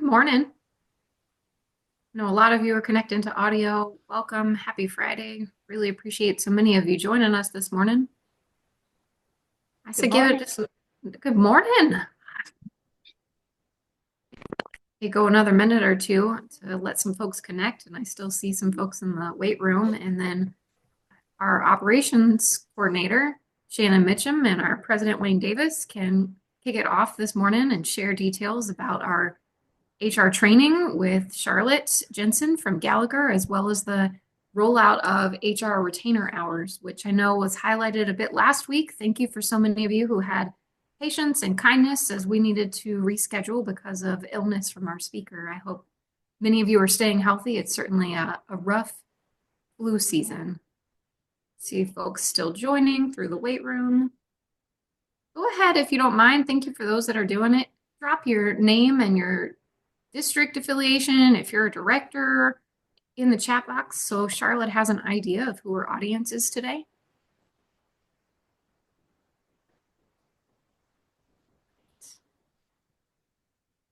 Morning. I know a lot of you are connecting to audio. Welcome. Happy Friday. Really appreciate so many of you joining us this morning. I Good said give it morning. just good morning. You go another minute or two to let some folks connect, and I still see some folks in the weight room. And then our operations coordinator, Shannon Mitchum, and our president, Wayne Davis, can kick it off this morning and share details about our HR training with Charlotte Jensen from Gallagher, as well as the rollout of HR retainer hours, which I know was highlighted a bit last week. Thank you for so many of you who had patience and kindness as we needed to reschedule because of illness from our speaker. I hope many of you are staying healthy. It's certainly a rough flu season. See folks still joining through the weight room. Go ahead if you don't mind. Thank you for those that are doing it. Drop your name and your district affiliation, if you're a director, in the chat box so Charlotte has an idea of who her audience is today.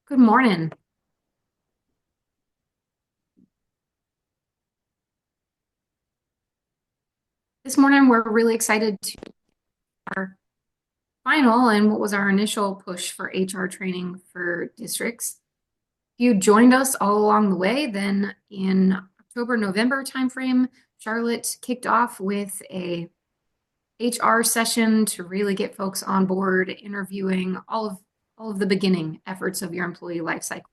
Good morning. This morning, we're really excited to our final and what was our initial push for HR training for districts. If you joined us all along the way, then in October, November timeframe, Charlotte kicked off with a HR session to really get folks on board, interviewing all of the beginning efforts of your employee life cycle.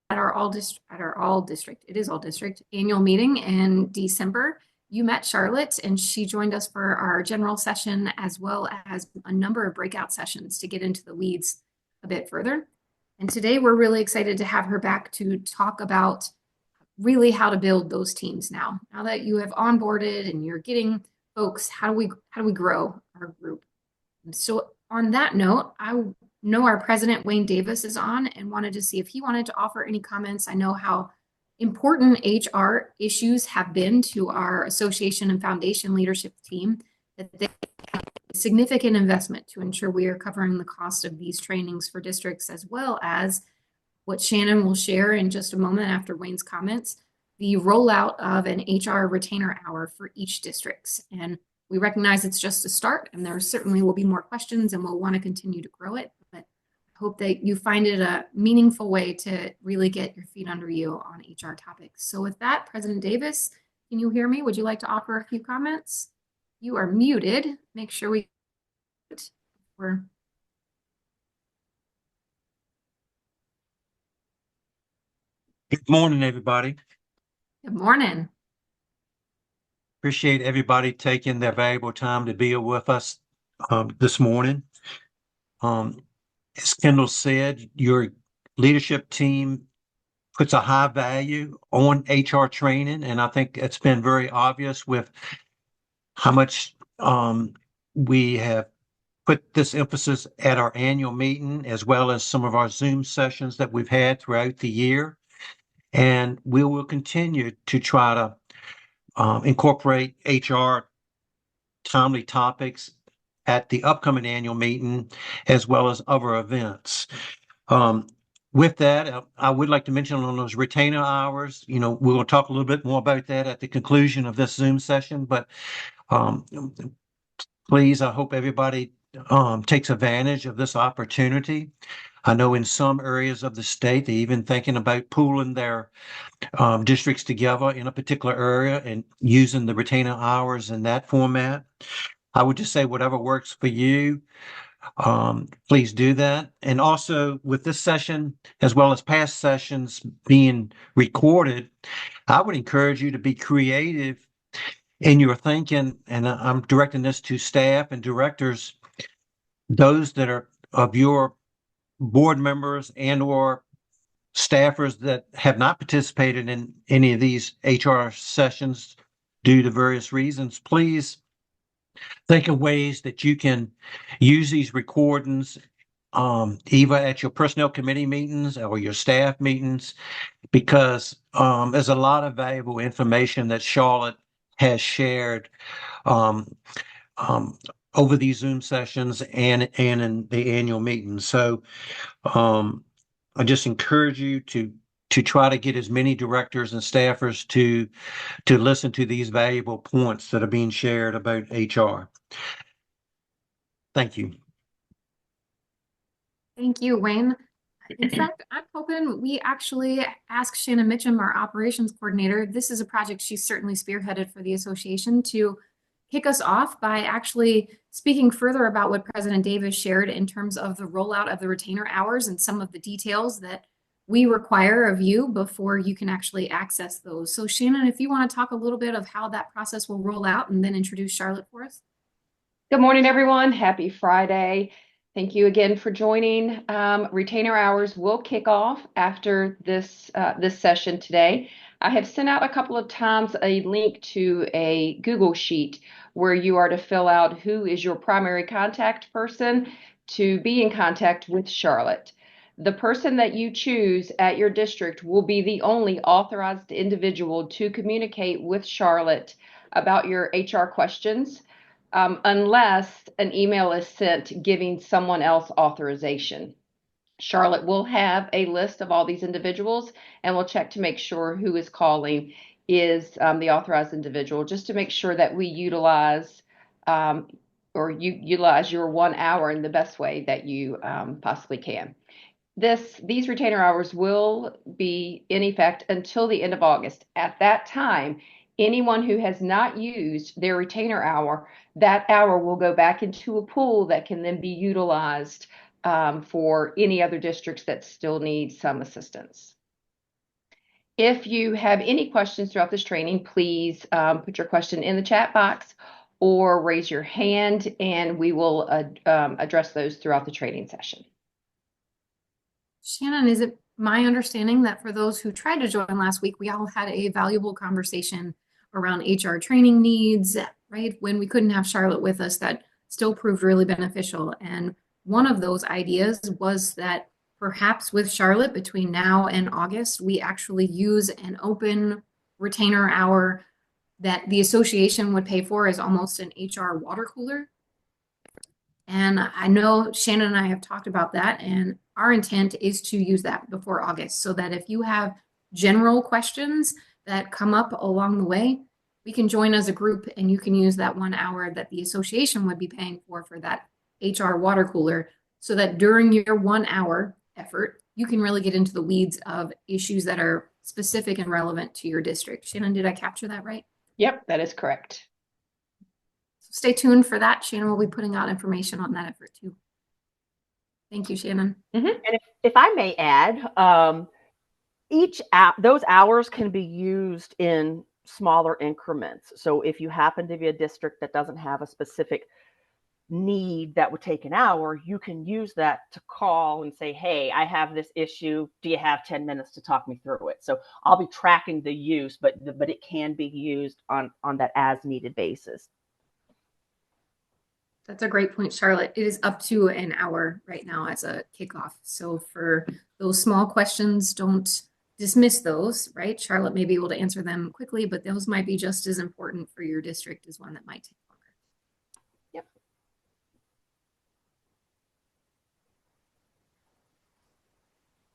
At our all district, it is all district annual meeting in December. You met Charlotte and she joined us for our general session as well as a number of breakout sessions to get into the weeds a bit further. And today we're really excited to have her back to talk about really how to build those teams now. Now that you have onboarded and you're getting folks, how do we grow our group? And so on that note, I know our president, Wayne Davis, is on and wanted to see if he wanted to offer any comments. I know how important HR issues have been to our association and foundation leadership team, that they have a significant investment to ensure we are covering the cost of these trainings for districts, as well as what Shannon will share in just a moment after Wayne's comments, the rollout of an HR retainer hour for each district. And we recognize it's just a start, and there certainly will be more questions, and we'll want to continue to grow it. But I hope that you find it a meaningful way to really get your feet under you on HR topics. So with that, President Davis, can you hear me? Would you like to offer a few comments? You are muted. Make sure we're Good morning, everybody. good morning. Appreciate everybody taking their valuable time to be with us this morning. As Kendall said, your leadership team puts a high value on HR training, and I think it's been very obvious with how much we have put this emphasis at our annual meeting, as well as some of our Zoom sessions that we've had throughout the year. And we will continue to try to incorporate HR timely topics at the upcoming annual meeting, as well as other events. With that, I would like to mention on those retainer hours, we will talk a little bit more about that at the conclusion of this Zoom session, but please, I hope everybody takes advantage of this opportunity. I know in some areas of the state, they're even thinking about pooling their districts together in a particular area and using the retainer hours in that format. I would just say whatever works for you, please do that. And also with this session, as well as past sessions being recorded, I would encourage you to be creative in your thinking. And I'm directing this to staff and directors, those that are of your board members and or staffers that have not participated in any of these HR sessions due to various reasons, please think of ways that you can use these recordings either at your personnel committee meetings or your staff meetings, because there's a lot of valuable information that Charlotte has shared um, um, over these Zoom sessions and in the annual meetings. So I just encourage you to try to get as many directors and staffers to listen to these valuable points that are being shared about HR. Thank you. Thank you, Wayne. In fact, I'm hoping we actually ask Shannon Mitchum, our operations coordinator. This is a project she's certainly spearheaded for the association to kick us off by actually speaking further about what President Davis shared in terms of the rollout of the retainer hours and some of the details that we require of you before you can actually access those. So Shannon, if you want to talk a little bit of how that process will roll out and then introduce Charlotte for us. Good morning, everyone. Happy Friday. Thank you again for joining. Retainer hours will kick off after this session today. I have sent out a couple of times a link to a Google Sheet where you are to fill out who is your primary contact person to be in contact with Charlotte. The person that you choose at your district will be the only authorized individual to communicate with Charlotte about your HR questions. Unless an email is sent giving someone else authorization. Charlotte will have a list of all these individuals and we'll check to make sure who is calling is the authorized individual, just to make sure that we utilize you utilize your 1 hour in the best way that you possibly can. These retainer hours will be in effect until the end of August. At that time, anyone who has not used their retainer hour, that hour will go back into a pool that can then be utilized for any other districts that still need some assistance. If you have any questions throughout this training, please put your question in the chat box or raise your hand and we will address those throughout the training session. Shannon, is it my understanding that for those who tried to join last week, we all had a valuable conversation around HR training needs, right? When we couldn't have Charlotte with us, that still proved really beneficial. And one of those ideas was that perhaps with Charlotte between now and August, we actually use an open retainer hour that the association would pay for as almost an HR water cooler. And I know Shannon and I have talked about that, and our intent is to use that before August so that if you have general questions that come up along the way, we can join as a group and you can use that 1 hour that the association would be paying for that HR water cooler so that during your 1 hour effort, you can really get into the weeds of issues that are specific and relevant to your district. Shannon, did I capture that right? Yep, that is correct. Stay tuned for that. Shannon will be putting out information on that effort too. Thank you, Shannon. Mm-hmm. And if I may add, those hours can be used in smaller increments. So if you happen to be a district that doesn't have a specific need that would take an hour, you can use that to call and say, hey, I have this issue. Do you have 10 minutes to talk me through it? So I'll be tracking the use, but it can be used on that as needed basis. That's a great point, Charlotte. It is up to an hour right now as a kickoff. So for those small questions, don't dismiss those, right? Charlotte may be able to answer them quickly, but those might be just as important for your district as one that might take longer. Yep.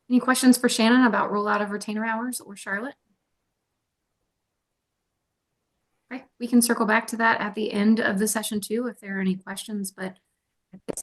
Any questions for Shannon about rollout of retainer hours or Charlotte? Okay, we can circle back to that at the end of the session too, if there are any questions, but at this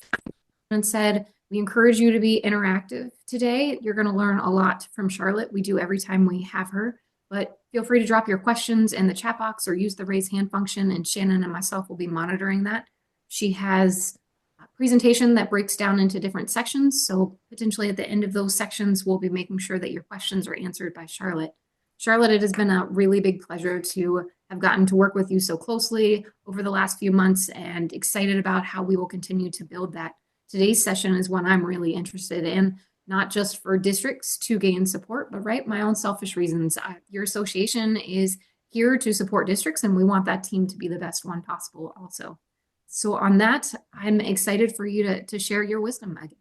time, said, we encourage you to be interactive today. You're going to learn a lot from Charlotte. We do every time we have her, but feel free to drop your questions in the chat box or use the raise hand function, and Shannon and myself will be monitoring that. She has a presentation that breaks down into different sections, so potentially at the end of those sections, we'll be making sure that your questions are answered by Charlotte. Charlotte, it has been a really big pleasure to have gotten to work with you so closely over the last few months and excited about how we will continue to build that. Today's session is one I'm really interested in, not just for districts to gain support, but my own selfish reasons. Your association is here to support districts and we want that team to be the best one possible also. So on that, I'm excited for you to share your wisdom, Megan.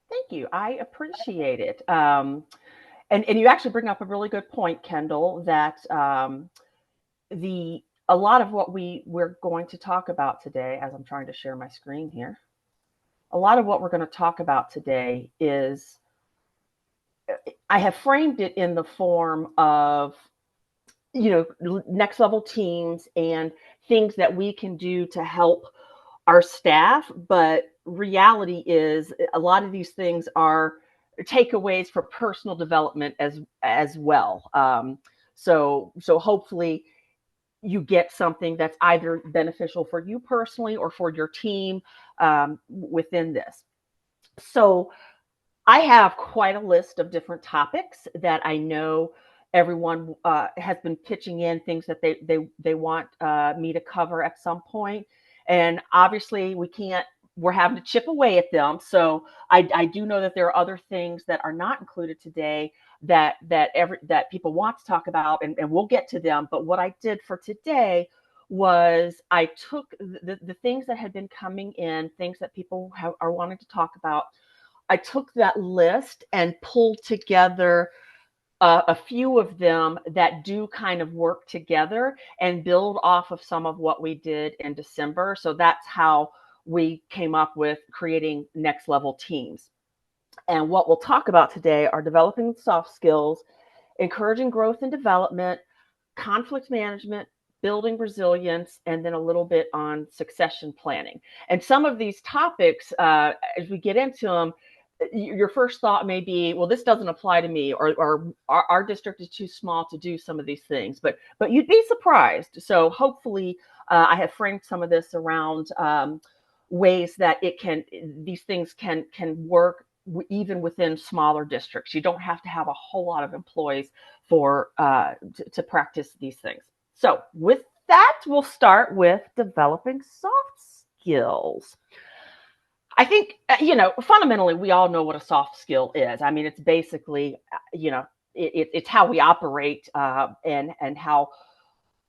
Thank you. I appreciate it. And you actually bring up a really good point, Kendall, that a lot of what we're going to talk about today, as I'm trying to share my screen here, a lot of what we're going to talk about today is, I have framed it in the form of, next level teams and things that we can do to help our staff. But reality is, a lot of these things are takeaways for personal development as well. So hopefully you get something that's either beneficial for you personally or for your team within this. So I have quite a list of different topics that I know everyone has been pitching in, things that they want me to cover at some point. And obviously we're having to chip away at them. So I do know that there are other things that are not included today that people want to talk about, and we'll get to them. But what I did for today was I took the things that had been coming in, things that people are wanting to talk about. I took that list and pulled together a few of them that do kind of work together and build off of some of what we did in December. So that's how we came up with creating next level teams. And what we'll talk about today are developing soft skills, encouraging growth and development, conflict management, building resilience, and then a little bit on succession planning. And some of these topics, as we get into them, your first thought may be, well, this doesn't apply to me, or our district is too small to do some of these things, but you'd be surprised. So hopefully I have framed some of this around ways that these things can work even within smaller districts. You don't have to have a whole lot of employees to practice these things. So with that, we'll start with developing soft skills. I think, fundamentally, we all know what a soft skill is. I mean, it's basically, it's how we operate and how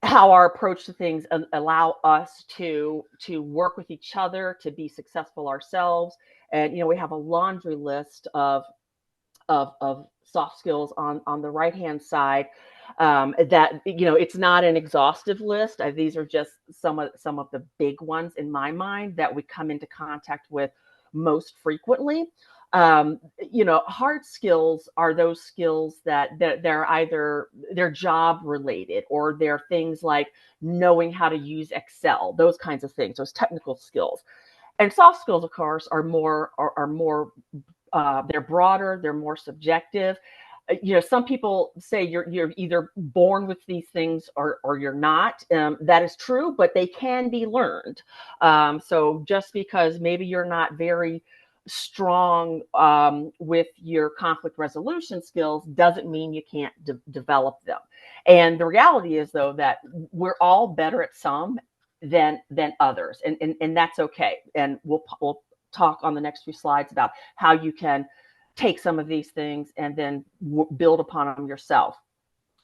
our approach to things allow us to work with each other, to be successful ourselves. And, we have a laundry list of soft skills on the right-hand side that, it's not an exhaustive list. These are just some of the big ones in my mind that we come into contact with most frequently. Hard skills are those skills that they're job related, or they're things like knowing how to use Excel, those kinds of things, those technical skills. And soft skills, of course, are more they're broader, they're more subjective. Some people say you're either born with these things or you're not. That is true, but they can be learned. So just because maybe you're not very strong with your conflict resolution skills doesn't mean you can't develop them. And the reality is, though, that we're all better at some than others, and that's okay. And we'll talk on the next few slides about how you can take some of these things and then build upon them yourself.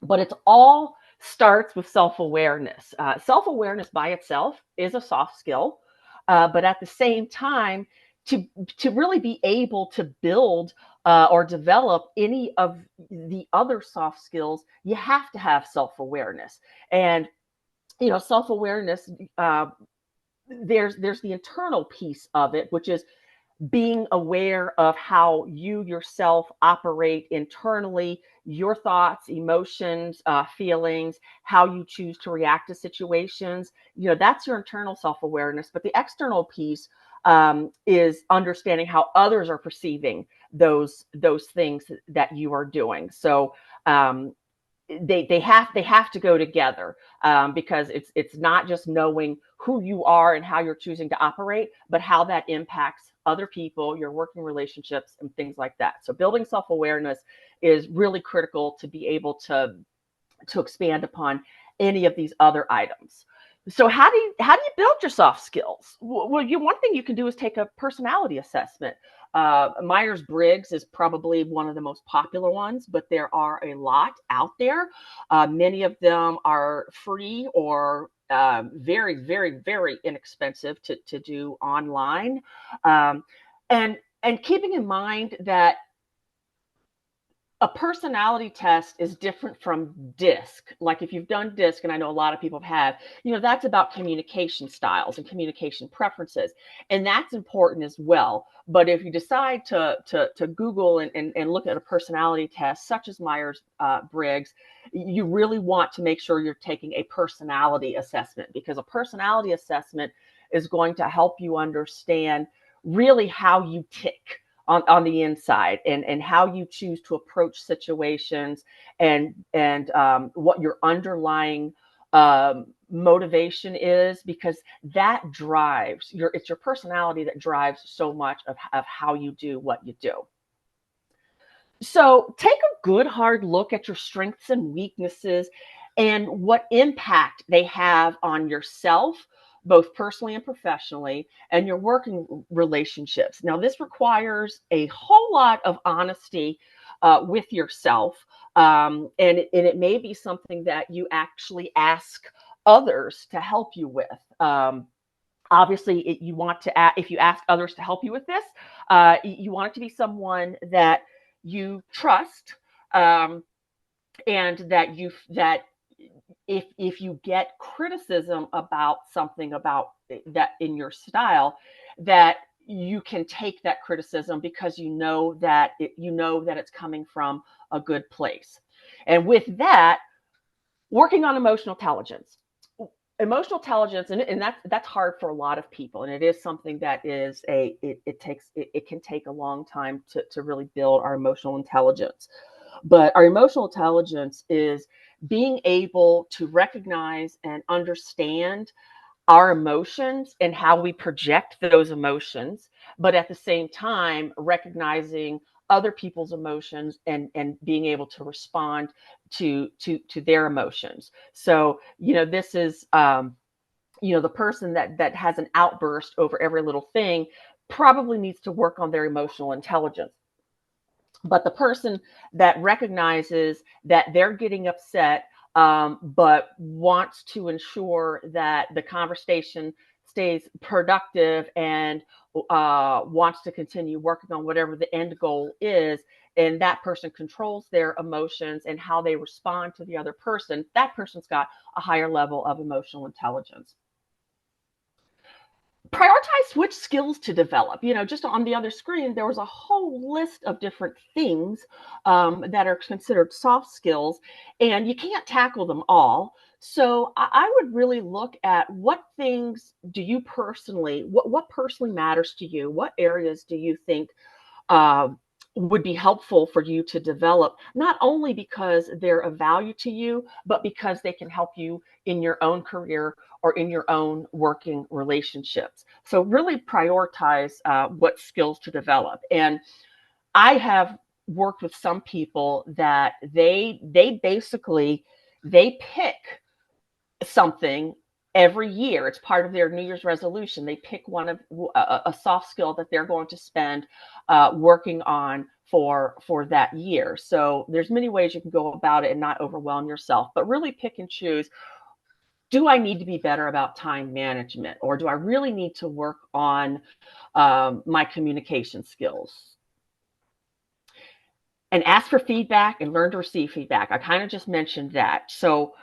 But it all starts with self-awareness. Self-awareness by itself is a soft skill, but at the same time, to really be able to build or develop any of the other soft skills, you have to have self-awareness. And self-awareness, there's the internal piece of it, which is being aware of how you yourself operate internally, your thoughts, emotions, feelings, how you choose to react to situations. That's your internal self-awareness. But the external piece is understanding how others are perceiving those things that you are doing. So they have to go together, because it's not just knowing who you are and how you're choosing to operate, but how that impacts other people, your working relationships, and things like that. So building self-awareness is really critical to be able to expand upon any of these other items. So how do you build your soft skills? Well, one thing you can do is take a personality assessment. Myers-Briggs is probably one of the most popular ones, but there are a lot out there. Many of them are free or very, very, very inexpensive to do online. And keeping in mind that a personality test is different from DISC. Like if you've done DISC, and I know a lot of people have, that's about communication styles and communication preferences. And that's important as well. But if you decide to Google and look at a personality test, such as Myers-Briggs, you really want to make sure you're taking a personality assessment, because a personality assessment is going to help you understand really how you tick on the inside, and how you choose to approach situations, and what your underlying motivation is, because that drives it's your personality that drives so much of how you do what you do. So take a good hard look at your strengths and weaknesses and what impact they have on yourself, both personally and professionally, and your working relationships. Now, this requires a whole lot of honesty with yourself, and it may be something that you actually ask others to help you with. Obviously, you want to, if you ask others to help you with this, you want it to be someone that you trust, and that if you get criticism about something about that in your style, that you can take that criticism because you know that it's coming from a good place. And with that, working on emotional intelligence. Emotional intelligence, and that's hard for a lot of people, and it is something that is it can take a long time to really build our emotional intelligence. But our emotional intelligence is being able to recognize and understand our emotions and how we project those emotions, but at the same time recognizing other people's emotions and being able to respond to their emotions. So this is the person that has an outburst over every little thing probably needs to work on their emotional intelligence. But the person that recognizes that they're getting upset, but wants to ensure that the conversation stays productive, and wants to continue working on whatever the end goal is, and that person controls their emotions and how they respond to the other person, that person's got a higher level of emotional intelligence. Prioritize which skills to develop. Just on the other screen, there was a whole list of different things that are considered soft skills, and you can't tackle them all. So I would really look at what things do you personally, what personally matters to you? What areas do you think would be helpful for you to develop, not only because they're of value to you, but because they can help you in your own career or in your own working relationships. So really prioritize what skills to develop. And I have worked with some people that they basically pick something every year. It's part of their New Year's resolution. They pick one of a soft skill that they're going to spend working on for that year. So there's many ways you can go about it and not overwhelm yourself, but really pick and choose. Do I need to be better about time management, or do I really need to work on my communication skills? And ask for feedback and learn to receive feedback. I kind of just mentioned that. So,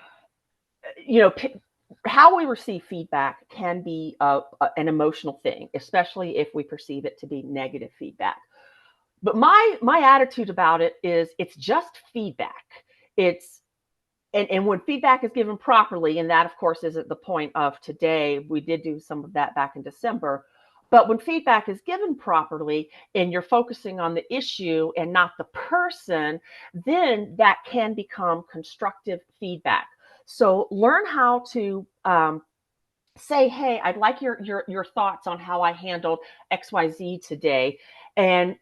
how we receive feedback can be an emotional thing, especially if we perceive it to be negative feedback. But my attitude about it is it's just feedback. And when feedback is given properly, and that, of course, isn't the point of today. We did do some of that back in December. But when feedback is given properly and you're focusing on the issue and not the person, then that can become constructive feedback. So learn how to say, hey, I'd like your thoughts on how I handled XYZ today, and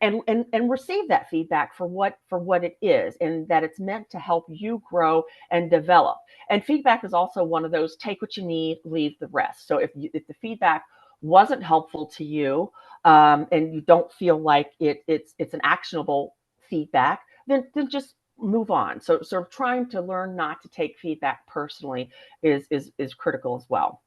receive that feedback for what it is, and that it's meant to help you grow and develop. And feedback is also one of those, take what you need, leave the rest. So if the feedback wasn't helpful to you, and you don't feel like it's an actionable feedback, then just move on. So trying to learn not to take feedback personally is critical as well.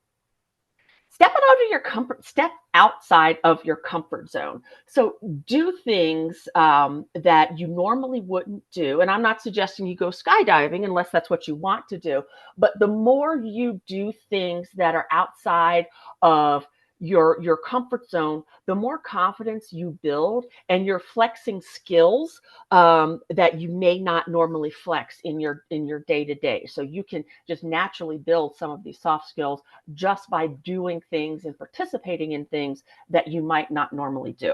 step outside of your comfort zone. So do things that you normally wouldn't do. And I'm not suggesting you go skydiving unless that's what you want to do. But the more you do things that are outside of your comfort zone, the more confidence you build, and you're flexing skills that you may not normally flex in your day to day. So you can just naturally build some of these soft skills just by doing things and participating in things that you might not normally do.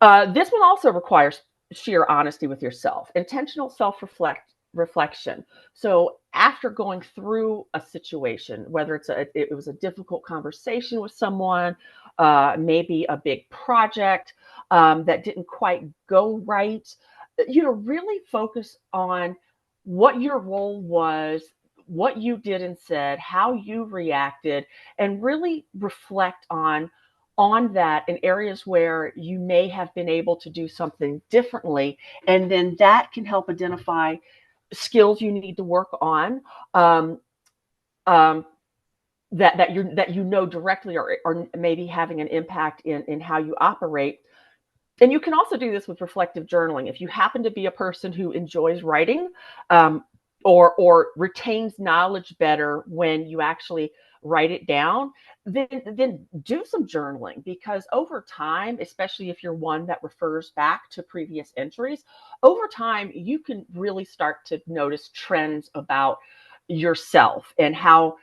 This one also requires sheer honesty with yourself, intentional self-reflection. So after going through a situation, whether it was a difficult conversation with someone, maybe a big project that didn't quite go right, really focus on what your role was, what you did and said, how you reacted, and really reflect on that in areas where you may have been able to do something differently. And then that can help identify skills you need to work on, that you know directly or maybe having an impact in how you operate. And you can also do this with reflective journaling. If you happen to be a person who enjoys writing, or retains knowledge better when you actually write it down, then do some journaling, because over time, especially if you're one that refers back to previous entries, over time you can really start to notice trends about yourself and how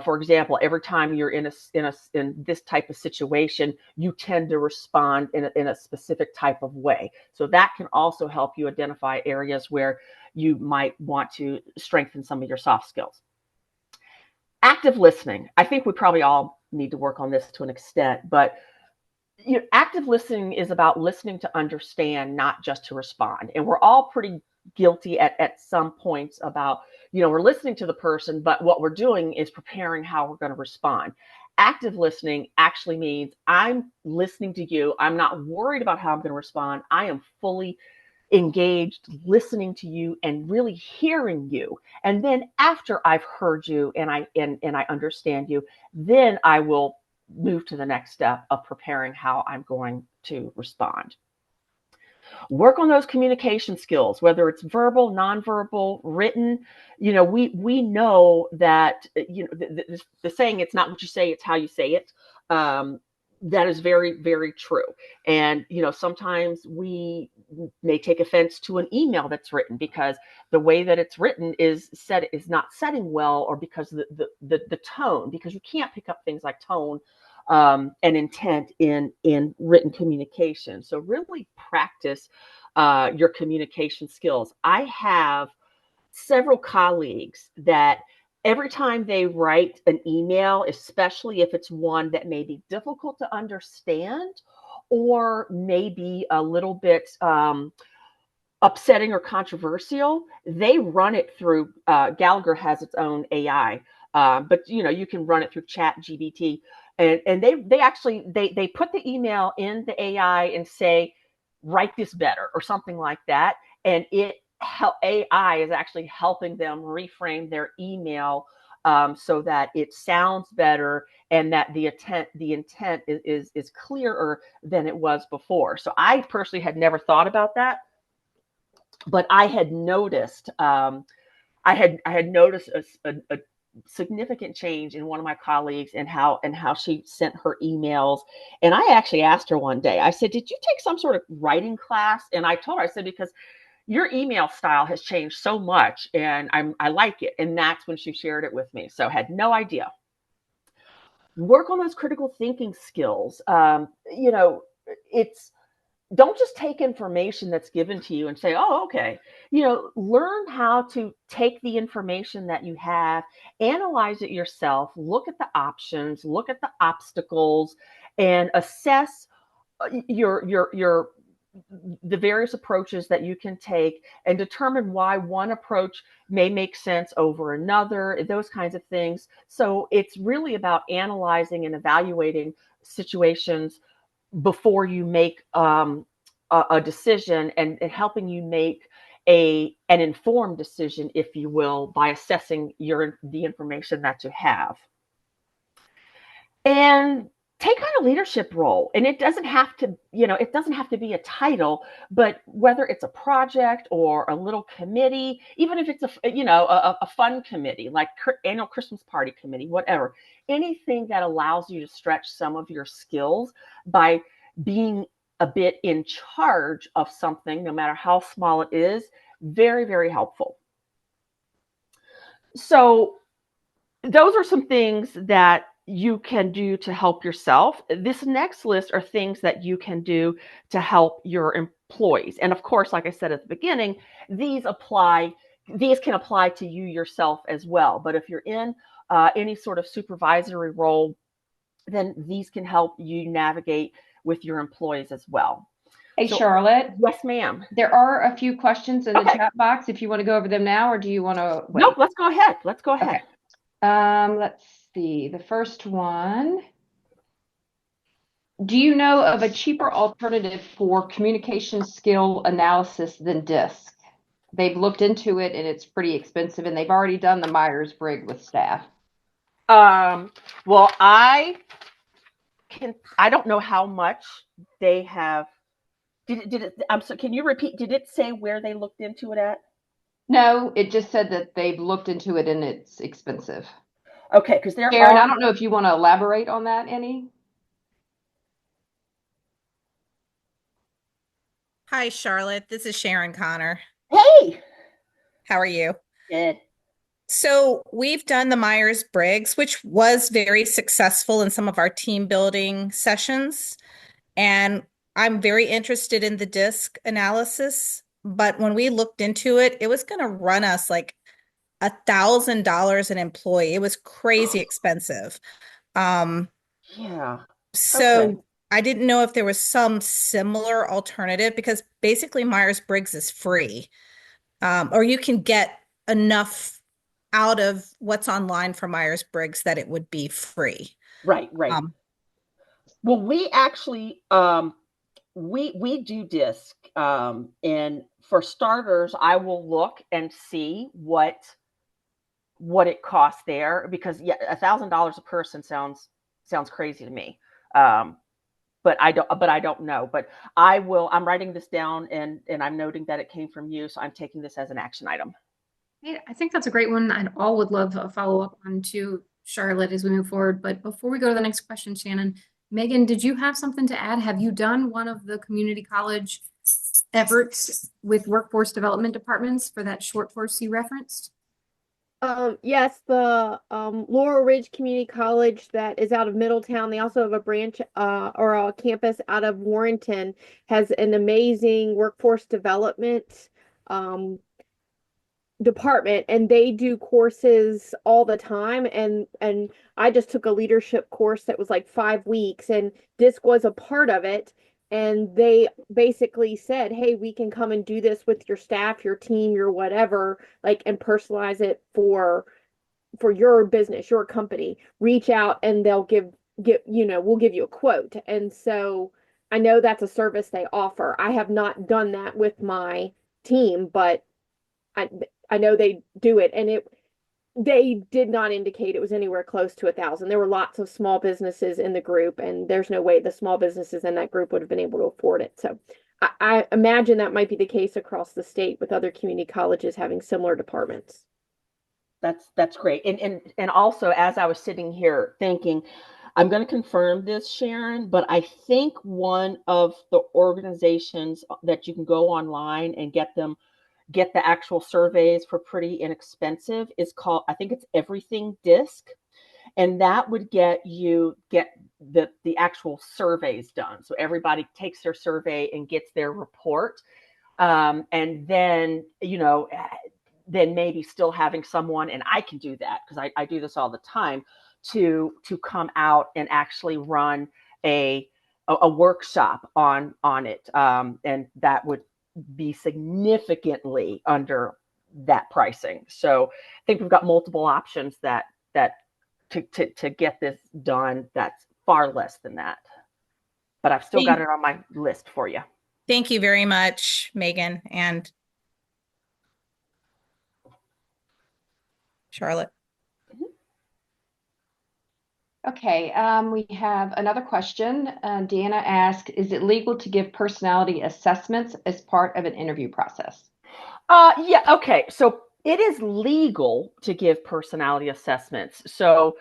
for example, every time you're in this type of situation, you tend to respond in a specific type of way. So that can also help you identify areas where you might want to strengthen some of your soft skills. Active listening. I think we probably all need to work on this to an extent, but active listening is about listening to understand, not just to respond. And we're all pretty guilty at some points about, we're listening to the person, but what we're doing is preparing how we're going to respond. Active listening actually means I'm listening to you. I'm not worried about how I'm going to respond. I am fully engaged, listening to you and really hearing you. And then after I've heard you and I understand you, then I will move to the next step of preparing how I'm going to respond. Work on those communication skills, whether it's verbal, nonverbal, written. We know that the saying, it's not what you say, it's how you say it. That is very, very true. And sometimes we may take offense to an email that's written because the way that it's written is not setting well, or because of the tone, because you can't pick up things like tone and intent in written communication. So really practice your communication skills. I have several colleagues that every time they write an email, especially if it's one that may be difficult to understand or maybe a little bit upsetting or controversial, they run it through, Gallagher has its own AI, but you can run it through ChatGPT. And they actually put the email in the AI and say, write this better or something like that. And AI is actually helping them reframe their email so that it sounds better and that the intent is clearer than it was before. So I personally had never thought about that, but I had noticed I had noticed a significant change in one of my colleagues and how she sent her emails. And I actually asked her one day, I said, did you take some sort of writing class? And I told her, I said, because your email style has changed so much and I like it. And that's when she shared it with me. So I had no idea. Work on those critical thinking skills. Don't just take information that's given to you and say, oh, okay. Learn how to take the information that you have, analyze it yourself, look at the options, look at the obstacles, and assess the various approaches that you can take and determine why one approach may make sense over another, those kinds of things. So it's really about analyzing and evaluating situations before you make a decision, and helping you make an informed decision, if you will, by assessing the information that you have. and take on a leadership role. And it doesn't have to, it doesn't have to be a title, but whether it's a project or a little committee, even if it's a fun committee like annual Christmas party committee, whatever, anything that allows you to stretch some of your skills by being a bit in charge of something, no matter how small it is, very, very helpful. So those are some things that you can do to help yourself. This next list are things that you can do to help your employees. And of course, like I said at the beginning, these can apply to you yourself as well. But if you're in any sort of supervisory role, then these can help you navigate with your employees as well. Hey, So, Charlotte, yes, ma'am. there are a few questions in the Okay. chat box if you want to go over them now, or do you want to wait? Nope, let's go ahead. Okay. Let's see. The first one. Do you know of a cheaper alternative for communication skill analysis than DISC? They've looked into it and it's pretty expensive, and they've already done the Myers-Briggs with staff. Well, I don't know how much they have. Did it? I'm sorry. Can you repeat? Did it say where they looked into it at? No, it just said that they've looked into it and it's expensive. Okay, because Sharon, I don't know if you want to elaborate on that any. Hi, Charlotte. This is Sharon Connor. Hey, How are you? good. So we've done the Myers-Briggs, which was very successful in some of our team building sessions. And I'm very interested in the DISC analysis. But when we looked into it, it was going to run us like $1,000 an employee. It was crazy expensive. Yeah. So Okay. I didn't know if there was some similar alternative because basically Myers-Briggs is free. Or you can get enough out of what's online for Myers-Briggs that it would be free. Right. Well, we actually we do DISC, and for starters, I will look and see what it costs there, because $1,000 a person sounds crazy to me. But I don't know. But I'm writing this down, and I'm noting that it came from you, so I'm taking this as an action item. I think that's a great one. I all would love a follow-up on to Charlotte as we move forward. But before we go to the next question, Shannon, Megan, did you have something to add? Have you done one of the community college efforts with workforce development departments for that short course you referenced? Yes, the Laurel Ridge Community College that is out of Middletown. They also have a branch or a campus out of Warrenton, has an amazing workforce development department, and they do courses all the time. And I just took a leadership course that was like 5 weeks, and DISC was a part of it. And they basically said, hey, we can come and do this with your staff, your team, your whatever, like, and personalize it for your business, your company. Reach out and they'll we'll give you a quote. And so I know that's a service they offer. I have not done that with my team, but I know they do it, and they did not indicate it was anywhere close to 1,000. There were lots of small businesses in the group, and there's no way the small businesses in that group would have been able to afford it. So I imagine that might be the case across the state with other community colleges having similar departments. That's great. And also, as I was sitting here thinking, I'm going to confirm this, Sharon, but I think one of the organizations that you can go online and get the actual surveys for pretty inexpensive is called, I think it's Everything DISC. And that would get the actual surveys done. So everybody takes their survey and gets their report. And then, then maybe still having someone, and I can do that because I do this all the time, to come out and actually run a workshop on it. And that would be significantly under that pricing. So I think we've got multiple options that to get this done that's far less than that. But I've still got it on my list for you. Thank you very much, Megan and Charlotte. Okay, we have another question. Deanna asked, is it legal to give personality assessments as part of an interview process? Yeah, okay. So it is legal to give personality assessments. So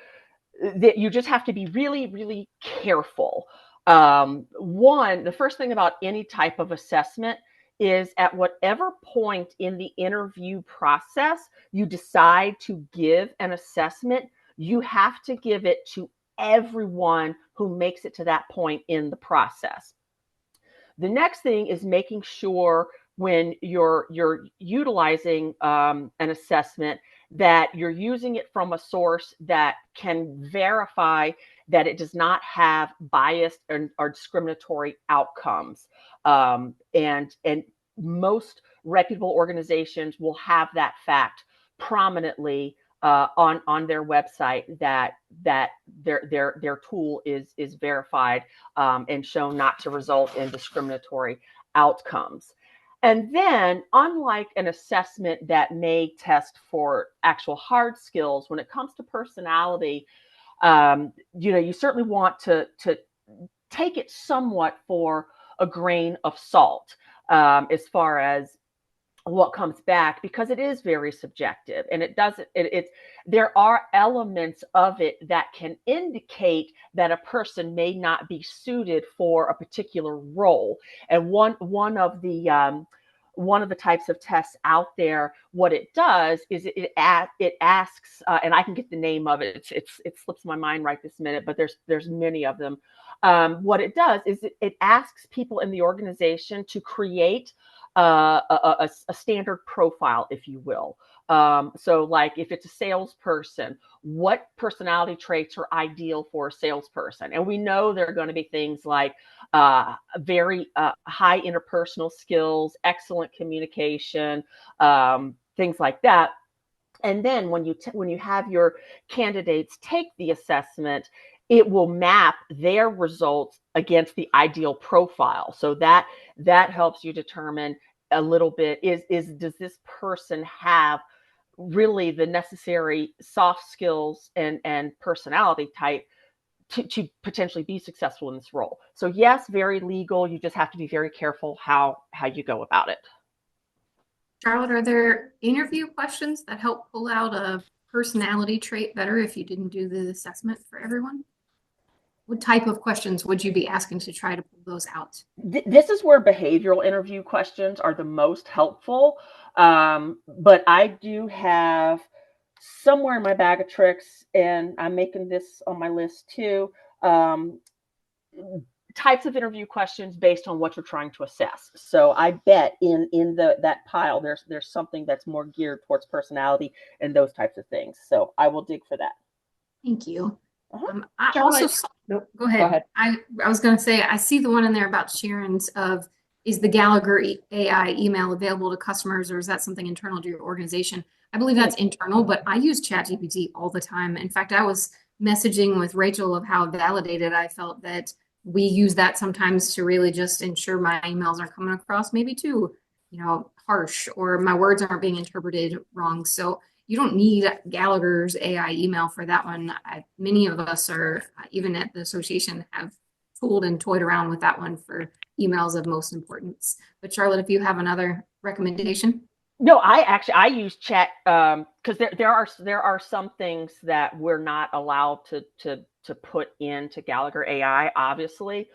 that you just have to be really, really careful. The first thing about any type of assessment is at whatever point in the interview process you decide to give an assessment, you have to give it to everyone who makes it to that point in the process. The next thing is making sure when you're utilizing an assessment that you're using it from a source that can verify that it does not have biased or discriminatory outcomes. And most reputable organizations will have that fact prominently on their website that their tool is verified and shown not to result in discriminatory outcomes. And then, unlike an assessment that may test for actual hard skills, when it comes to personality, you certainly want to take it somewhat for a grain of salt as far as what comes back, because it is very subjective, and there are elements of it that can indicate that a person may not be suited for a particular role. And one of the types of tests out there, what it does is it asks, and I can get the name of it. It slips my mind right this minute, but there's many of them. What it does is it asks people in the organization to create a standard profile, if you will. So like if it's a salesperson, what personality traits are ideal for a salesperson? And we know there are going to be things like very high interpersonal skills, excellent communication, things like that. And then when you have your candidates take the assessment, it will map their results against the ideal profile. So that helps you determine a little bit, does this person have really the necessary soft skills and personality type to potentially be successful in this role. So yes, very legal. You just have to be very careful how you go about it. Charlotte, are there interview questions that help pull out a personality trait better if you didn't do the assessment for everyone? What type of questions would you be asking to try to pull those out? This is where behavioral interview questions are the most helpful. But I do have somewhere in my bag of tricks, and I'm making this on my list too, types of interview questions based on what you're trying to assess. So I bet in that pile there's something that's more geared towards personality and those types of things. So I will dig for that. Thank you. I Charlotte, also saw, nope, go ahead. go ahead. I was going to say, I see the one in there about Sharon's is the Gallagher AI email available to customers, or is that something internal to your organization? I believe that's internal, but I use ChatGPT all the time. In fact, I was messaging with Rachel of how validated I felt that we use that sometimes to really just ensure my emails are coming across maybe too, harsh, or my words aren't being interpreted wrong. So you don't need Gallagher's AI email for that one. Many of us are, even at the association, have fooled and toyed around with that one for emails of most importance. But Charlotte, if you have another recommendation. No, I use chat because there are some things that we're not allowed to put into Gallagher AI, obviously.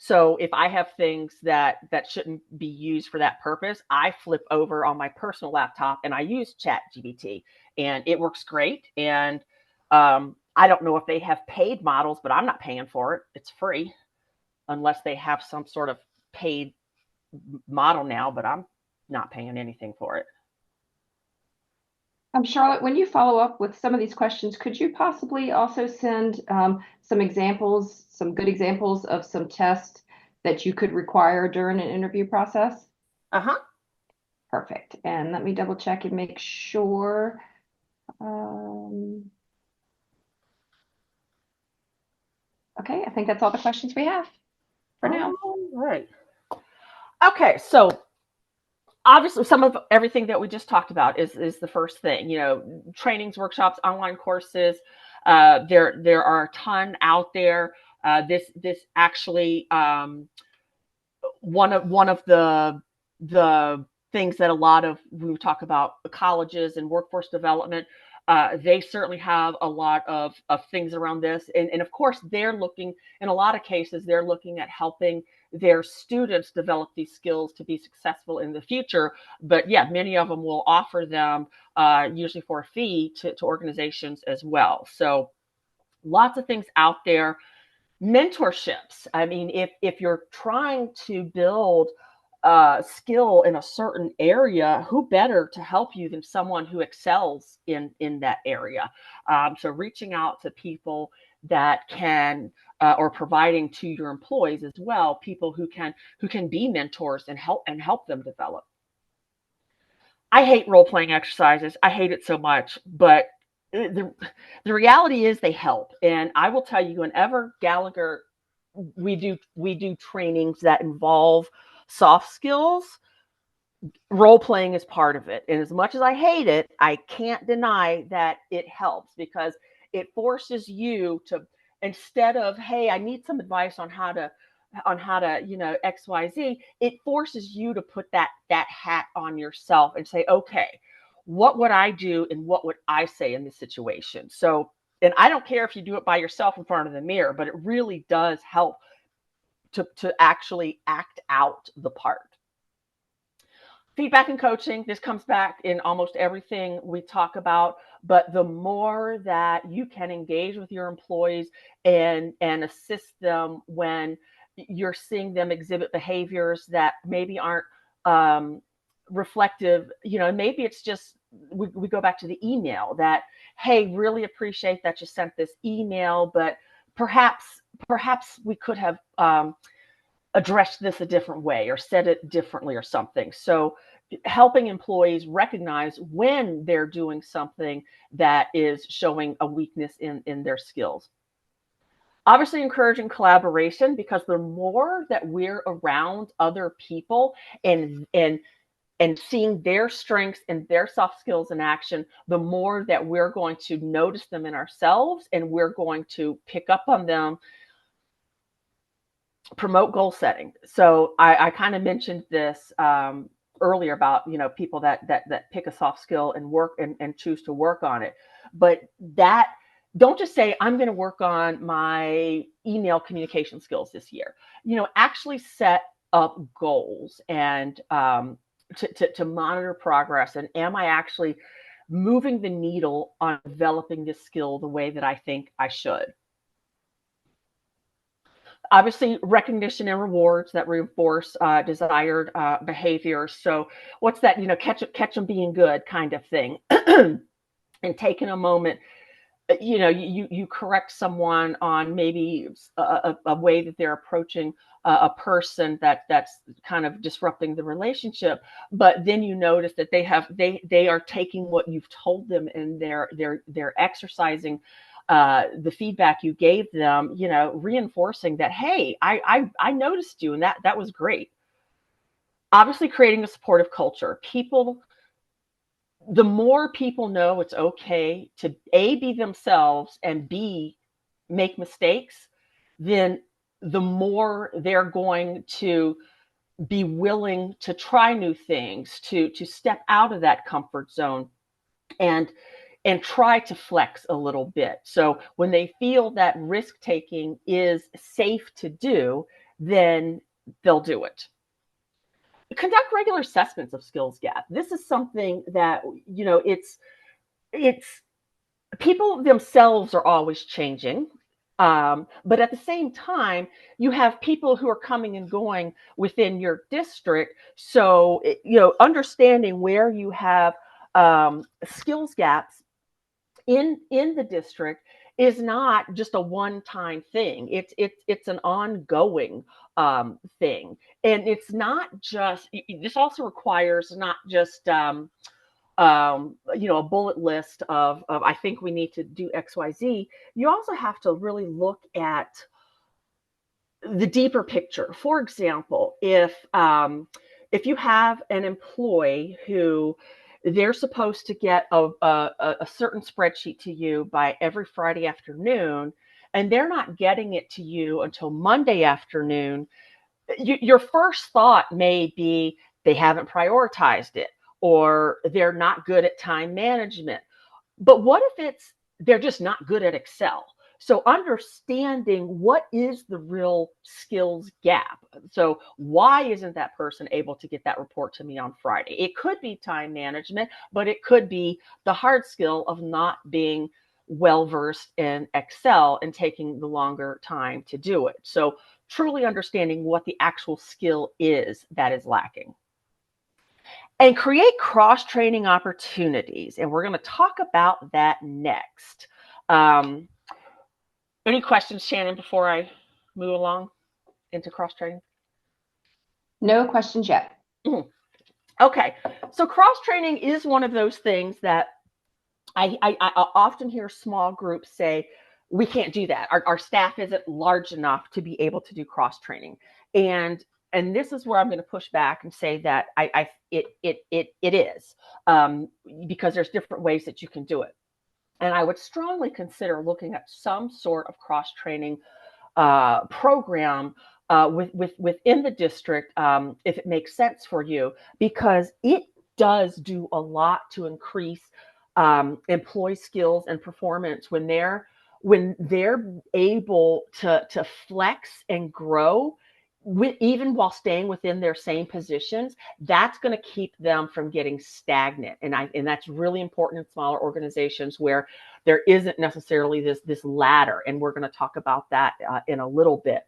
So if I have things that shouldn't be used for that purpose, I flip over on my personal laptop and I use ChatGPT, and it works great. And I don't know if they have paid models, but I'm not paying for it. It's free, unless they have some sort of paid model now, but I'm not paying anything for it. Charlotte, when you follow up with some of these questions, could you possibly also send some examples, some good examples of some tests that you could require during an interview process? Uh-huh. Perfect. And let me double check and make sure. Okay, I think that's all the questions we have for now. All right. Okay, so obviously some of everything that we just talked about is the first thing, trainings, workshops, online courses. There are a ton out there. This actually, one of the things that a lot of, when we talk about colleges and workforce development, they certainly have a lot of things around this. And of course, they're looking, in a lot of cases, they're looking at helping their students develop these skills to be successful in the future. But yeah, many of them will offer them, usually for a fee, to organizations as well. So lots of things out there. Mentorships. I mean, if you're trying to build skill in a certain area, who better to help you than someone who excels in that area? So reaching out to people that can, or providing to your employees as well, people who can be mentors and help them develop. I hate role-playing exercises. I hate it so much, but the reality is they help. And I will tell you, whenever Gallagher, we do trainings that involve soft skills, role-playing is part of it. And as much as I hate it, I can't deny that it helps, because it forces you to, instead of, hey, I need some advice on how to XYZ, it forces you to put that hat on yourself and say, okay, what would I do and what would I say in this situation? So, and I don't care if you do it by yourself in front of the mirror, but it really does help to actually act out the part. Feedback and coaching, this comes back in almost everything we talk about, but the more that you can engage with your employees and assist them when you're seeing them exhibit behaviors that maybe aren't reflective, maybe it's just, we go back to the email that, hey, really appreciate that you sent this email, but perhaps we could have addressed this a different way or said it differently or something. So helping employees recognize when they're doing something that is showing a weakness in their skills. Obviously encouraging collaboration, because the more that we're around other people and seeing their strengths and their soft skills in action, the more that we're going to notice them in ourselves and we're going to pick up on them. Promote goal setting. So I kind of mentioned this earlier about, people that pick a soft skill and work and choose to work on it. But that, don't just say, I'm going to work on my email communication skills this year. Actually set up goals and to monitor progress. And am I actually moving the needle on developing this skill the way that I think I should? Obviously, recognition and rewards that reinforce desired behaviors. So what's that, catch them being good kind of thing. And taking a moment, you correct someone on maybe a way that they're approaching a person that's kind of disrupting the relationship, but then you notice that they are taking what you've told them and they're exercising the feedback you gave them, reinforcing that, hey, I noticed you and that was great. Obviously, creating a supportive culture. The more people know it's okay to A, be themselves, and B, make mistakes, then the more they're going to be willing to try new things, to step out of that comfort zone and try to flex a little bit. So when they feel that risk taking is safe to do, then they'll do it. Conduct regular assessments of skills gap. This is something that, it's people themselves are always changing. But at the same time, you have people who are coming and going within your district. So, understanding where you have skills gaps in the district is not just a one-time thing. It's an ongoing thing, and it's not just. This also requires not just a bullet list of I think we need to do XYZ. You also have to really look at the deeper picture. For example, if you have an employee who they're supposed to get a certain spreadsheet to you by every Friday afternoon, and they're not getting it to you until Monday afternoon, your first thought may be they haven't prioritized it, or they're not good at time management. But what if it's they're just not good at Excel? So understanding what is the real skills gap. So why isn't that person able to get that report to me on Friday? It could be time management, but it could be the hard skill of not being well versed in Excel and taking the longer time to do it. So truly understanding what the actual skill is that is lacking. And create cross-training opportunities. And we're going to talk about that next. Any questions, Shannon, before I move along into cross-training? No questions yet. Okay, so cross-training is one of those things that I often hear small groups say, we can't do that. Our staff isn't large enough to be able to do cross-training. And this is where I'm going to push back and say that it is, because there's different ways that you can do it. And I would strongly consider looking at some sort of cross-training program within the district, if it makes sense for you, because it does do a lot to increase employee skills and performance when they're able to flex and grow even while staying within their same positions. That's going to keep them from getting stagnant. And that's really important in smaller organizations where there isn't necessarily this ladder. And we're going to talk about that in a little bit.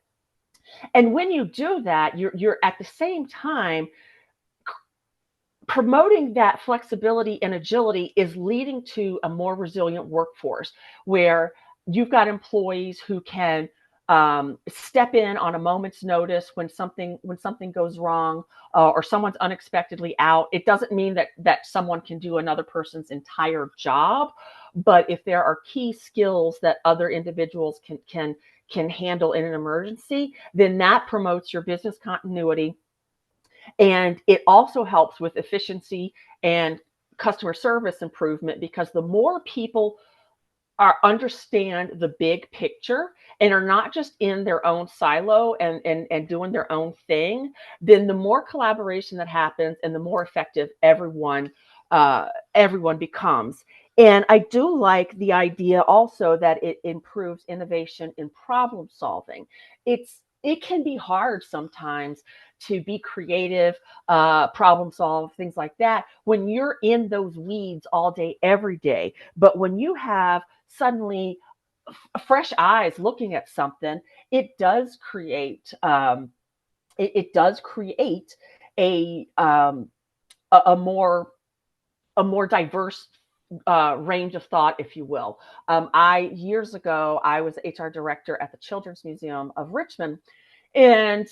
And when you do that, you're at the same time promoting that flexibility and agility is leading to a more resilient workforce where you've got employees who can step in on a moment's notice when something goes wrong, or someone's unexpectedly out. It doesn't mean that someone can do another person's entire job, but if there are key skills that other individuals can handle in an emergency, then that promotes your business continuity. And it also helps with efficiency and customer service improvement, because the more people understand the big picture and are not just in their own silo and doing their own thing, then the more collaboration that happens and the more effective everyone becomes. And I do like the idea also that it improves innovation in problem solving. It can be hard sometimes to be creative, problem solve, things like that, when you're in those weeds all day, every day. But when you have suddenly fresh eyes looking at something, it does create a more diverse range of thought, if you will. Years ago, I was HR director at the Children's Museum of Richmond, and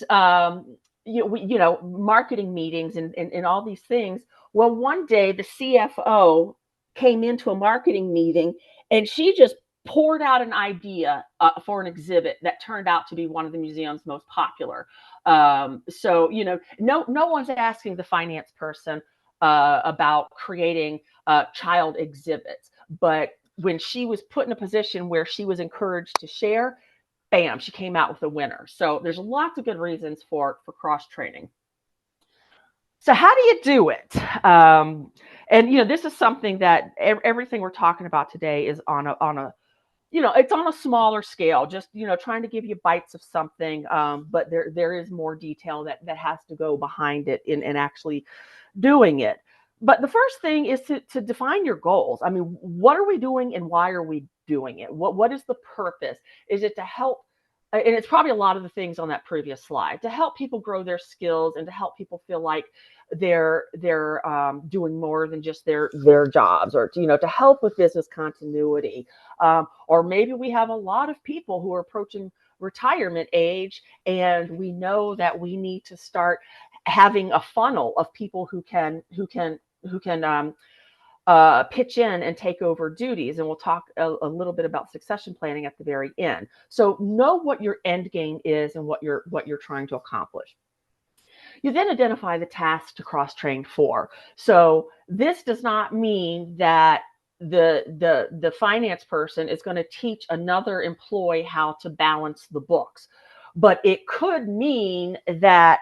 marketing meetings and all these things. Well, one day the CFO came into a marketing meeting and she just poured out an idea for an exhibit that turned out to be one of the museum's most popular. So no one's asking the finance person about creating child exhibits, but when she was put in a position where she was encouraged to share, bam, she came out with a winner. So there's lots of good reasons for cross-training. So how do you do it? And this is something that everything we're talking about today is on a it's on a smaller scale, just trying to give you bites of something, but there is more detail that has to go behind it in actually doing it. But the first thing is to define your goals. I mean, what are we doing and why are we doing it? What is the purpose? Is it to help? And it's probably a lot of the things on that previous slide, to help people grow their skills and to help people feel like they're doing more than just their jobs, or to help with business continuity. Or maybe we have a lot of people who are approaching retirement age, and we know that we need to start having a funnel of people who can pitch in and take over duties. And we'll talk a little bit about succession planning at the very end. So know what your end game is and what you're trying to accomplish. You then identify the tasks to cross-train for. So this does not mean that the finance person is going to teach another employee how to balance the books, but it could mean that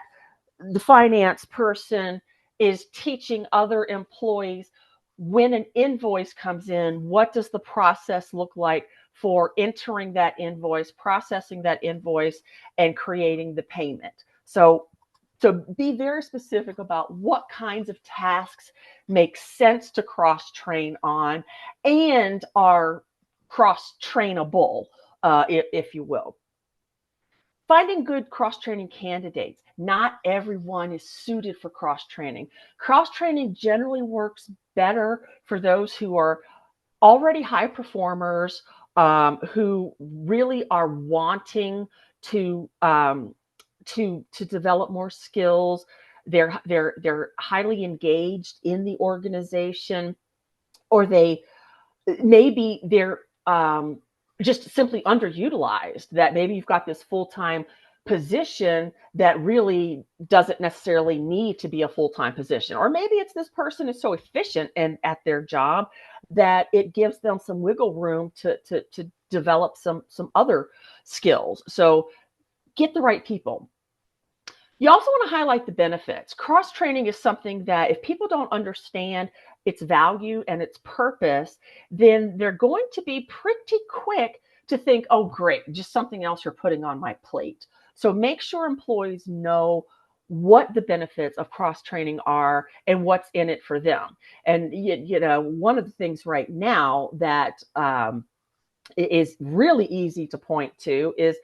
the finance person is teaching other employees when an invoice comes in, what does the process look like for entering that invoice, processing that invoice, and creating the payment. So be very specific about what kinds of tasks make sense to cross-train on and are cross-trainable, if you will. Finding good cross-training candidates. Not everyone is suited for cross-training. Cross-training generally works better for those who are already high performers, who really are wanting to develop more skills. They're highly engaged in the organization, or maybe they're just simply underutilized, that maybe you've got this full-time position that really doesn't necessarily need to be a full-time position. Or maybe it's this person is so efficient and at their job that it gives them some wiggle room to develop some other skills. So get the right people. You also want to highlight the benefits. Cross-training is something that if people don't understand its value and its purpose, then they're going to be pretty quick to think, oh, great, just something else you're putting on my plate. So make sure employees know what the benefits of cross-training are and what's in it for them. And, one of the things right now that is really easy to point to is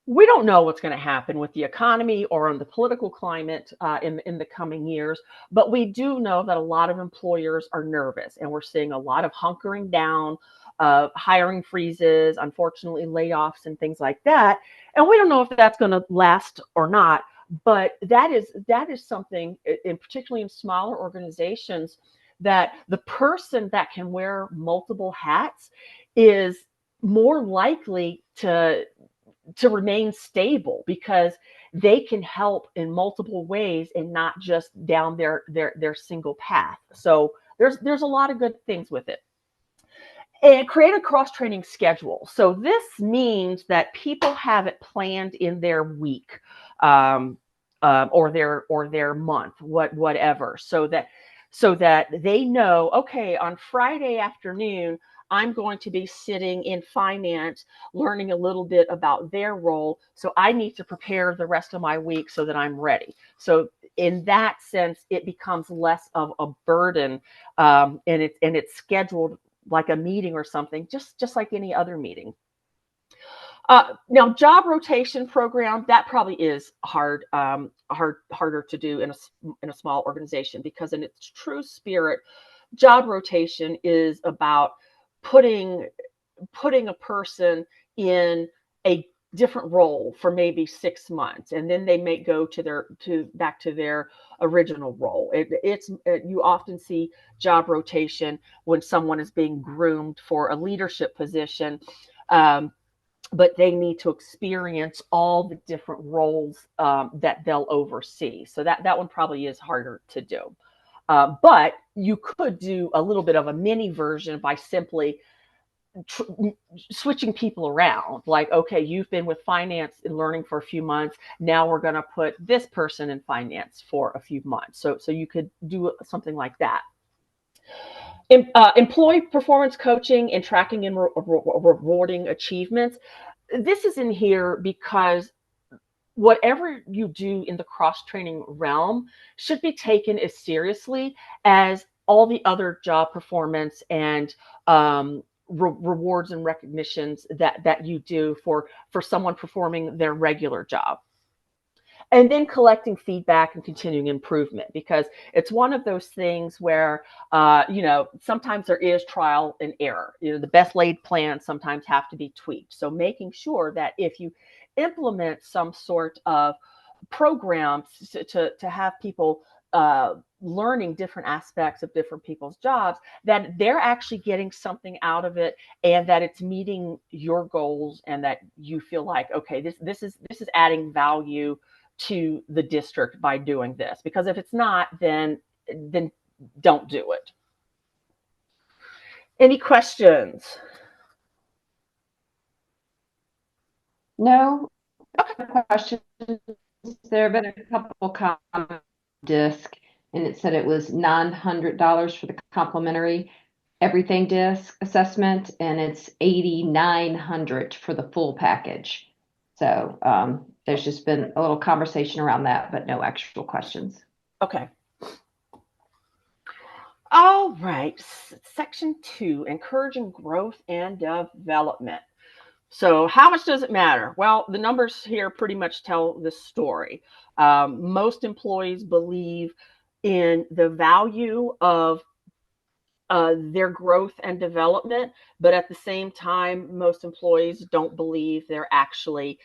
we don't know what's going to happen with the economy or in the political climate in the coming years, but we do know that a lot of employers are nervous, and we're seeing a lot of hunkering down, hiring freezes, unfortunately layoffs and things like that. And we don't know if that's going to last or not, but that is something, particularly in smaller organizations, that the person that can wear multiple hats is more likely to remain stable, because they can help in multiple ways and not just down their single path. So there's a lot of good things with it. And create a cross-training schedule. So this means that people have it planned in their week, or their month, whatever, so that they know, okay, on Friday afternoon, I'm going to be sitting in finance, learning a little bit about their role. So I need to prepare the rest of my week so that I'm ready. So in that sense, it becomes less of a burden, and it's scheduled like a meeting or something, just like any other meeting. Now, job rotation program, that probably is harder to do in a small organization, because in its true spirit, job rotation is about putting a person in a different role for maybe 6 months, and then they may go back to their original role. You often see job rotation when someone is being groomed for a leadership position, but they need to experience all the different roles that they'll oversee. So that one probably is harder to do. But you could do a little bit of a mini version by simply switching people around. Like, okay, you've been with finance and learning for a few months. Now we're going to put this person in finance for a few months. So you could do something like that. Employee performance coaching and tracking and rewarding achievements. This is in here because whatever you do in the cross-training realm should be taken as seriously as all the other job performance and rewards and recognitions that you do for someone performing their regular job. And then collecting feedback and continuing improvement, because it's one of those things where, sometimes there is trial and error. The best laid plans sometimes have to be tweaked. So making sure that if you implement some sort of programs to have people learning different aspects of different people's jobs, that they're actually getting something out of it, and that it's meeting your goals, and that you feel like, okay, this is adding value to the district by doing this, because if it's not, then don't do it. Any questions? No questions. There have been a couple comments disc, and it said it was $900 for the complimentary everything disc assessment, and it's $8,900 for the full package. So there's just been a little conversation around that, but no actual questions. Okay. All right. Section 2, encouraging growth and development. So how much does it matter? Well, the numbers here pretty much tell the story. Most employees believe in the value of their growth and development, but at the same time, most employees don't believe they're actually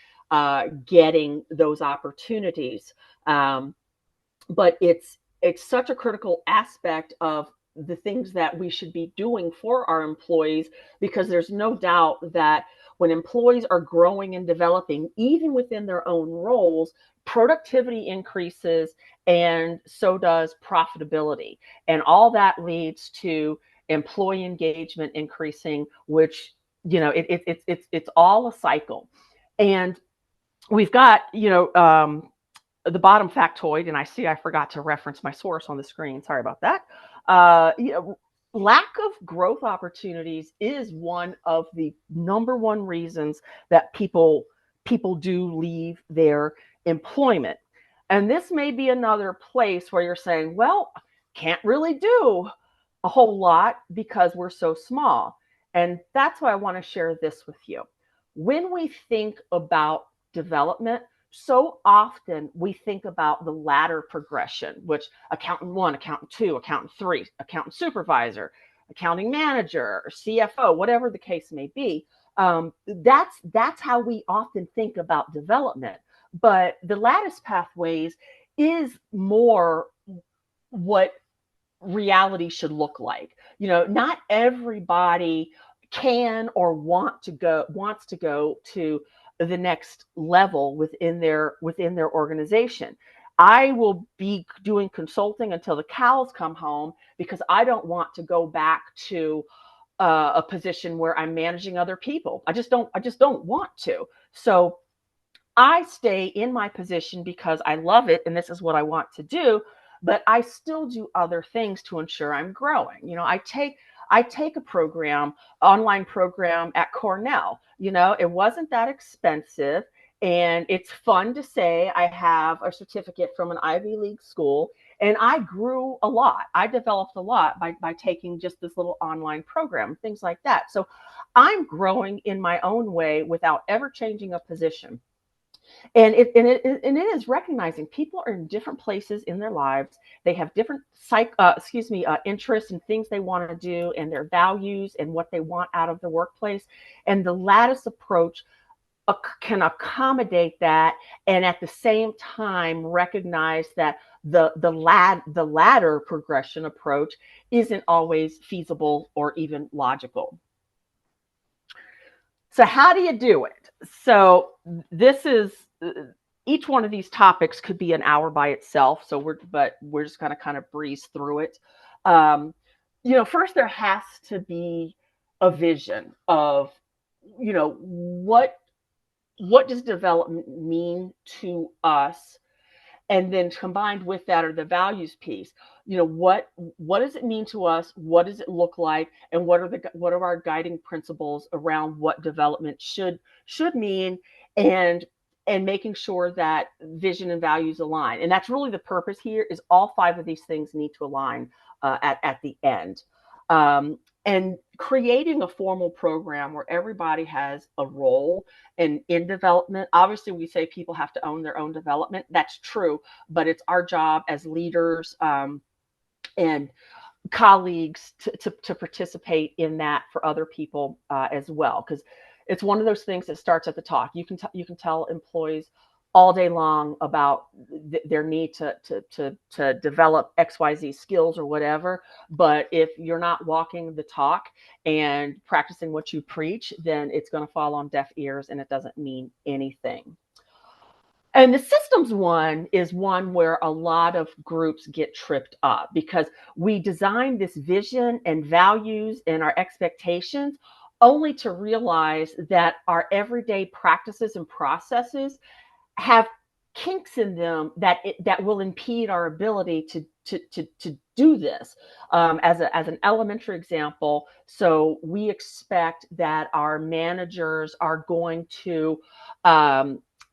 getting those opportunities. But it's such a critical aspect of the things that we should be doing for our employees, because there's no doubt that when employees are growing and developing, even within their own roles, productivity increases, and so does profitability. And all that leads to employee engagement increasing, which, it's all a cycle. And we've got, the bottom factoid, and I forgot to reference my source on the screen. Sorry about that. Lack of growth opportunities is one of the number one reasons that people do leave their employment. And this may be another place where you're saying, well, can't really do a whole lot because we're so small. And that's why I want to share this with you. When we think about development, so often we think about the ladder progression, which accountant 1, accountant 2, accountant 3, accountant supervisor, accounting manager, or CFO, whatever the case may be. That's how we often think about development. But the lattice pathways is more what reality should look like. Not everybody can or wants to go to the next level within their organization. I will be doing consulting until the cows come home, because I don't want to go back to a position where I'm managing other people. I just don't want to. So I stay in my position because I love it and this is what I want to do, but I still do other things to ensure I'm growing. I take a online program at Cornell. It wasn't that expensive, and it's fun to say I have a certificate from an Ivy League school, and I grew a lot. I developed a lot by taking just this little online program, things like that. So I'm growing in my own way without ever changing a position. And it is recognizing people are in different places in their lives. They have different interests and things they want to do, and their values and what they want out of the workplace. And the lattice approach can accommodate that, and at the same time recognize that the ladder progression approach isn't always feasible or even logical. So how do you do it? So this is, each one of these topics could be an hour by itself. So we're just going to kind of breeze through it. First there has to be a vision of, what does development mean to us? And then combined with that are the values piece. What does it mean to us? What does it look like? And what are our guiding principles around what development should mean, and making sure that vision and values align. And that's really the purpose here, is all 5 of these things need to align at the end. And creating a formal program where everybody has a role in development. Obviously, we say people have to own their own development. That's true, but it's our job as leaders and colleagues to participate in that for other people as well, because it's one of those things that starts at the top. You can tell employees all day long about their need to develop XYZ skills or whatever. But if you're not walking the talk and practicing what you preach, then it's going to fall on deaf ears and it doesn't mean anything. And the systems one is one where a lot of groups get tripped up because we design this vision and values and our expectations only to realize that our everyday practices and processes have kinks in them that will impede our ability to do this. As an elementary example, so we expect that our managers are going to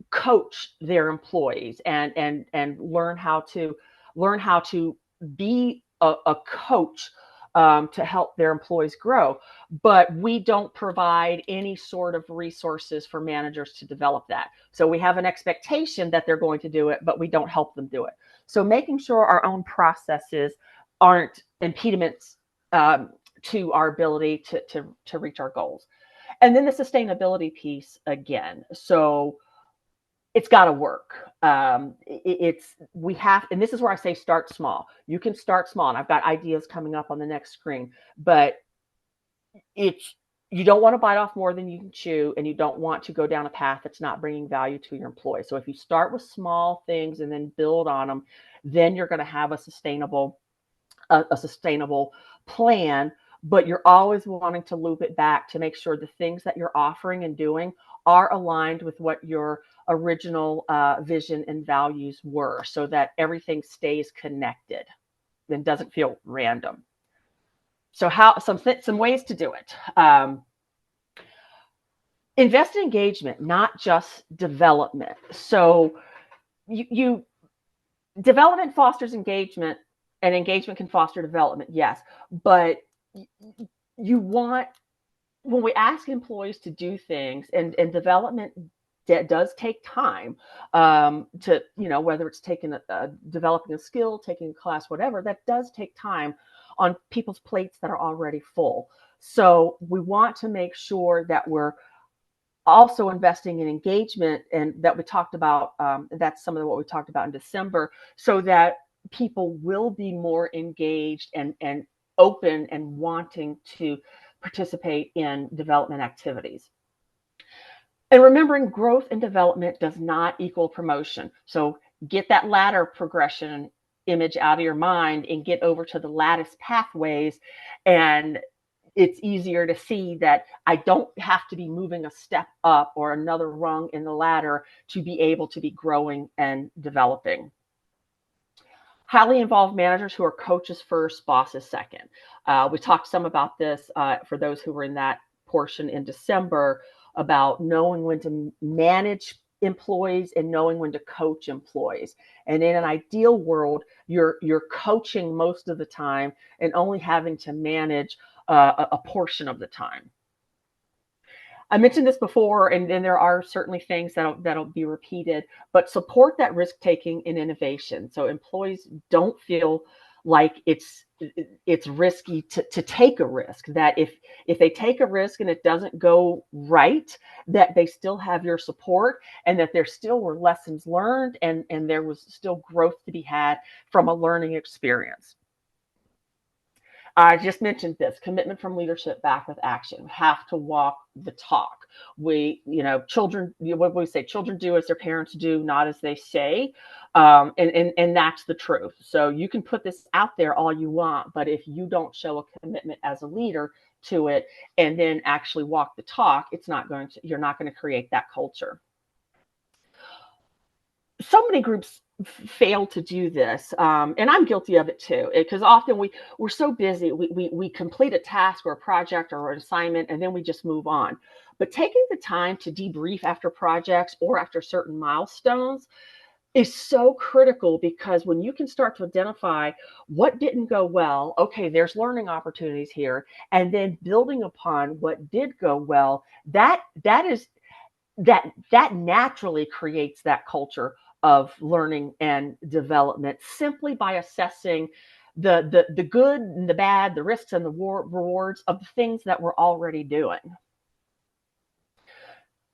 coach their employees and learn how to be a coach to help their employees grow. But we don't provide any sort of resources for managers to develop that. So we have an expectation that they're going to do it, but we don't help them do it. So making sure our own processes aren't impediments to our ability to reach our goals. And then the sustainability piece again. So it's got to work. We have, and this is where I say start small. You can start small, and I've got ideas coming up on the next screen, but you don't want to bite off more than you can chew, and you don't want to go down a path that's not bringing value to your employees. So if you start with small things and then build on them, then you're going to have a sustainable plan. But you're always wanting to loop it back to make sure the things that you're offering and doing are aligned with what your original vision and values were, so that everything stays connected and doesn't feel random. So some ways to do it. Invest in engagement, not just development. So development fosters engagement, and engagement can foster development, yes. But when we ask employees to do things, and development does take time to, whether it's developing a skill, taking a class, whatever, that does take time on people's plates that are already full. So we want to make sure that we're also investing in engagement, and that we talked about, that's some of what we talked about in December, so that people will be more engaged and open and wanting to participate in development activities. And remembering growth and development does not equal promotion. So get that ladder progression image out of your mind and get over to the lattice pathways. And it's easier to see that I don't have to be moving a step up or another rung in the ladder to be able to be growing and developing. Highly involved managers who are coaches first, bosses second. We talked some about this for those who were in that portion in December, about knowing when to manage employees and knowing when to coach employees. And in an ideal world, you're coaching most of the time and only having to manage a portion of the time. I mentioned this before, and then there are certainly things that'll be repeated, but support that risk-taking and innovation. So employees don't feel like it's risky to take a risk, that if they take a risk and it doesn't go right, that they still have your support, and that there still were lessons learned, and there was still growth to be had from a learning experience. I just mentioned this commitment from leadership back with action. We have to walk the talk. Children, what we say, children do as their parents do, not as they say. And that's the truth. So you can put this out there all you want, but if you don't show a commitment as a leader to it and then actually walk the talk, you're not going to create that culture. So many groups fail to do this, and I'm guilty of it too, because often we're so busy, we complete a task or a project or an assignment, and then we just move on. But taking the time to debrief after projects or after certain milestones is so critical, because when you can start to identify what didn't go well, okay, there's learning opportunities here, and then building upon what did go well, that naturally creates that culture of learning and development, simply by assessing the good and the bad, the risks and the rewards of the things that we're already doing.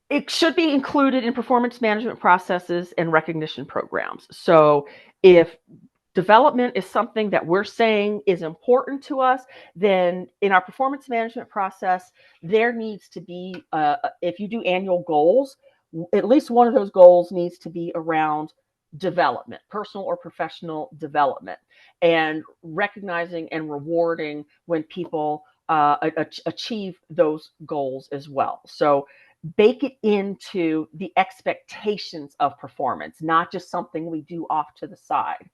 It should be included in performance management processes and recognition programs. So if development is something that we're saying is important to us, then in our performance management process, there needs to be, if you do annual goals, at least one of those goals needs to be around development, personal or professional development, and recognizing and rewarding when people achieve those goals as well. So bake it into the expectations of performance, not just something we do off to the side.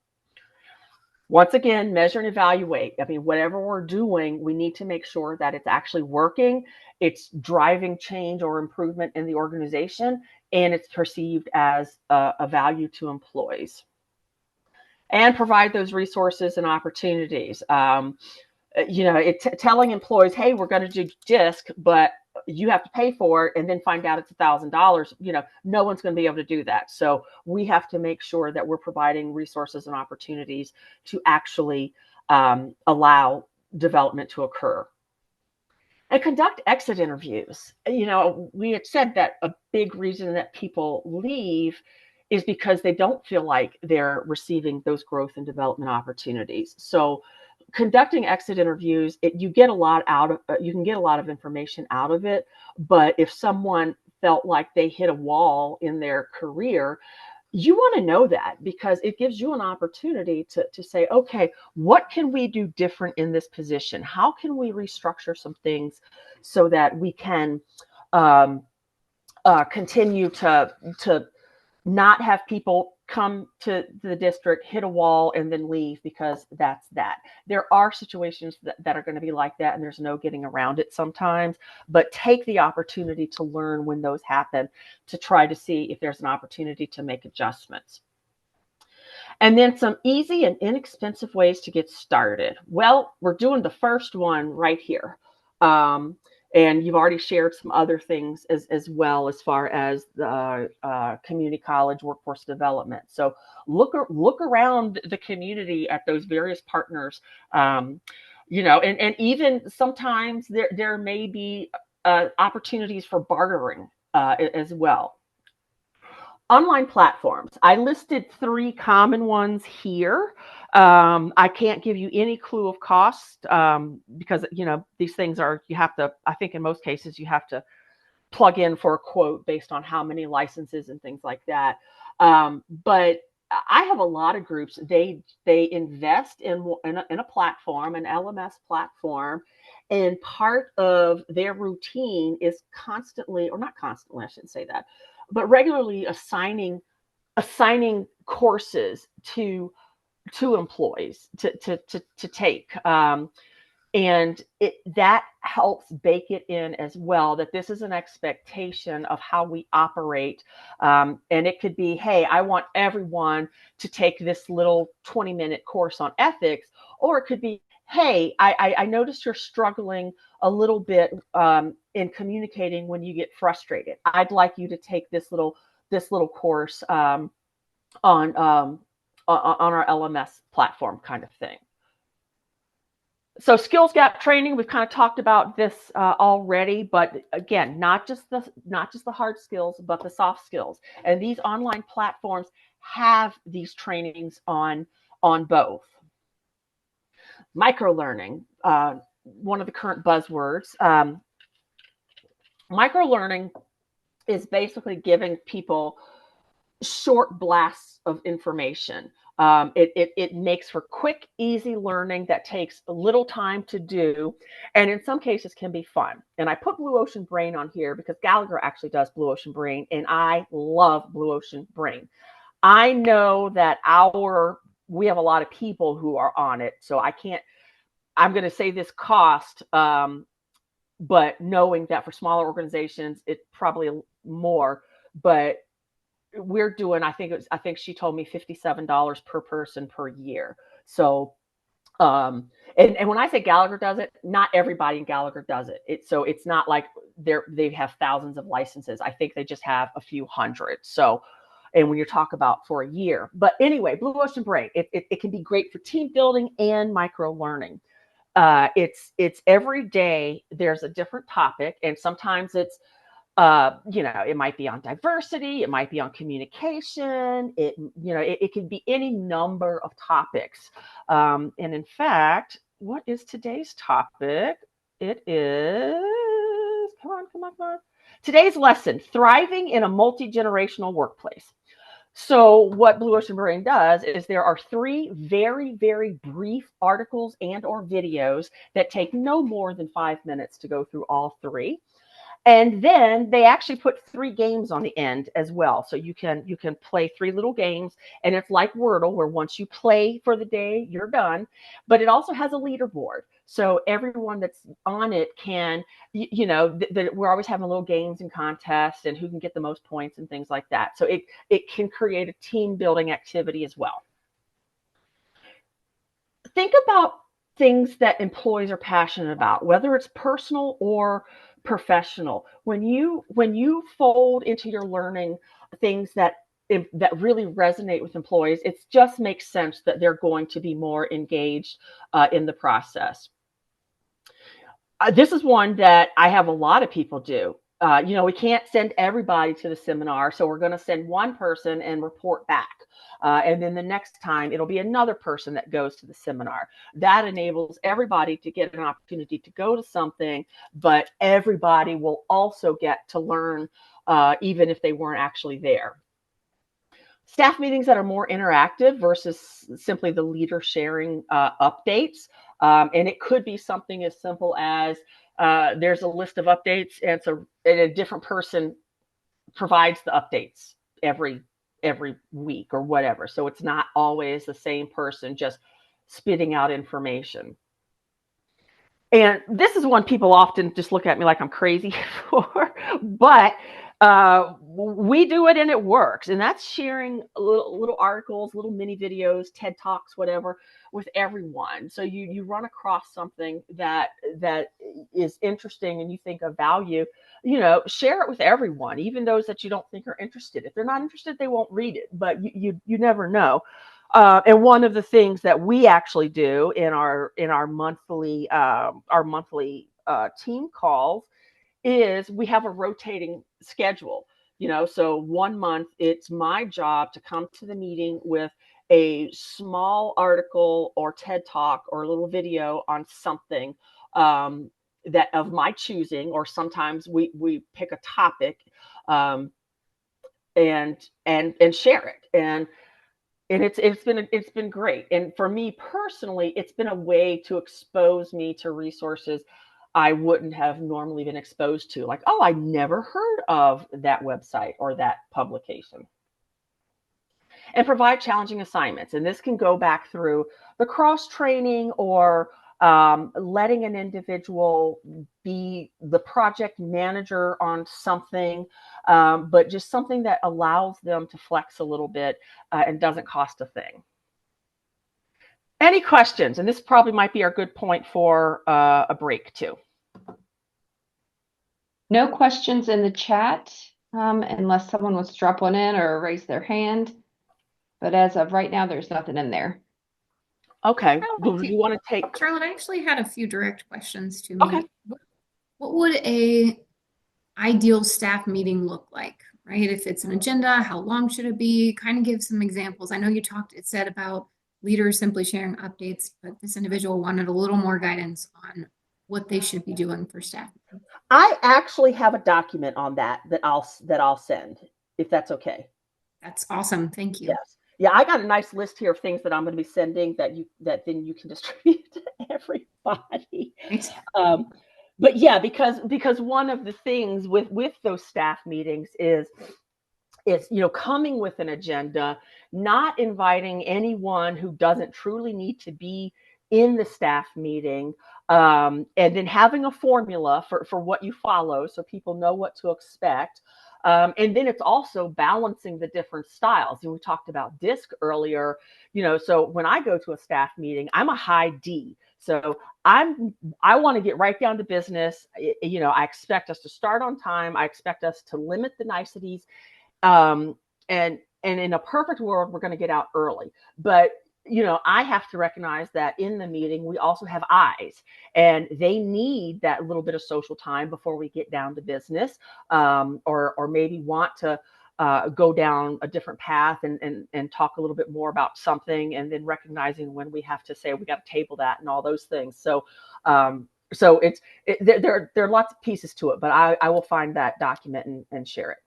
Once again, measure and evaluate. I mean, whatever we're doing, we need to make sure that it's actually working, it's driving change or improvement in the organization, and it's perceived as a value to employees. And provide those resources and opportunities. Telling employees, hey, we're going to do DISC, but you have to pay for it, and then find out it's $1,000. No one's going to be able to do that. So we have to make sure that we're providing resources and opportunities to actually allow development to occur. And conduct exit interviews. We had said that a big reason that people leave is because they don't feel like they're receiving those growth and development opportunities. So conducting exit interviews, you can get a lot of information out of it. But if someone felt like they hit a wall in their career, you want to know that, because it gives you an opportunity to say, okay, what can we do different in this position? How can we restructure some things so that we can continue to not have people come to the district, hit a wall, and then leave because that's that. There are situations that are going to be like that, and there's no getting around it sometimes, but take the opportunity to learn when those happen, to try to see if there's an opportunity to make adjustments. And then some easy and inexpensive ways to get started. Well, we're doing the first one right here. And you've already shared some other things as well, as far as the community college workforce development. So look around the community at those various partners, and even sometimes there may be opportunities for bartering as well. Online platforms. I listed 3 common ones here. I can't give you any clue of cost because, these things I think in most cases, you have to plug in for a quote based on how many licenses and things like that. But I have a lot of groups, they invest in a platform, an LMS platform, and part of their routine is constantly, or not constantly, I shouldn't say that, but regularly assigning courses to employees to take. And that helps bake it in as well, that this is an expectation of how we operate. And it could be, hey, I want everyone to take this little 20-minute course on ethics. Or it could be, hey, I noticed you're struggling a little bit in communicating when you get frustrated. I'd like you to take this little course on our LMS platform, kind of thing. So skills gap training, we've kind of talked about this already, but again, not just the hard skills, but the soft skills. And these online platforms have these trainings on both. Microlearning, one of the current buzzwords. Microlearning is basically giving people short blasts of information. It makes for quick, easy learning that takes a little time to do, and in some cases can be fun. And I put Blue Ocean Brain on here because Gallagher actually does Blue Ocean Brain, and I love Blue Ocean Brain. I know that we have a lot of people who are on it, so I'm going to say this cost, but knowing that for smaller organizations, it's probably more, but we're doing, I think she told me $57 per person per year. So, and when I say Gallagher does it, not everybody in Gallagher does it. So it's not like they have thousands of licenses. I think they just have a few hundred. So, and when you talk about for a year, but anyway, Blue Ocean Brain, it can be great for team building and micro learning. It's every day there's a different topic, and sometimes it's it might be on diversity, it might be on communication, it can be any number of topics. And in fact, what is today's topic? It is, come on, Today's lesson, thriving in a multi-generational workplace. So what Blue Ocean Brewing does is there are 3 very, very brief articles and or videos that take no more than 5 minutes to go through all 3. And then they actually put 3 games on the end as well. So you can play 3 little games, and it's like Wordle, where once you play for the day, you're done. But it also has a leaderboard. So everyone that's on it can, we're always having little games and contests and who can get the most points and things like that. So it can create a team building activity as well. Think about things that employees are passionate about, whether it's personal or professional. When you fold into your learning things that really resonate with employees, it just makes sense that they're going to be more engaged in the process. This is one that I have a lot of people do. We can't send everybody to the seminar, so we're going to send one person and report back. And then the next time it'll be another person that goes to the seminar. That enables everybody to get an opportunity to go to something, but everybody will also get to learn even if they weren't actually there. Staff meetings that are more interactive versus simply the leader sharing updates. And it could be something as simple as there's a list of updates and a different person provides the updates every week or whatever. So it's not always the same person just spitting out information. And this is one people often just look at me like I'm crazy for, but we do it and it works. And that's sharing little articles, little mini videos, TED Talks, whatever, with everyone. So you run across something that is interesting and you think of value, share it with everyone, even those that you don't think are interested. If they're not interested, they won't read it, but you never know. And one of the things that we actually do in our monthly team calls is we have a rotating schedule. So 1 month it's my job to come to the meeting with a small article or TED Talk or a little video on something that of my choosing, or sometimes we pick a topic and share it. And it's been great. And for me personally, it's been a way to expose me to resources I wouldn't have normally been exposed to. Like, oh, I never heard of that website or that publication. And provide challenging assignments. And this can go back through the cross training or letting an individual be the project manager on something, but just something that allows them to flex a little bit and doesn't cost a thing. Any questions? And this probably might be our good point for a break too. No questions in the chat, unless someone wants to drop one in or raise their hand. But as of right now, there's nothing in there. Okay. Do you want to take? Charlotte, I actually had a few direct questions to me. Okay. What would a ideal staff meeting look like, right? If it's an agenda, how long should it be? Kind of give some examples. I know it said about leaders simply sharing updates, but this individual wanted a little more guidance on what they should be doing for staff. I actually have a document on that I'll send, if that's okay. That's awesome. Thank you. Yes. Yeah, I got a nice list here of things that I'm going to be sending that then you can distribute to everybody. Nice. But yeah, because one of the things with those staff meetings is coming with an agenda, not inviting anyone who doesn't truly need to be in the staff meeting, and then having a formula for what you follow so people know what to expect. And then it's also balancing the different styles. And we talked about DISC earlier, so when I go to a staff meeting, I'm a high D. So I want to get right down to business. I expect us to start on time. I expect us to limit the niceties. And in a perfect world, we're going to get out early. But I have to recognize that in the meeting, we also have eyes, and they need that little bit of social time before we get down to business, or maybe want to go down a different path and talk a little bit more about something, and then recognizing when we have to say we got to table that and all those things. So So there are lots of pieces to it, but I will find that document and share it.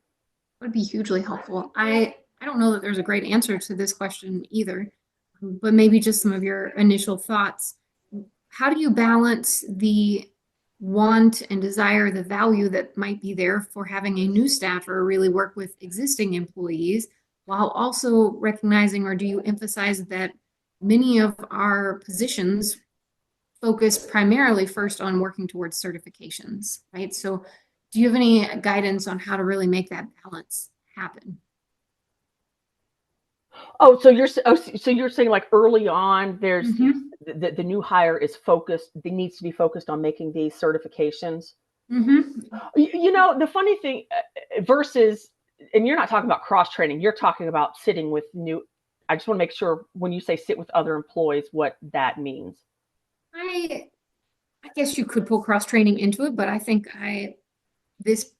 Would be hugely helpful. I don't know that there's a great answer to this question either, but maybe just some of your initial thoughts. How do you balance the want and desire, the value that might be there for having a new staffer really work with existing employees, while also recognizing, or do you emphasize that many of our positions focus primarily first on working towards certifications, right? So do you have any guidance on how to really make that balance happen? Oh, so you're saying like early on, there's Mm-hmm. the new hire is focused, they needs to be focused on making these certifications. Mm-hmm. The funny thing versus, and you're not talking about cross training, you're talking about sitting with new. I just want to make sure when you say sit with other employees, what that means. I I guess you could pull cross training into it, but I think this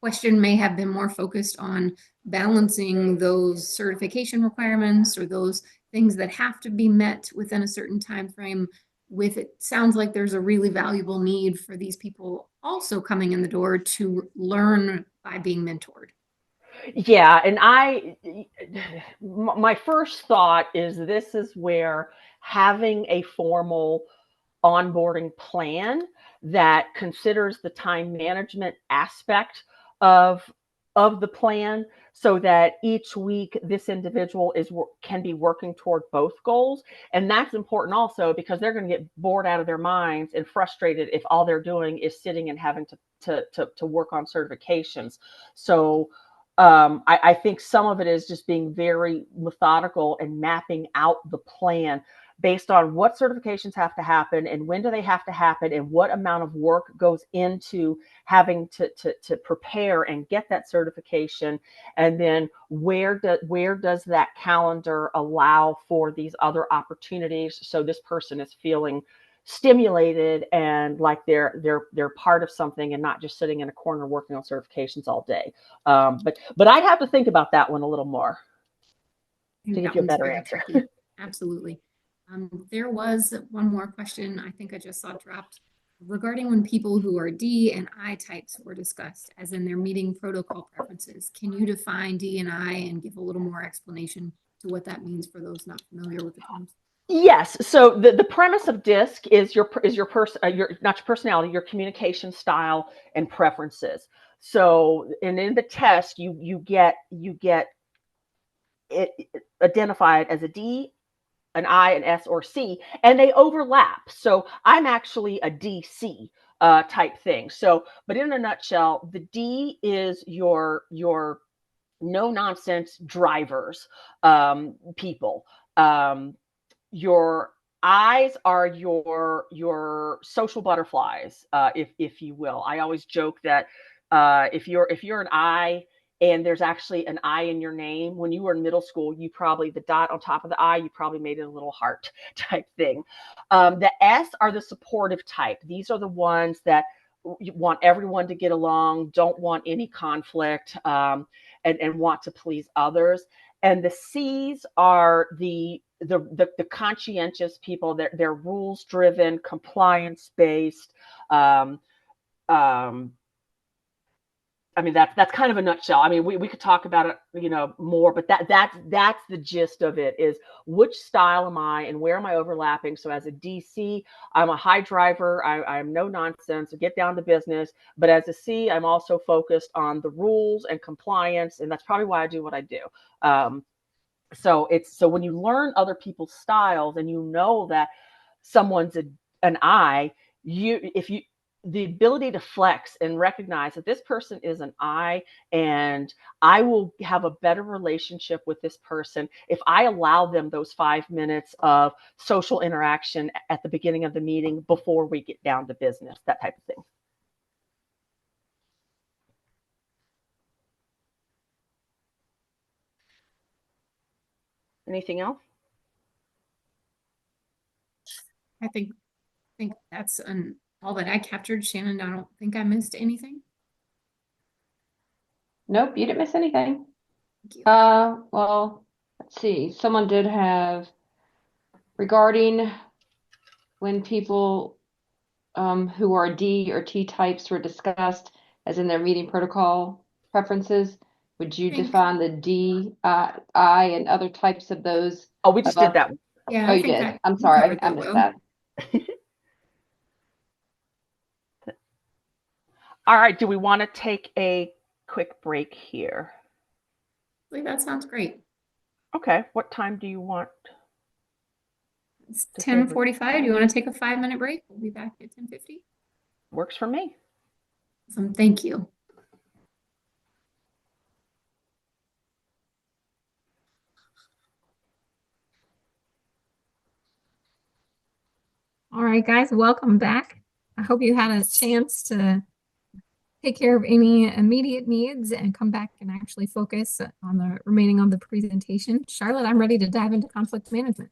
question may have been more focused on balancing those certification requirements or those things that have to be met within a certain time frame with it sounds like there's a really valuable need for these people also coming in the door to learn by being mentored. Yeah, and my first thought is this is where having a formal onboarding plan that considers the time management aspect of of the plan so that each week this individual can be working toward both goals. And that's important also because they're going to get bored out of their minds and frustrated if all they're doing is sitting and having to work on certifications. So I think some of it is just being very methodical and mapping out the plan based on what certifications have to happen and when do they have to happen and what amount of work goes into having to prepare and get that certification, and then where does that calendar allow for these other opportunities so this person is feeling stimulated and like they're part of something and not just sitting in a corner working on certifications all day. But I'd have to think about that one a little more I to think give that you a one's better very answer. tricky. Absolutely. There was one more question I think I just saw dropped regarding when people who are D and I types were discussed, as in their meeting protocol preferences. Can you define D and I and give a little more explanation to what that means for those not familiar with the terms? Yes. So the premise of DISC is your not your personality, your communication style and preferences. So, and in the test, you get it identified as a D, an I, an S, or C, and they overlap. So I'm actually a DC type thing. So, but in a nutshell, the D is your no nonsense drivers, people. Your eyes are your social butterflies, if you will. I always joke that if you're an eye and there's actually an I in your name, when you were in middle school, you probably the dot on top of the I, you probably made it a little heart type thing. The S are the supportive type. These are the ones that you want everyone to get along, don't want any conflict, and want to please others. And the C's are the conscientious people. They're rules driven, compliance based. Um, um, I mean that's kind of a nutshell. I mean we could talk about it more, but that's the gist of it is which style am I and where am I overlapping. So as a DC, I'm a high driver. I'm no nonsense, get down to business. But as a C, I'm also focused on the rules and compliance, and that's probably why I do what I do. So when you learn other people's styles and you know that someone's an I, if you the ability to flex and recognize that this person is an I, and I will have a better relationship with this person if I allow them those 5 minutes of social interaction at the beginning of the meeting before we get down to business, that type of thing. Anything else? I think that's all that I captured. Shannon, I don't think I missed anything. Nope, you didn't miss anything. Thank you. Well, let's see. Someone did have regarding when people who are D or T types were discussed as in their meeting protocol preferences. Would you Think- define the D, I, and other types of those? Oh, we just did that. Yeah, Oh, I you think did. that I'm you sorry, covered I that missed well. that. All right. Do we want to take a quick break here? I believe that sounds great. Okay. What time do you want? It's To say we- 10:45. Do you want to take a 5-minute break? We'll be back at 10:50. Works for me. Awesome. Thank you. All right, guys, welcome back. I hope you had a chance to take care of any immediate needs and come back and actually focus on the remaining of the presentation. Charlotte, I'm ready to dive into conflict management.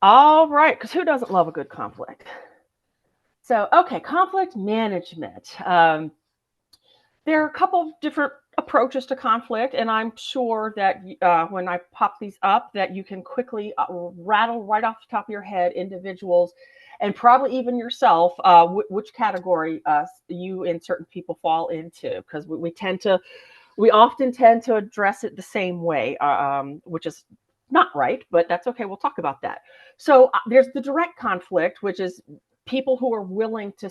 All right. Because who doesn't love a good conflict? So, okay, conflict management. There are a couple of different approaches to conflict, and I'm sure that when I pop these up, that you can quickly rattle right off the top of your head individuals, and probably even yourself, which category you and certain people fall into, because we often tend to address it the same way, which is not right, but that's okay. We'll talk about that. So there's the direct conflict, which is people who are willing to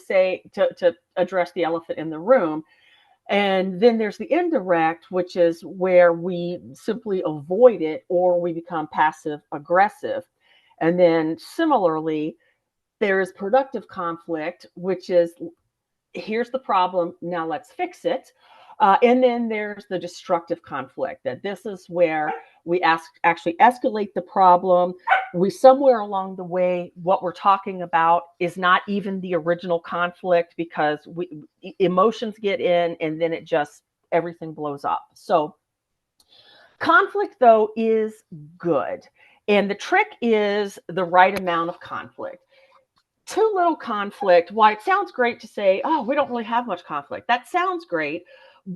to address the elephant in the room. And then there's the indirect, which is where we simply avoid it or we become passive aggressive. And then similarly, there is productive conflict, which is here's the problem, now let's fix it. And then there's the destructive conflict, that this is where we actually escalate the problem. We somewhere along the way, what we're talking about is not even the original conflict, because emotions get in and then everything blows up. So conflict, though, is good. And the trick is the right amount of conflict. Too little conflict, why it sounds great to say, oh, we don't really have much conflict. That sounds great.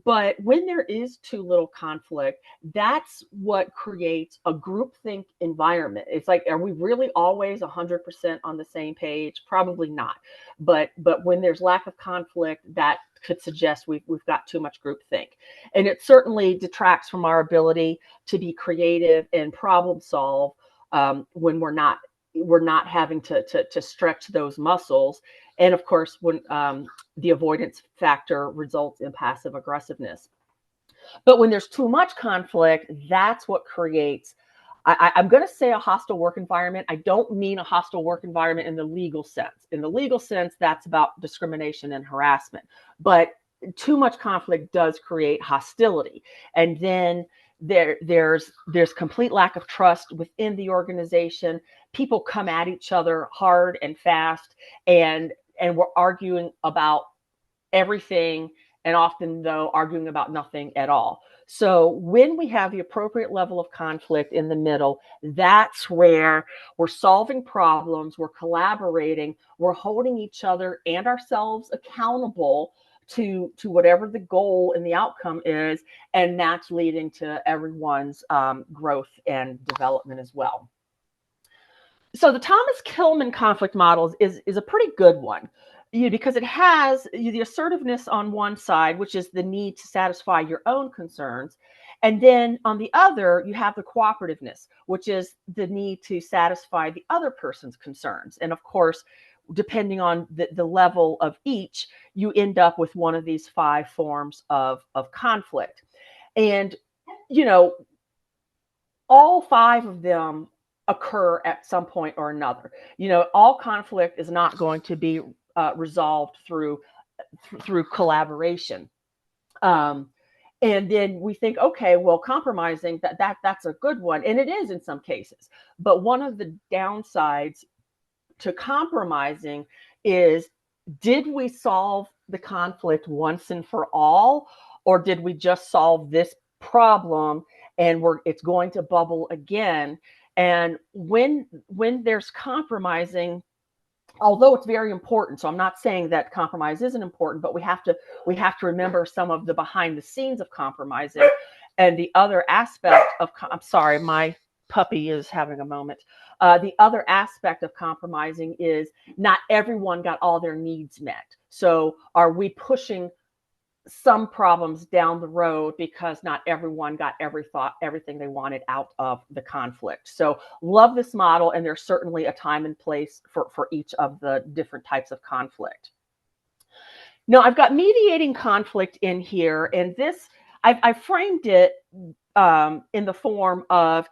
But when there is too little conflict, that's what creates a groupthink environment. It's like, are we really always 100% on the same page? Probably not. But when there's lack of conflict, that could suggest we've got too much groupthink. And it certainly detracts from our ability to be creative and problem solve when we're not having to stretch those muscles. And of course, when the avoidance factor results in passive aggressiveness. But when there's too much conflict, that's what creates, I'm going to say, a hostile work environment. I don't mean a hostile work environment in the legal sense. In the legal sense, that's about discrimination and harassment. But too much conflict does create hostility. And then there's complete lack of trust within the organization. People come at each other hard and fast, and we're arguing about everything, and often, though, arguing about nothing at all. So when we have the appropriate level of conflict in the middle, that's where we're solving problems, we're collaborating, we're holding each other and ourselves accountable to whatever the goal and the outcome is, and that's leading to everyone's growth and development as well. So the Thomas Kilmann conflict model is a pretty good one, because it has the assertiveness on one side, which is the need to satisfy your own concerns. And then on the other, you have the cooperativeness, which is the need to satisfy the other person's concerns. And of course, depending on the level of each, you end up with one of these 5 forms of conflict. And, all 5 of them occur at some point or another. All conflict is not going to be resolved through collaboration. And then we think, okay, well, compromising, that's a good one. And it is in some cases. But one of the downsides to compromising is, did we solve the conflict once and for all? Or did we just solve this problem and it's going to bubble again? And when there's compromising, although it's very important, so I'm not saying that compromise isn't important, but we have to remember some of the behind the scenes of compromising. And the other aspect of, I'm sorry, my puppy is having a moment. The other aspect of compromising is not everyone got all their needs met. So are we pushing some problems down the road because not everyone got everything they wanted out of the conflict? So love this model, and there's certainly a time and place for each of the different types of conflict. Now, I've got mediating conflict in here, and this, I framed it in the form of,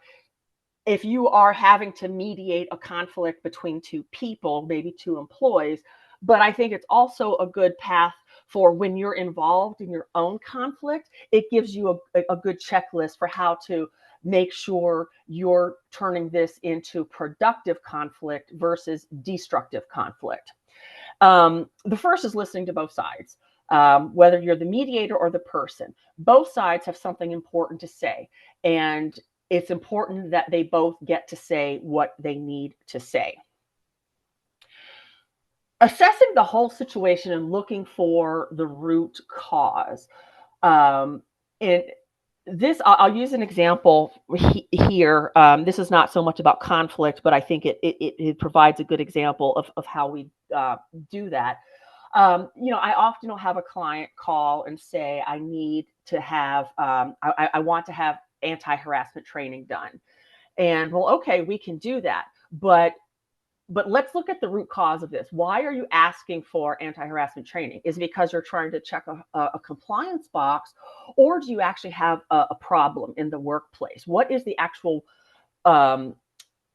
if you are having to mediate a conflict between two people, maybe two employees, but I think it's also a good path for when you're involved in your own conflict. It gives you a good checklist for how to make sure you're turning this into productive conflict versus destructive conflict. The first is listening to both sides. Whether you're the mediator or the person, both sides have something important to say. And it's important that they both get to say what they need to say. Assessing the whole situation and looking for the root cause. And this, I'll use an example here. This is not so much about conflict, but I think it provides a good example of how we do that. I often will have a client call and say, I need to have, I want to have anti-harassment training done. And well, okay, we can do that. But let's look at the root cause of this. Why are you asking for anti-harassment training? Is it because you're trying to check a compliance box, or do you actually have a problem in the workplace? What is the actual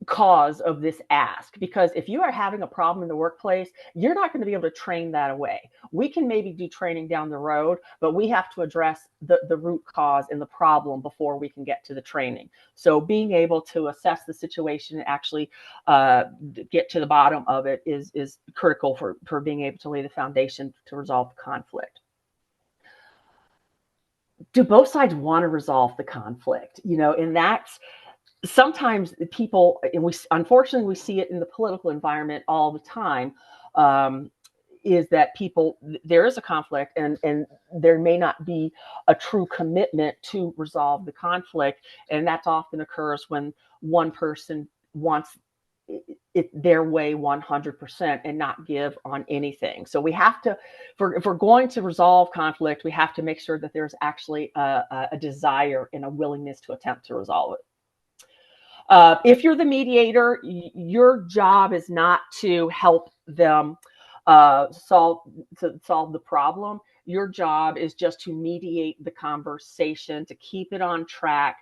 cause of this ask? Because if you are having a problem in the workplace, you're not going to be able to train that away. We can maybe do training down the road, but we have to address the root cause and the problem before we can get to the training. So being able to assess the situation and actually get to the bottom of it is critical for being able to lay the foundation to resolve the conflict. Do both sides want to resolve the conflict? And that's sometimes people, and unfortunately we see it in the political environment all the time, is that there is a conflict and there may not be a true commitment to resolve the conflict. And that often occurs when one person wants it their way 100% and not give on anything. So we have to, if we're going to resolve conflict, we have to make sure that there's actually a desire and a willingness to attempt to resolve it. If you're the mediator, your job is not to help them solve the problem. Your job is just to mediate the conversation, to keep it on track,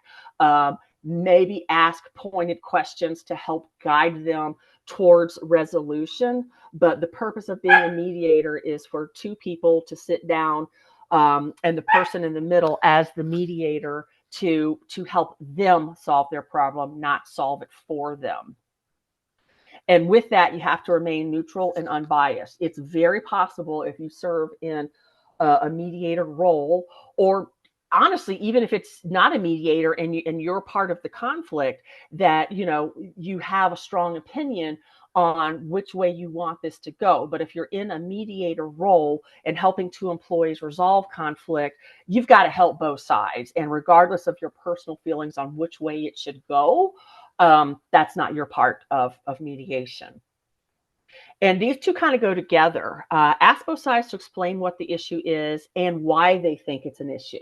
maybe ask pointed questions to help guide them towards resolution. But the purpose of being a mediator is for two people to sit down, and the person in the middle as the mediator to help them solve their problem, not solve it for them. And with that, you have to remain neutral and unbiased. It's very possible, if you serve in a mediator role, or honestly, even if it's not a mediator and you're part of the conflict, that you have a strong opinion on which way you want this to go. But if you're in a mediator role and helping two employees resolve conflict, you've got to help both sides. And regardless of your personal feelings on which way it should go, that's not your part of mediation. And these two kind of go together. Ask both sides to explain what the issue is and why they think it's an issue.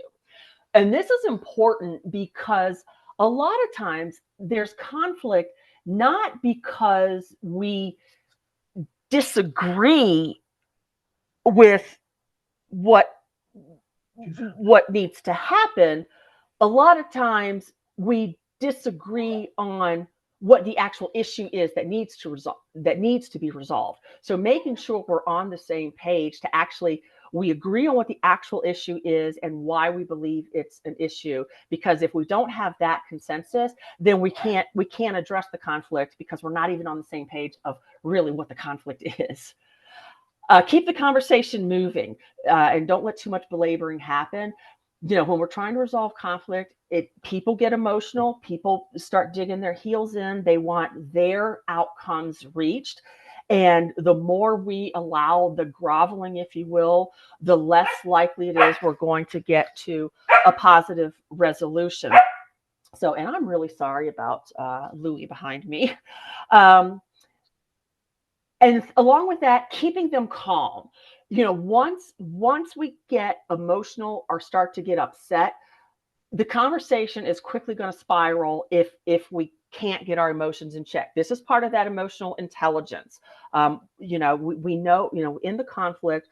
And this is important because a lot of times there's conflict not because we disagree with what needs to happen. A lot of times we disagree on what the actual issue is that needs to be resolved. So making sure we're on the same page to actually we agree on what the actual issue is and why we believe it's an issue. Because if we don't have that consensus, then we can't address the conflict because we're not even on the same page of really what the conflict is. Keep the conversation moving and don't let too much belaboring happen. When we're trying to resolve conflict, people get emotional. People start digging their heels in. They want their outcomes reached. And the more we allow the groveling, if you will, the less likely it is we're going to get to a positive resolution. So, and I'm really sorry about Louie behind me. Um, and along with that, keeping them calm. Once we get emotional or start to get upset, the conversation is quickly going to spiral if we can't get our emotions in check. This is part of that emotional intelligence. We know, in the conflict,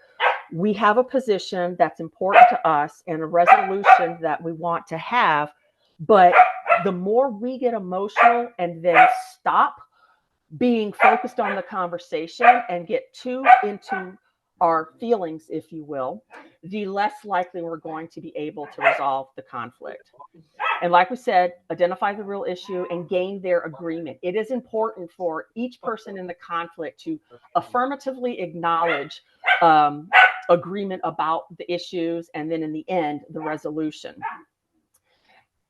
we have a position that's important to us and a resolution that we want to have. But the more we get emotional and then stop being focused on the conversation and get too into our feelings, if you will, the less likely we're going to be able to resolve the conflict. And like we said, identify the real issue and gain their agreement. It is important for each person in the conflict to affirmatively acknowledge agreement about the issues, and then in the end, the resolution.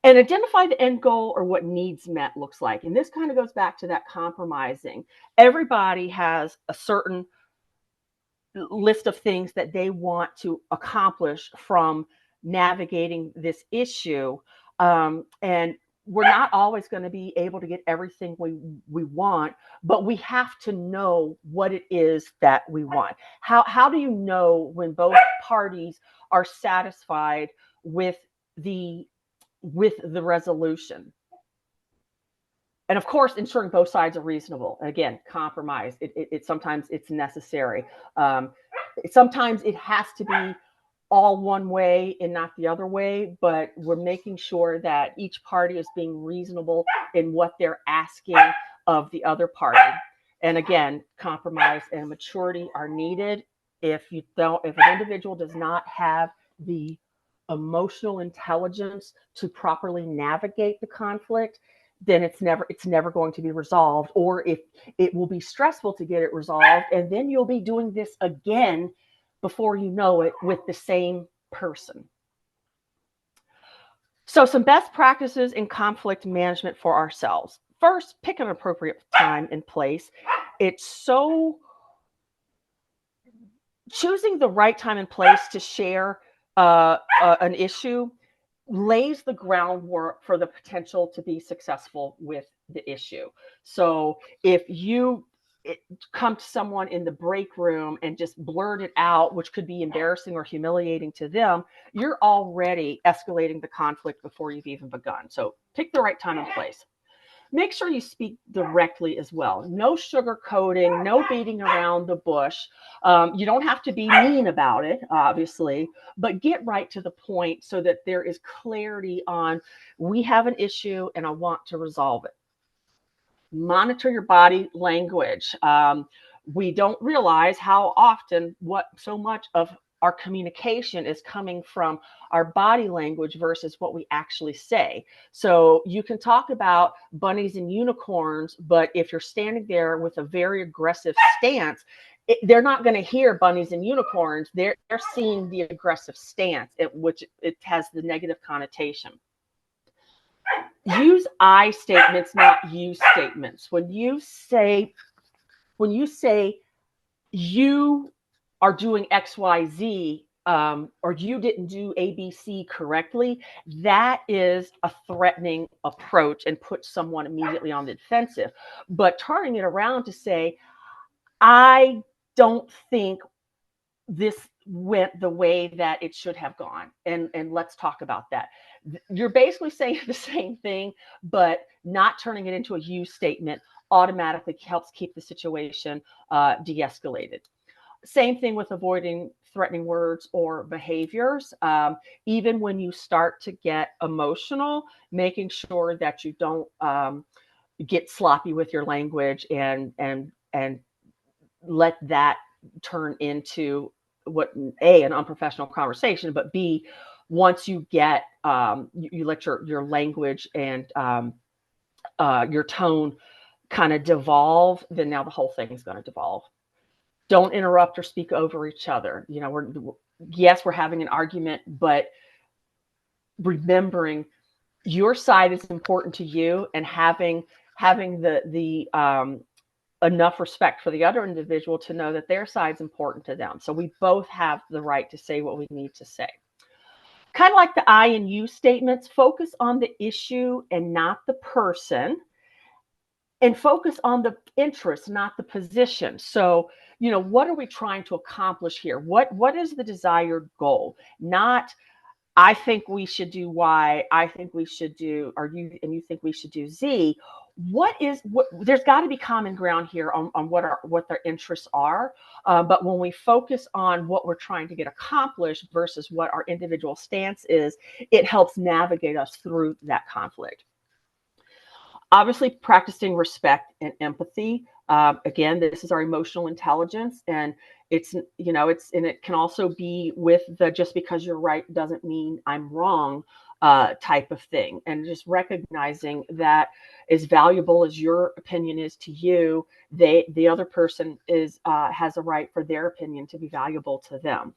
And identify the end goal or what needs met looks like. And this kind of goes back to that compromising. Everybody has a certain list of things that they want to accomplish from navigating this issue. And we're not always going to be able to get everything we want, but we have to know what it is that we want. How do you know when both parties are satisfied with the resolution? And of course, ensuring both sides are reasonable. Again, compromise. It sometimes it's necessary. Sometimes it has to be all one way and not the other way, but we're making sure that each party is being reasonable in what they're asking of the other party. And again, compromise and maturity are needed. If an individual does not have the emotional intelligence to properly navigate the conflict, then it's never going to be resolved, or if it will be stressful to get it resolved, and then you'll be doing this again before you know it with the same person. So some best practices in conflict management for ourselves. First, pick an appropriate time and place. Choosing the right time and place to share an issue lays the groundwork for the potential to be successful with the issue. So if you come to someone in the break room and just blurt it out, which could be embarrassing or humiliating to them, you're already escalating the conflict before you've even begun. So pick the right time and place. Make sure you speak directly as well. No sugarcoating, no beating around the bush. You don't have to be mean about it, obviously, but get right to the point so that there is clarity on, we have an issue and I want to resolve it. Monitor your body language. We don't realize how often so much of our communication is coming from our body language versus what we actually say. So you can talk about bunnies and unicorns, but if you're standing there with a very aggressive stance, they're not going to hear bunnies and unicorns. They're seeing the aggressive stance, which it has the negative connotation. Use I statements, not you statements. When you say you are doing X, Y, Z, or you didn't do ABC correctly, that is a threatening approach and puts someone immediately on the defensive. But turning it around to say, I don't think this went the way that it should have gone, and let's talk about that. You're basically saying the same thing, but not turning it into a you statement automatically helps keep the situation de-escalated. Same thing with avoiding threatening words or behaviors. Even when you start to get emotional, making sure that you don't get sloppy with your language and let that turn into an unprofessional conversation, but B, once you get you let your language and your tone kind of devolve, then now the whole thing is going to devolve. Don't interrupt or speak over each other. We're having an argument, but remembering your side is important to you, and having the enough respect for the other individual to know that their side's important to them. So we both have the right to say what we need to say. kind of like the I and you statements, focus on the issue and not the person, and focus on the interest, not the position. So, what are we trying to accomplish here? What is the desired goal? Not, I think we should do Y, I think we should do, or you think we should do Z. There's got to be common ground here on what their interests are. But when we focus on what we're trying to get accomplished versus what our individual stance is, it helps navigate us through that conflict. Obviously, practicing respect and empathy. Again, this is our emotional intelligence, and and it can also be with the just because you're right doesn't mean I'm wrong type of thing. And just recognizing that as valuable as your opinion is to you, the other person has a right for their opinion to be valuable to them.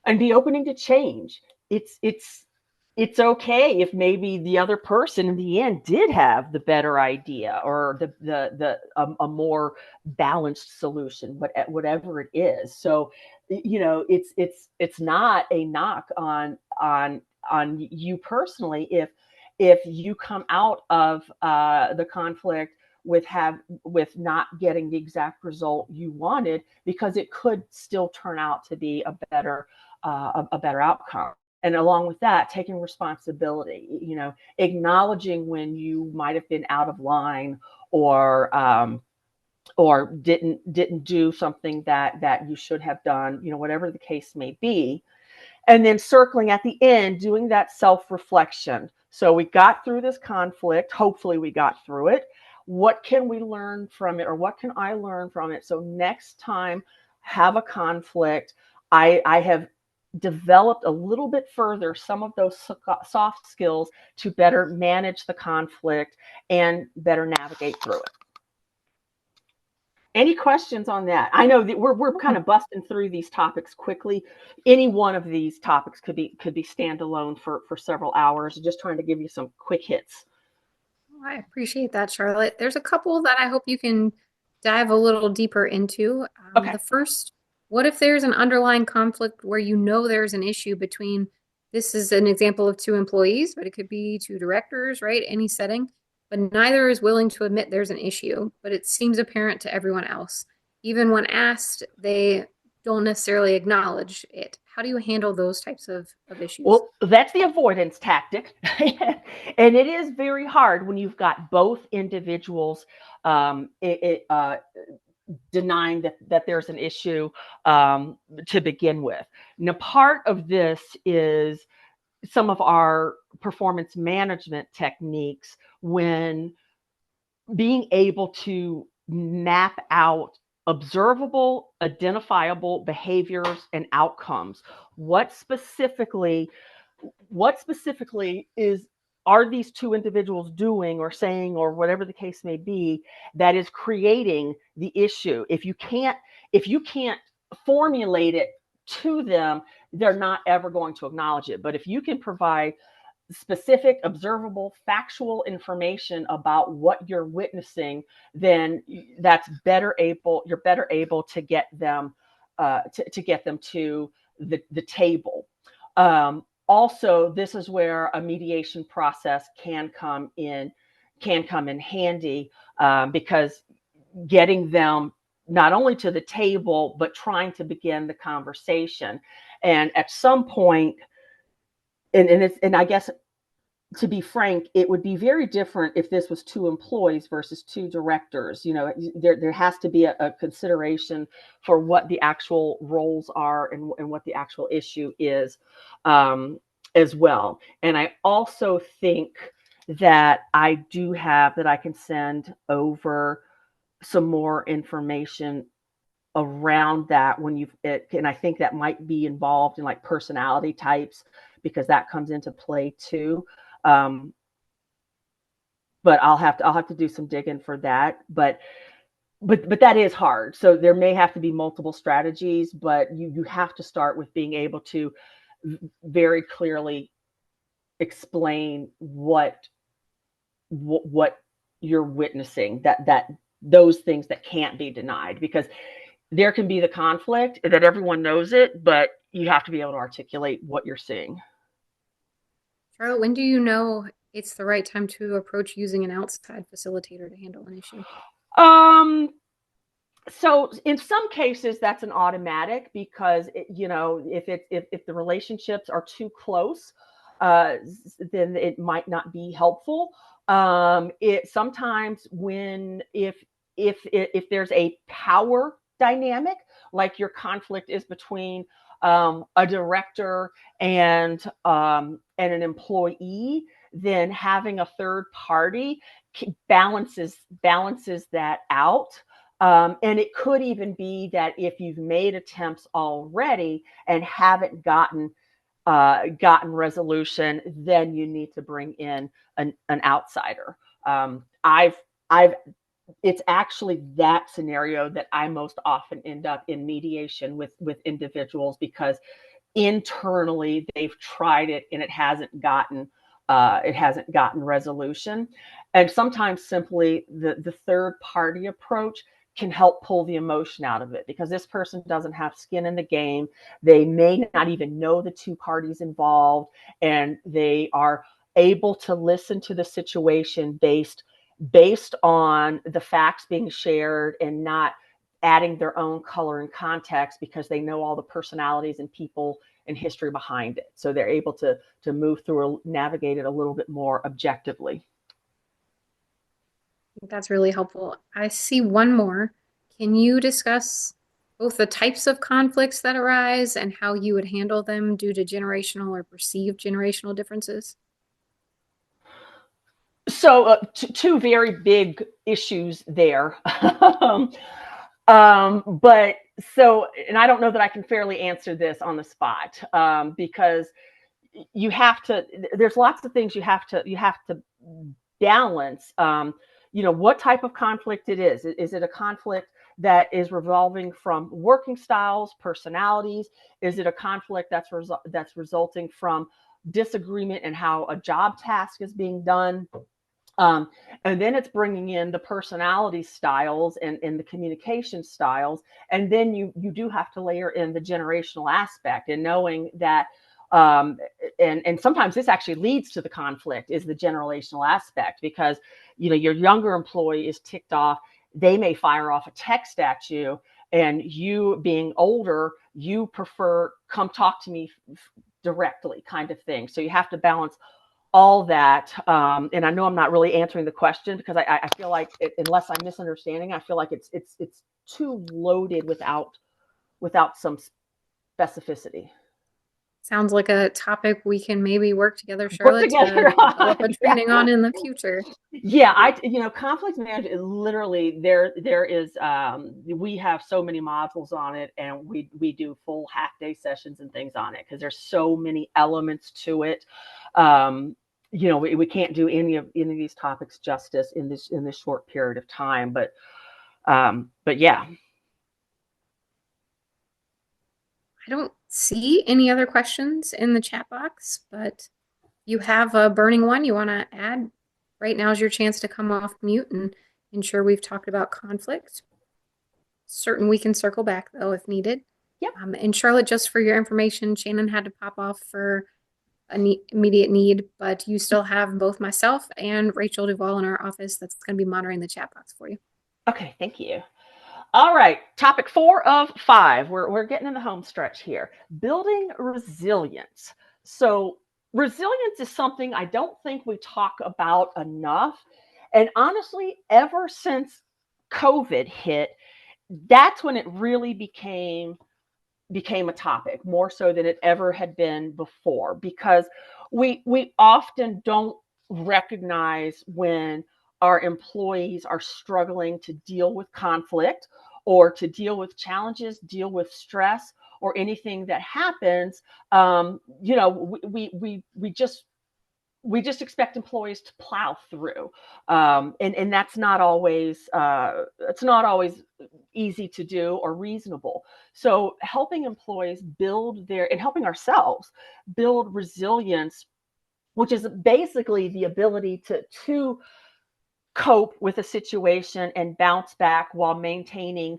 And be opening to change. It's okay if maybe the other person in the end did have the better idea or a more balanced solution, whatever it is. So, it's not a knock on you personally if you come out of the conflict with not getting the exact result you wanted, because it could still turn out to be a better outcome. And along with that, taking responsibility, acknowledging when you might have been out of line or didn't do something that you should have done, whatever the case may be. And then circling at the end, doing that self-reflection. So we got through this conflict. Hopefully we got through it. What can we learn from it, or what can I learn from it? So next time, have a conflict, I have developed a little bit further some of those soft skills to better manage the conflict and better navigate through it. Any questions on that? I know that we're kind of busting through these topics quickly. Any one of these topics could be standalone for several hours. Just trying to give you some quick hits. I appreciate that, Charlotte. There's a couple that I hope you can dive a little deeper into. Okay. The first, what if there's an underlying conflict where there's an issue between, this is an example of two employees, but it could be two directors, right? Any setting, but neither is willing to admit there's an issue, but it seems apparent to everyone else. Even when asked, they don't necessarily acknowledge it. How do you handle those types of issues? Well, that's the avoidance tactic. And it is very hard when you've got both individuals denying that there's an issue to begin with. Now, part of this is some of our performance management techniques, when being able to map out observable, identifiable behaviors and outcomes. What specifically are these two individuals doing or saying, or whatever the case may be, that is creating the issue? If you can't formulate it to them, they're not ever going to acknowledge it. But if you can provide specific, observable, factual information about what you're witnessing, then you're better able to get them to the table. Also, this is where a mediation process can come in handy, because getting them not only to the table, but trying to begin the conversation. And at some point, and I guess, to be frank, it would be very different if this was two employees versus two directors. There has to be a consideration for what the actual roles are and what the actual issue is, as well. And I also think that I can send over some more information around that and I think that might be involved in like personality types, because that comes into play too. But I'll have to do some digging for that. But that is hard. So there may have to be multiple strategies, but you have to start with being able to very clearly explain what you're witnessing, that those things that can't be denied, because there can be the conflict that everyone knows it, but you have to be able to articulate what you're seeing. Charlotte, when do you know it's the right time to approach using an outside facilitator to handle an issue? So in some cases that's an automatic because if the relationships are too close, then it might not be helpful. It sometimes when if there's a power dynamic, like your conflict is between a director and an employee, then having a third party balances that out. And it could even be that if you've made attempts already and haven't gotten resolution, then you need to bring in an outsider. I've it's actually that scenario that I most often end up in mediation with individuals, because internally they've tried it and it hasn't gotten resolution. And sometimes simply the third party approach can help pull the emotion out of it, because this person doesn't have skin in the game. They may not even know the two parties involved, and they are able to listen to the situation based on the facts being shared and not adding their own color and context, because they know all the personalities and people and history behind it. So they're able to move through or navigate it a little bit more objectively. I think that's really helpful. I see one more. Can you discuss both the types of conflicts that arise and how you would handle them due to generational or perceived generational differences? So two very big issues there. But so, and I don't know that I can fairly answer this on the spot, because there's lots of things you have to balance. What type of conflict it is. Is it a conflict that is revolving from working styles, personalities? Is it a conflict that's resulting from disagreement in how a job task is being done? And then it's bringing in the personality styles and the communication styles. And then you do have to layer in the generational aspect, and knowing that, and sometimes this actually leads to the conflict, is the generational aspect, because, your younger employee is ticked off. They may fire off a text at you, and you being older, you prefer come talk to me directly kind of thing. So you have to balance all that. And I know I'm not really answering the question, because I feel like unless I'm misunderstanding, I feel like it's too loaded without some specificity. Sounds like a topic we can maybe work together, Charlotte, to develop a training on in the future. Yeah, conflict management, literally there is, we have so many modules on it, and we do full half day sessions and things on it, because there's so many elements to it. We can't do any of these topics justice in this short period of time, but yeah. I don't see any other questions in the chat box, but you have a burning one you want to add. Right now is your chance to come off mute and ensure we've talked about conflict. Certain we can circle back though if needed. Yep. And Charlotte, just for your information, Shannon had to pop off for an immediate need, but you still have both myself and Rachel Duvall in our office that's going to be monitoring the chat box for you. Okay, thank you. All right, topic 4 of 5. We're getting in the home stretch here. Building resilience. So resilience is something I don't think we talk about enough. And honestly, ever since COVID hit, that's when it really became a topic, more so than it ever had been before, because we often don't recognize when our employees are struggling to deal with conflict, or to deal with challenges, deal with stress, or anything that happens. We just expect employees to plow through, and that's not always it's not always easy to do or reasonable. So helping employees and helping ourselves build resilience, which is basically the ability to cope with a situation and bounce back while maintaining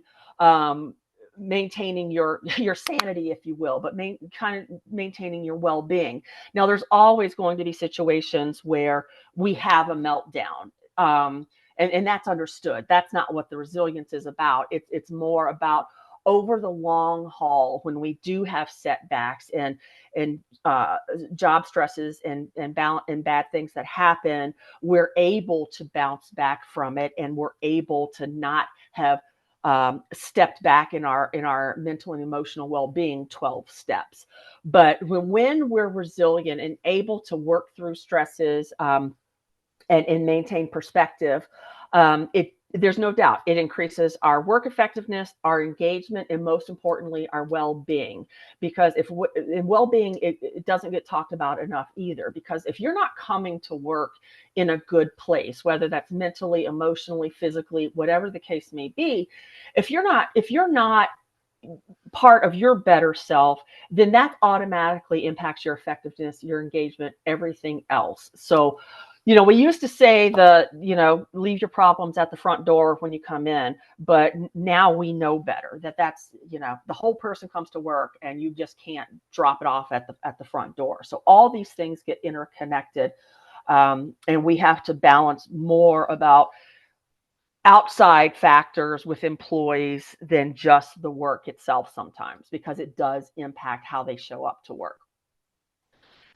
maintaining your sanity, if you will, but kind of maintaining your well-being. Now, there's always going to be situations where we have a meltdown, and that's understood. That's not what the resilience is about. It's more about over the long haul, when we do have setbacks and job stresses and bad things that happen, we're able to bounce back from it, and we're able to not have stepped back in our mental and emotional well-being 12 steps. But when we're resilient and able to work through stresses and maintain perspective, there's no doubt it increases our work effectiveness, our engagement, and most importantly, our well-being. Because in well-being, it doesn't get talked about enough either. Because if you're not coming to work in a good place, whether that's mentally, emotionally, physically, whatever the case may be, if you're not part of your better self, then that automatically impacts your effectiveness, your engagement, everything else. So, we used to say leave your problems at the front door when you come in, but now we know better that's, the whole person comes to work and you just can't drop it off at the front door. So all these things get interconnected, and we have to balance more about outside factors with employees than just the work itself sometimes, because it does impact how they show up to work.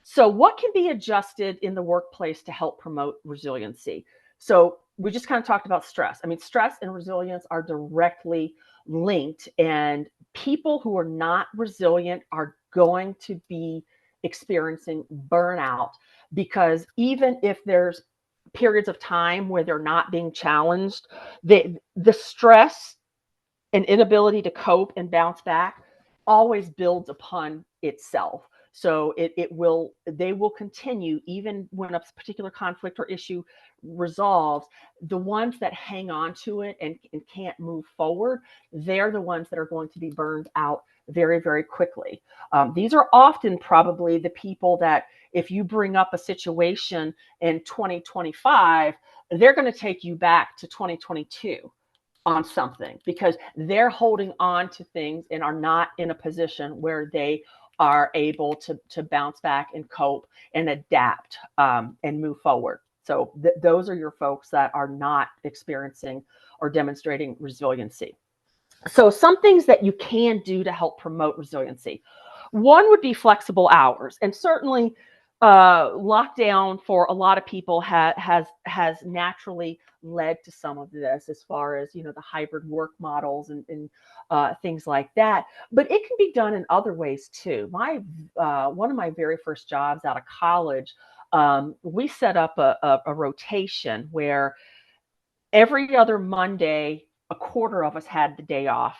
So what can be adjusted in the workplace to help promote resiliency? So we just kind of talked about stress. I mean, stress and resilience are directly linked, and people who are not resilient are going to be experiencing burnout, because even if there's periods of time where they're not being challenged, the stress and inability to cope and bounce back always builds upon itself. So they will continue even when a particular conflict or issue resolves. The ones that hang on to it and can't move forward, they're the ones that are going to be burned out very, very quickly. These are often probably the people that, if you bring up a situation in 2025, they're going to take you back to 2022 on something, because they're holding on to things and are not in a position where they are able to bounce back and cope and adapt and move forward. So those are your folks that are not experiencing or demonstrating resiliency. So some things that you can do to help promote resiliency. One would be flexible hours, and certainly lockdown for a lot of people has naturally led to some of this, as far as the hybrid work models and things like that. But it can be done in other ways too. One of my very first jobs out of college, we set up a rotation where every other Monday, a quarter of us had the day off.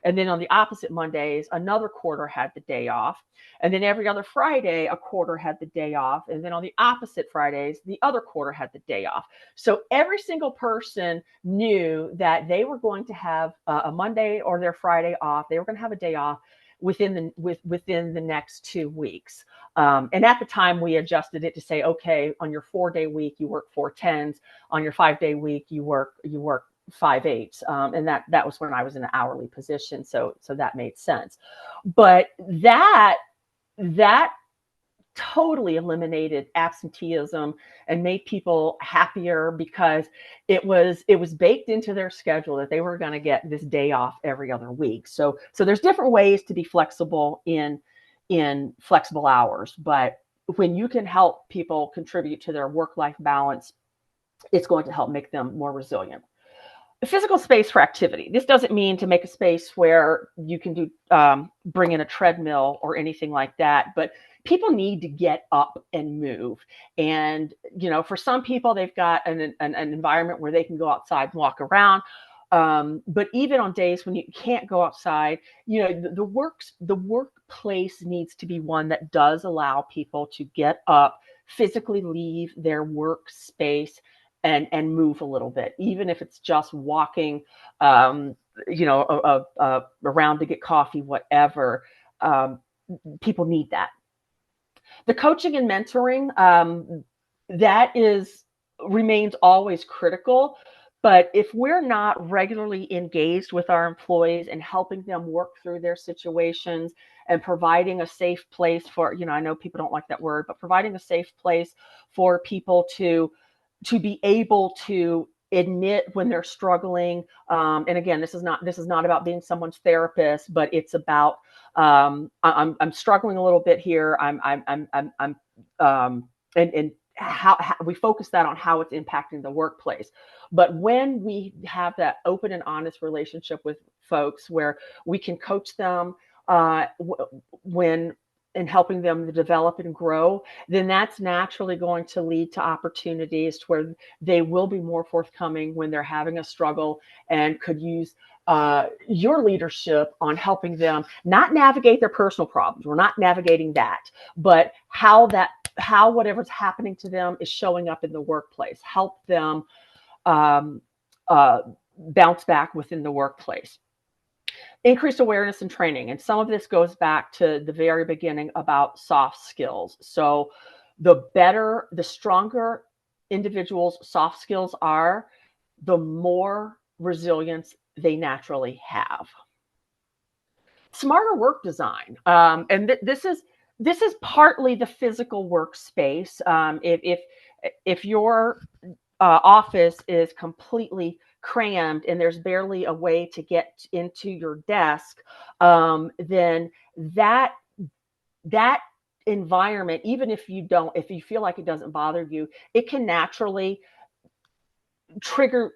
And then on the opposite Mondays, another quarter had the day off. And then every other Friday, a quarter had the day off. And then on the opposite Fridays, the other quarter had the day off. So every single person knew that they were going to have a Monday or their Friday off. They were going to have a day off within the next 2 weeks. And at the time, we adjusted it to say, okay, on your 4-day week, you work 4 10s. On your 5-day week, you work 5 8s. And that was when I was in an hourly position. So that made sense. But that totally eliminated absenteeism and made people happier, because it was baked into their schedule that they were going to get this day off every other week. So there's different ways to be flexible in flexible hours, but when you can help people contribute to their work-life balance, it's going to help make them more resilient. Physical space for activity. This doesn't mean to make a space where you can do bring in a treadmill or anything like that, but people need to get up and move. And for some people, they've got an environment where they can go outside and walk around. But even on days when you can't go outside, the workplace needs to be one that does allow people to get up, physically leave their workspace, and move a little bit, even if it's just walking, around to get coffee, whatever. People need that. The coaching and mentoring, that remains always critical, But if we're not regularly engaged with our employees and helping them work through their situations and providing a safe place for, I know people don't like that word, but providing a safe place for people to be able to admit when they're struggling. And again, this is not about being someone's therapist, but it's about I'm struggling a little bit here. And how we focus that on how it's impacting the workplace. But when we have that open and honest relationship with folks where we can coach them when and helping them to develop and grow, then that's naturally going to lead to opportunities to where they will be more forthcoming when they're having a struggle and could use your leadership on helping them not navigate their personal problems. We're not navigating that, but how whatever's happening to them is showing up in the workplace. Help them bounce back within the workplace. Increased awareness and training. And some of this goes back to the very beginning about soft skills. So the stronger individuals' soft skills are, the more resilience they naturally have. Smarter work design. And this is partly the physical workspace. If your office is completely crammed and there's barely a way to get into your desk, then that environment, even if you feel like it doesn't bother you, it can naturally trigger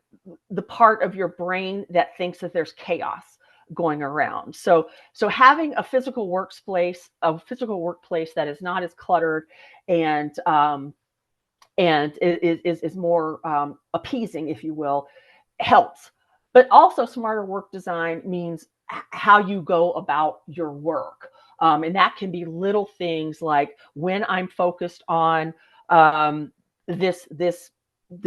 the part of your brain that thinks that there's chaos going around. So having a physical workplace that is not as cluttered and is more appeasing, if you will, helps. But also smarter work design means how you go about your work. And that can be little things like when I'm focused on this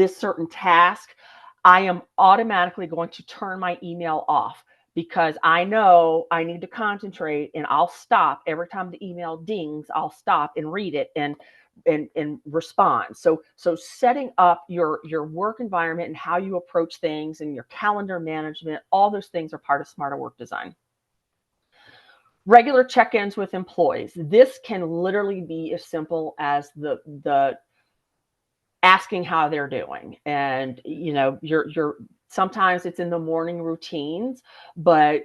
certain task, I am automatically going to turn my email off because I know I need to concentrate, and I'll stop every time the email dings. I'll stop and read it and respond. So setting up your work environment and how you approach things and your calendar management, all those things are part of smarter work design. Regular check-ins with employees. This can literally be as simple as the asking how they're doing. And you're sometimes it's in the morning routines, but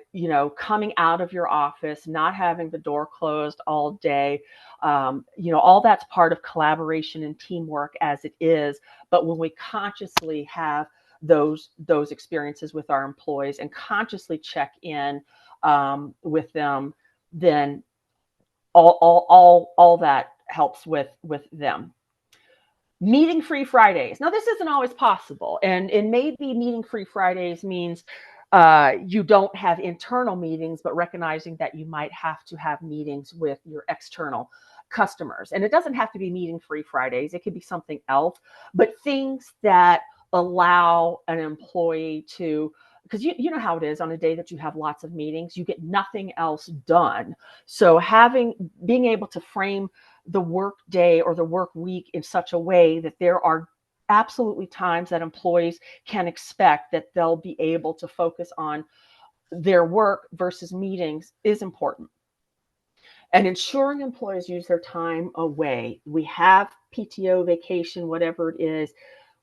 coming out of your office, not having the door closed all day, all that's part of collaboration and teamwork as it is. But when we consciously have those experiences with our employees and consciously check in with them, then all that helps with them. Meeting-free Fridays. Now, this isn't always possible, and maybe meeting-free Fridays means you don't have internal meetings, but recognizing that you might have to have meetings with your external customers. And it doesn't have to be meeting-free Fridays. It could be something else, but things that allow an employee to, because you know how it is on a day that you have lots of meetings, you get nothing else done. So being able to frame the work day or the work week in such a way that there are absolutely times that employees can expect that they'll be able to focus on their work versus meetings is important. And ensuring employees use their time away. We have PTO, vacation, whatever it is.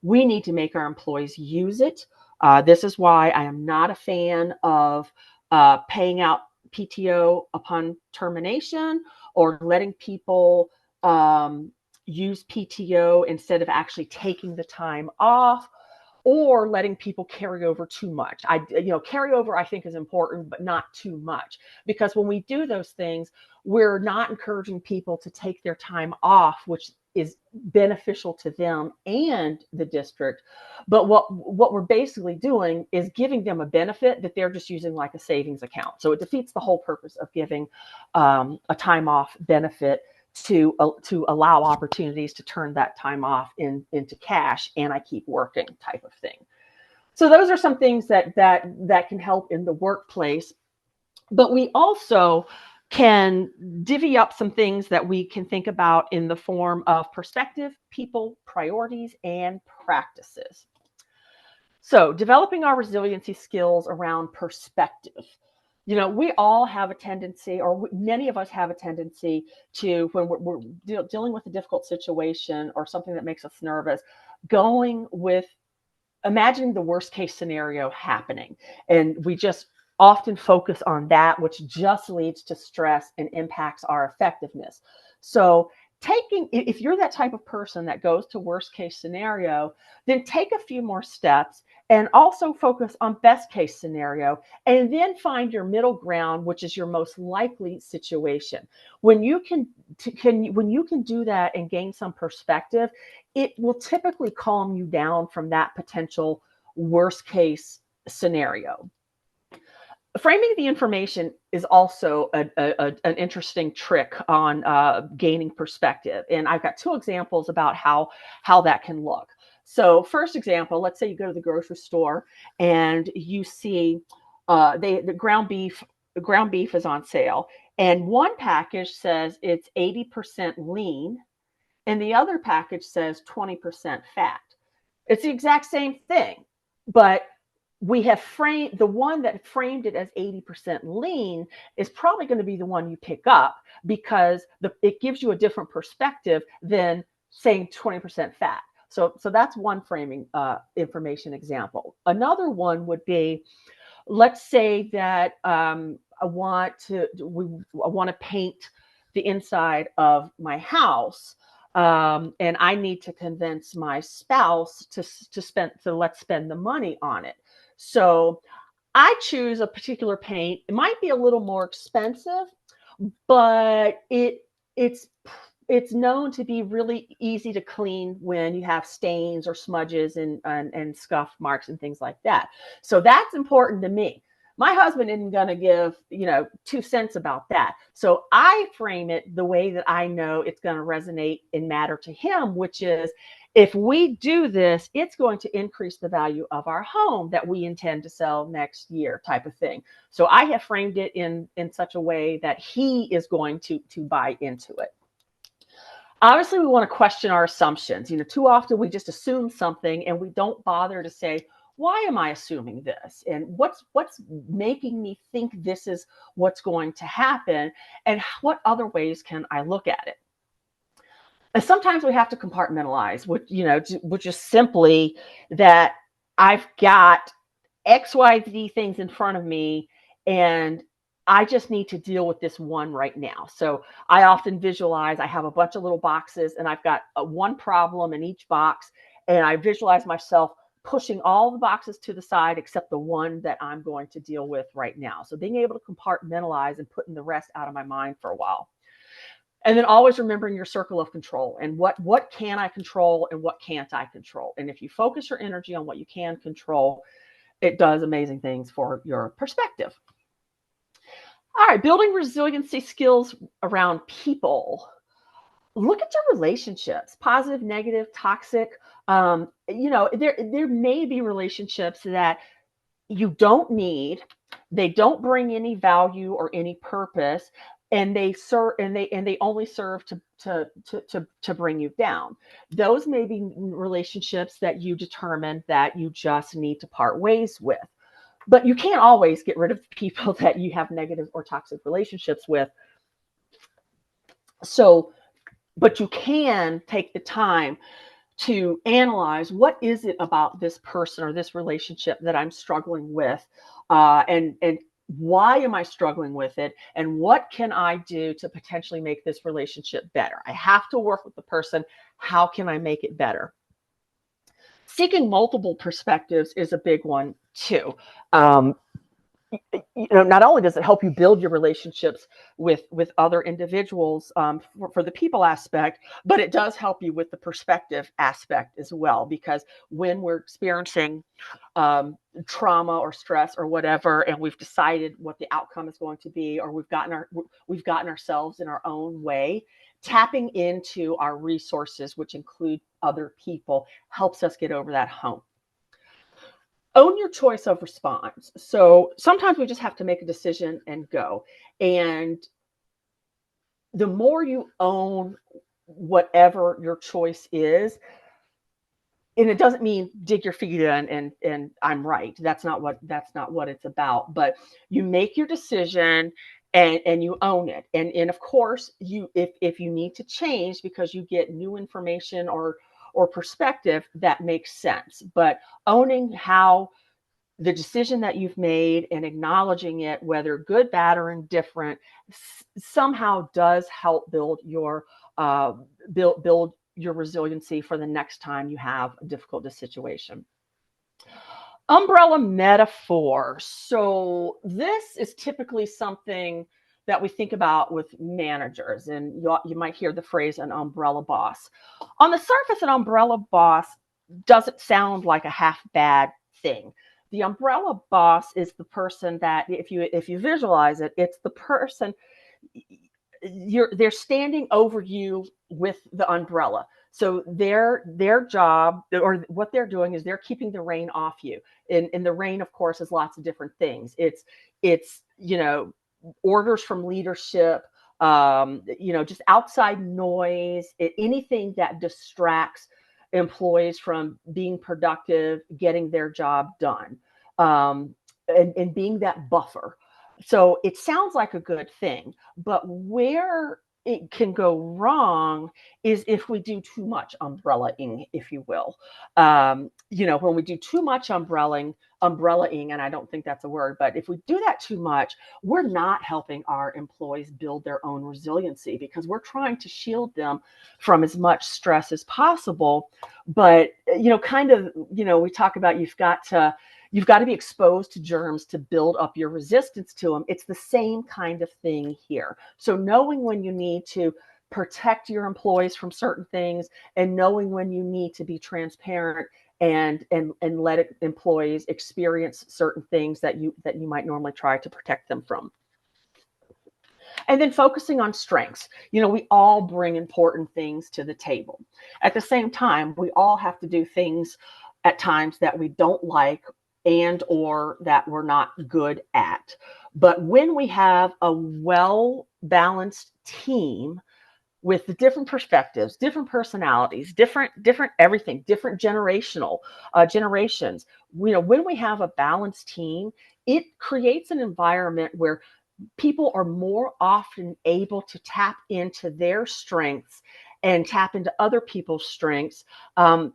We need to make our employees use it. This is why I am not a fan of paying out PTO upon termination or letting people use PTO instead of actually taking the time off, or letting people carry over too much. Carry over I think is important, but not too much, because when we do those things, we're not encouraging people to take their time off, which is beneficial to them and the district. But what we're basically doing is giving them a benefit that they're just using like a savings account. So it defeats the whole purpose of giving a time off benefit to allow opportunities to turn that time off into cash, and I keep working type of thing. So those are some things that can help in the workplace. But we also can divvy up some things that we can think about in the form of perspective, people, priorities, and practices. So developing our resiliency skills around perspective. We all have a tendency, or many of us have a tendency to, when we're dealing with a difficult situation or something that makes us nervous, going with imagining the worst case scenario happening. And we just often focus on that, which just leads to stress and impacts our effectiveness. So if you're that type of person that goes to worst case scenario, then take a few more steps and also focus on best case scenario, and then find your middle ground, which is your most likely situation. When you can do that and gain some perspective, it will typically calm you down from that potential worst case scenario. Framing the information is also an interesting trick on gaining perspective. And I've got two examples about how that can look. So first example, let's say you go to the grocery store and you see the ground beef is on sale. And one package says it's 80% lean, and the other package says 20% fat. It's the exact same thing, but we have framed the one that framed it as 80% lean is probably going to be the one you pick up, because it gives you a different perspective than saying 20% fat. So that's one framing information example. Another one would be, let's say that I want to paint the inside of my house. And I need to convince my spouse to let's spend the money on it. So I choose a particular paint. It might be a little more expensive, but it's known to be really easy to clean when you have stains or smudges and scuff marks and things like that. So that's important to me. My husband isn't going to give, 2 cents about that. So I frame it the way that I know it's going to resonate and matter to him, which is, if we do this, it's going to increase the value of our home that we intend to sell next year, type of thing. So I have framed it in such a way that he is going to buy into it. Obviously, we want to question our assumptions. Too often we just assume something and we don't bother to say, why am I assuming this? And what's making me think this is what's going to happen? And what other ways can I look at it? And sometimes we have to compartmentalize, which is simply that I've got XYZ things in front of me, and I just need to deal with this one right now. So I often visualize, I have a bunch of little boxes, and I've got one problem in each box, and I visualize myself pushing all the boxes to the side except the one that I'm going to deal with right now. So being able to compartmentalize and putting the rest out of my mind for a while. And then always remembering your circle of control and what can I control and what can't I control. And if you focus your energy on what you can control, it does amazing things for your perspective. All right, building resiliency skills around people. Look at your relationships, positive, negative, toxic. There may be relationships that you don't need, they don't bring any value or any purpose, and they only serve to bring you down. Those may be relationships that you determine that you just need to part ways with. But you can't always get rid of people that you have negative or toxic relationships with. But you can take the time to analyze, what is it about this person or this relationship that I'm struggling with, and why am I struggling with it, and what can I do to potentially make this relationship better? I have to work with the person. How can I make it better? Seeking multiple perspectives is a big one too. Not only does it help you build your relationships with other individuals for the people aspect, but it does help you with the perspective aspect as well. Because when we're experiencing trauma or stress or whatever, and we've decided what the outcome is going to be, or we've gotten ourselves in our own way, tapping into our resources, which include other people, helps us get over that hump. Own your choice of response. So sometimes we just have to make a decision and go. And the more you own whatever your choice is, and it doesn't mean dig your feet in and I'm right. That's not what it's about. But you make your decision and you own it. And of course, you if you need to change because you get new information or perspective, that makes sense. But owning how the decision that you've made and acknowledging it, whether good, bad, or indifferent, somehow does help build your build your resiliency for the next time you have a difficult situation. Umbrella metaphor. So this is typically something that we think about with managers, and you might hear the phrase an umbrella boss. On the surface, an umbrella boss doesn't sound like a half bad thing. The umbrella boss is the person that, if you visualize it, it's the person they're standing over you with the umbrella. So their job, or what they're doing, is they're keeping the rain off you. And the rain, of course, is lots of different things. It's orders from leadership, just outside noise, anything that distracts employees from being productive, getting their job done, and being that buffer. So it sounds like a good thing, but where it can go wrong is if we do too much umbrellaing, if you will. When we do too much umbrellaing, and I don't think that's a word, but if we do that too much, we're not helping our employees build their own resiliency, because we're trying to shield them from as much stress as possible. But, we talk about you've got to be exposed to germs to build up your resistance to them. It's the same kind of thing here. So knowing when you need to protect your employees from certain things, and knowing when you need to be transparent and let employees experience certain things that you might normally try to protect them from. And then focusing on strengths. We all bring important things to the table. At the same time, we all have to do things at times that we don't like and or that we're not good at. But when we have a well-balanced team with the different perspectives, different personalities, different everything, different generations, when we have a balanced team, it creates an environment where people are more often able to tap into their strengths and tap into other people's strengths,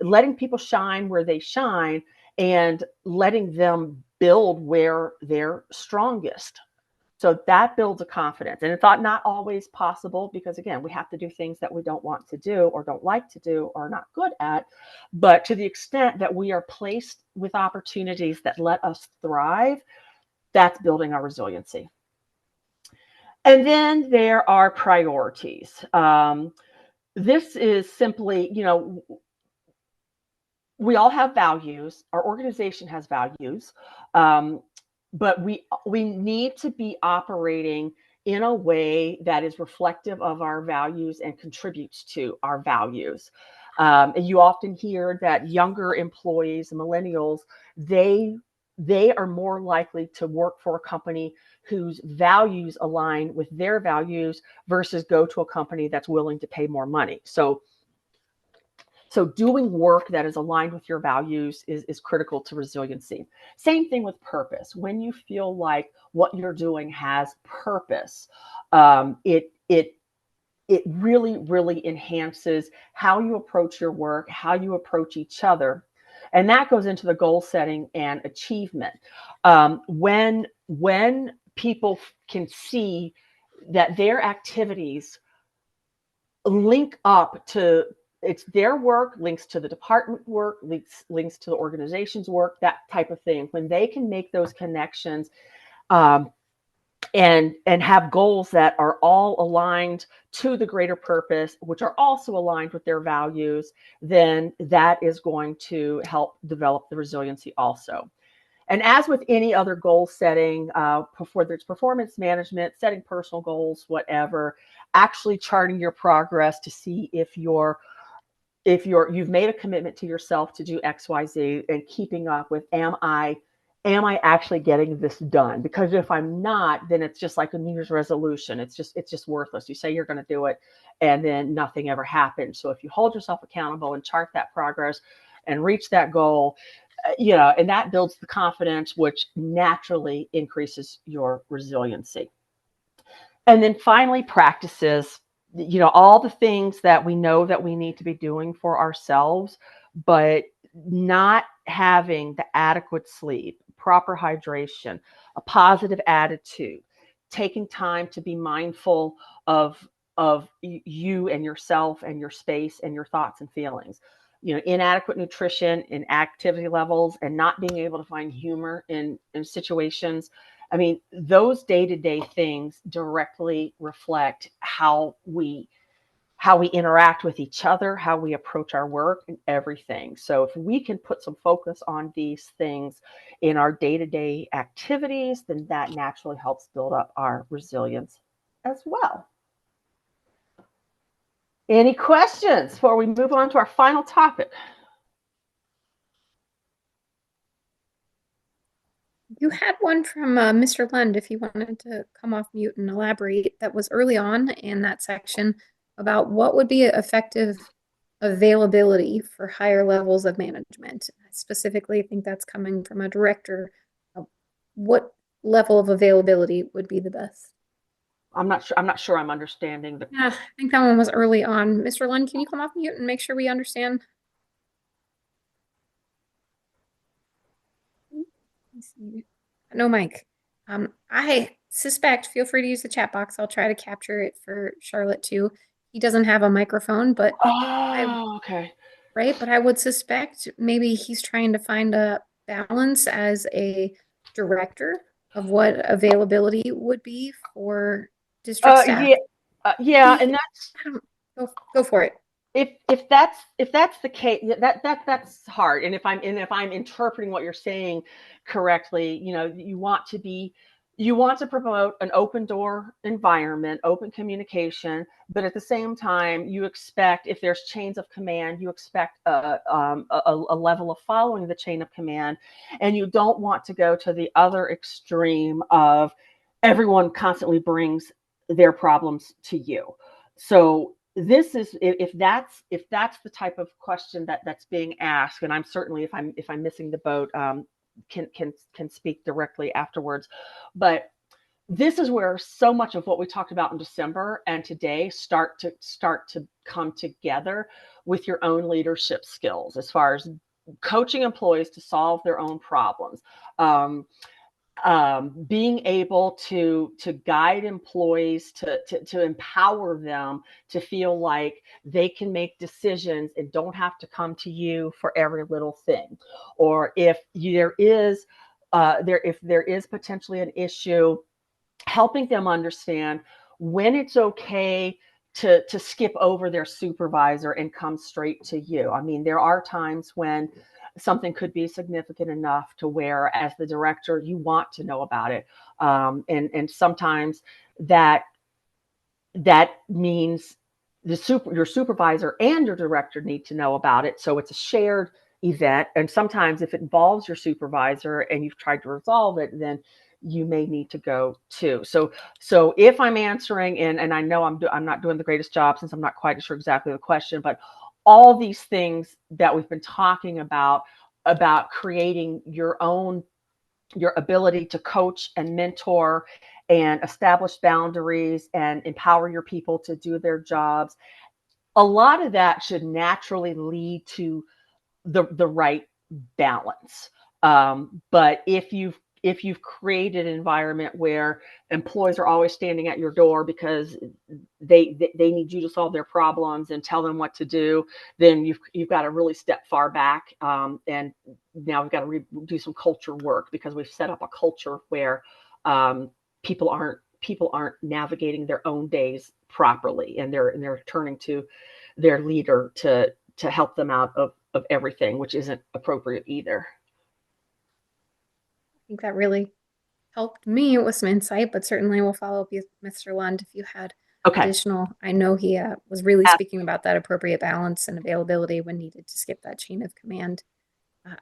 letting people shine where they shine, and letting them build where they're strongest. So that builds a confidence. And it's not always possible, because again, we have to do things that we don't want to do or don't like to do or are not good at. But to the extent that we are placed with opportunities that let us thrive, that's building our resiliency. And then there are priorities. This is simply, we all have values. Our organization has values, but we need to be operating in a way that is reflective of our values and contributes to our values. And you often hear that younger employees, millennials, they are more likely to work for a company whose values align with their values versus go to a company that's willing to pay more money. So doing work that is aligned with your values is critical to resiliency. Same thing with purpose. When you feel like what you're doing has purpose, it really, really enhances how you approach your work, how you approach each other. And that goes into the goal setting and achievement. When people can see that their activities link up to, it's their work, links to the department work, links to the organization's work, that type of thing. When they can make those connections and have goals that are all aligned to the greater purpose, which are also aligned with their values, then that is going to help develop the resiliency also. And as with any other goal setting, whether it's performance management, setting personal goals, whatever, actually charting your progress to see if you've made a commitment to yourself to do X, Y, Z, and keeping up with, am I actually getting this done? Because if I'm not, then it's just like a New Year's resolution. It's just worthless. You say you're going to do it, and then nothing ever happens. So if you hold yourself accountable and chart that progress, and reach that goal, and that builds the confidence, which naturally increases your resiliency. And then finally, practices, all the things that we know that we need to be doing for ourselves, but not having the adequate sleep, proper hydration, a positive attitude, taking time to be mindful of you and yourself and your space and your thoughts and feelings. Inadequate nutrition and activity levels, and not being able to find humor in situations. I mean, those day-to-day things directly reflect how we interact with each other, how we approach our work, and everything. So if we can put some focus on these things in our day-to-day activities, then that naturally helps build up our resilience as well. Any questions before we move on to our final topic? You had one from Mr. Lund, if you wanted to come off mute and elaborate. That was early on in that section about what would be effective availability for higher levels of management. Specifically, I think that's coming from a director. What level of availability would be the best? I'm not sure I'm understanding the. Yeah, I think that one was early on. Mr. Lund, can you come off mute and make sure we understand? No, Mike. I suspect, feel free to use the chat box. I'll try to capture it for Charlotte too. He doesn't have a microphone, but Okay. Right, but I would suspect maybe he's trying to find a balance as a director of what availability would be for district staff. Yeah, and that's Go for it. If that's the case, that's hard. And if I'm interpreting what you're saying correctly, you want to promote an open door environment, open communication, but at the same time, you expect, if there's chains of command, you expect a level of following the chain of command, and you don't want to go to the other extreme of everyone constantly brings their problems to you. So this is, if that's the type of question that's being asked, and I'm certainly, if I'm missing the boat, can speak directly afterwards. But this is where so much of what we talked about in December and today start to come together with your own leadership skills, as far as coaching employees to solve their own problems. Being able to guide employees, to empower them to feel like they can make decisions and don't have to come to you for every little thing. Or if there is potentially an issue, helping them understand when it's okay to skip over their supervisor and come straight to you. I mean, there are times when something could be significant enough to where, as the director, you want to know about it. And sometimes that means your supervisor and your director need to know about it. So it's a shared event. And sometimes if it involves your supervisor and you've tried to resolve it, then you may need to go too. So if I'm answering, and I know I'm not doing the greatest job since I'm not quite sure exactly the question, but all these things that we've been talking about creating your ability to coach and mentor and establish boundaries and empower your people to do their jobs, a lot of that should naturally lead to the right balance. But if you've created an environment where employees are always standing at your door because they need you to solve their problems and tell them what to do, then you've got to really step far back. And now we've got to do some culture work, because we've set up a culture where people aren't navigating their own days properly, and they're turning to their leader to help them out of everything, which isn't appropriate either. I think that really helped me with some insight, but certainly we'll follow up with Mr. Lund if you had additional. I know he was really speaking about that appropriate balance and availability when needed to skip that chain of command.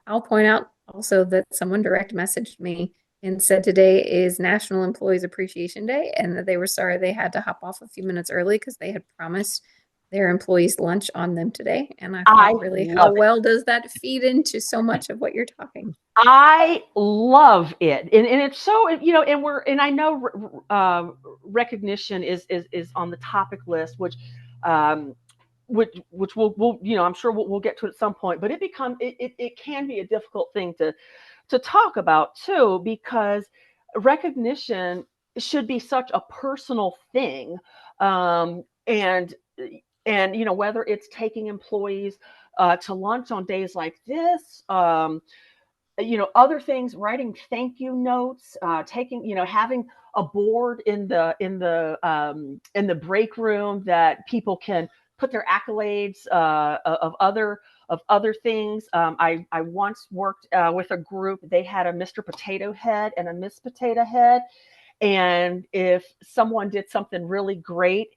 I'll point out also that someone direct messaged me and said today is National Employees Appreciation Day, and that they were sorry they had to hop off a few minutes early because they had promised their employees lunch on them today. And I I thought, really, how love it. well does that feed into so much of what you're talking? I love it, and it's so, and I know recognition is on the topic list, um, which we'll I'm sure we'll get to at some point, but it can be a difficult thing to talk about too, because recognition should be such a personal thing, and whether it's taking employees to lunch on days like this. Other things, writing thank you notes, having a board in the break room that people can put their accolades of other things. I once worked with a group. They had a Mr. Potato Head and a Miss Potato Head, and if someone did something really great,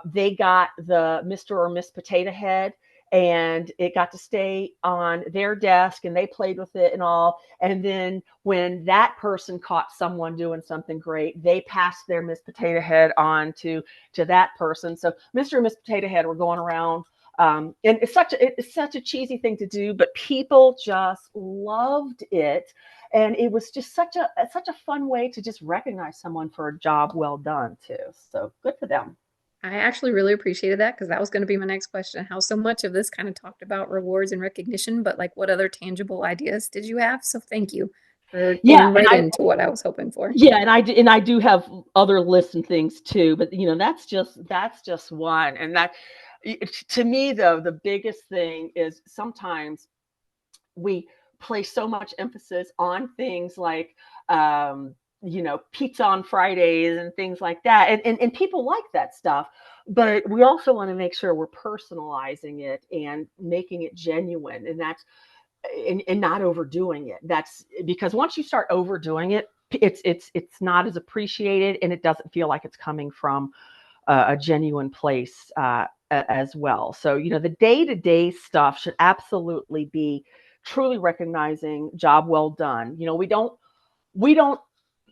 they got the Mr. or Miss Potato Head, and it got to stay on their desk, and they played with it and all. And then when that person caught someone doing something great, they passed their Miss Potato Head on to that person. So Mr. and Miss Potato Head were going around. And it's such a cheesy thing to do, but people just loved it. And it was just such a fun way to just recognize someone for a job well done too. So good for them. I actually really appreciated that, because that was going to be my next question. How so much of this kind of talked about rewards and recognition, but like what other tangible ideas did you have? So thank you for Yeah, going right into what I was hoping for. Yeah, and I do have other lists and things too, but that's just one. And that, to me though, the biggest thing is sometimes we place so much emphasis on things like pizza on Fridays and things like that, and people like that stuff, but we also want to make sure we're personalizing it and making it genuine, and that's and not overdoing it. That's because once you start overdoing it, it's not as appreciated, and it doesn't feel like it's coming from a genuine place as well. So the day-to-day stuff should absolutely be truly recognizing job well done. We don't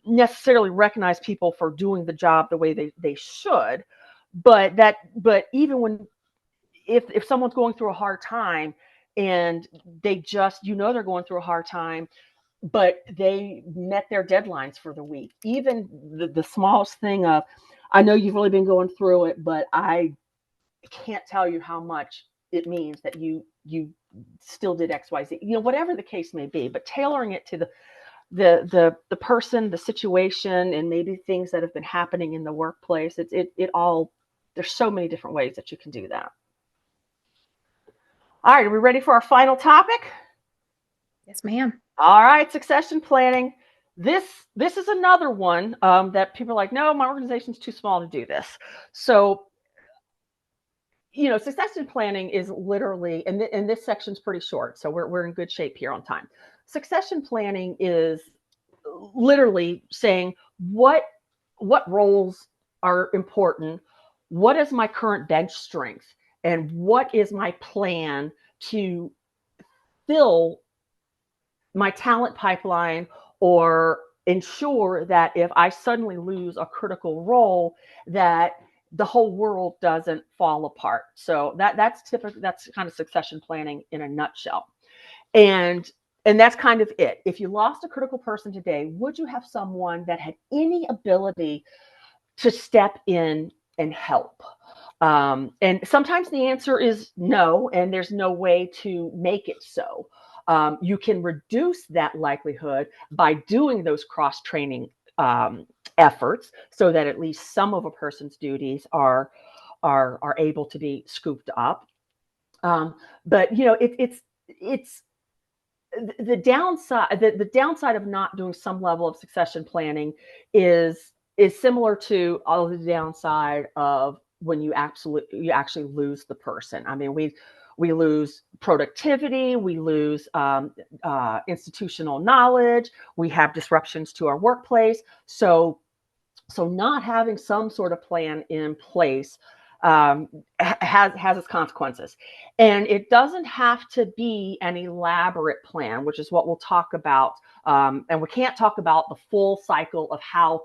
necessarily recognize people for doing the job the way they should, but even when if someone's going through a hard time, and they just they're going through a hard time, but they met their deadlines for the week, even the smallest thing of, I know you've really been going through it, but I can't tell you how much it means that you still did XYZ, whatever the case may be, but tailoring it to the person, the situation, and maybe things that have been happening in the workplace. It all, there's so many different ways that you can do that. All right, are we ready for our final topic? Yes, ma'am. All right, succession planning. This is another one that people are like, no, my organization's too small to do this. So, succession planning is literally, and this section's pretty short, so we're in good shape here on time. Succession planning is literally saying what roles are important, what is my current bench strength, and what is my plan to fill my talent pipeline, or ensure that if I suddenly lose a critical role, that the whole world doesn't fall apart. So that's kind of succession planning in a nutshell. And that's kind of it. If you lost a critical person today, would you have someone that had any ability to step in and help? And sometimes the answer is no, and there's no way to make it so. You can reduce that likelihood by doing those cross-training efforts, so that at least some of a person's duties are able to be scooped up. But it's the downside. The downside of not doing some level of succession planning is similar to all of the downside of when you actually lose the person. I mean, we lose productivity, we lose institutional knowledge, we have disruptions to our workplace. So not having some sort of plan in place has its consequences. And it doesn't have to be an elaborate plan, which is what we'll talk about. And we can't talk about the full cycle of how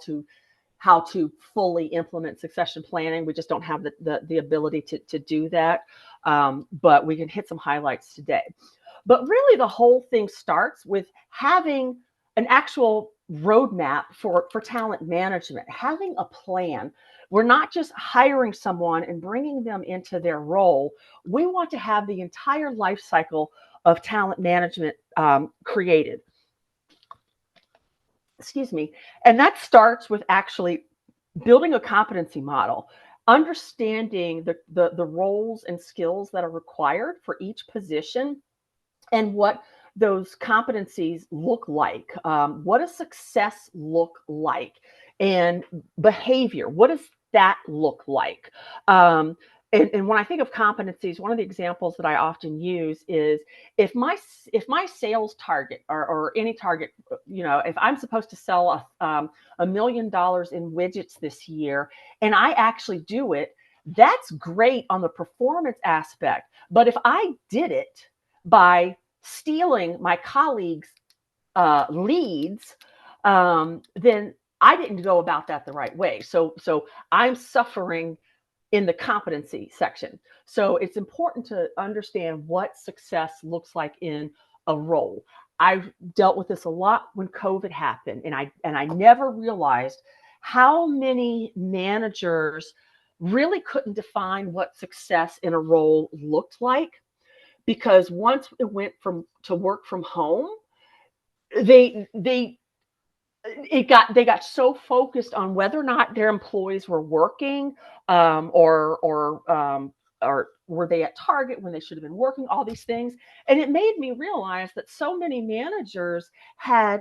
how to fully implement succession planning. We just don't have the ability to do that. But we can hit some highlights today. But really, the whole thing starts with having an actual roadmap for talent management, having a plan. We're not just hiring someone and bringing them into their role. We want to have the entire life cycle of talent management created. Excuse me. And that starts with actually building a competency model, understanding the roles and skills that are required for each position and what those competencies look like. What does success look like? And behavior, what does that look like? And when I think of competencies, one of the examples that I often use is if my sales target or any target, if I'm supposed to sell $1 million in widgets this year, and I actually do it, that's great on the performance aspect. But if I did it by stealing my colleagues' leads, then I didn't go about that the right way. So I'm suffering in the competency section. So it's important to understand what success looks like in a role. I've dealt with this a lot when COVID happened, and I never realized how many managers really couldn't define what success in a role looked like, because once it went to work from home, they got so focused on whether or not their employees were working, or were they at target when they should have been working, all these things. And it made me realize that so many managers had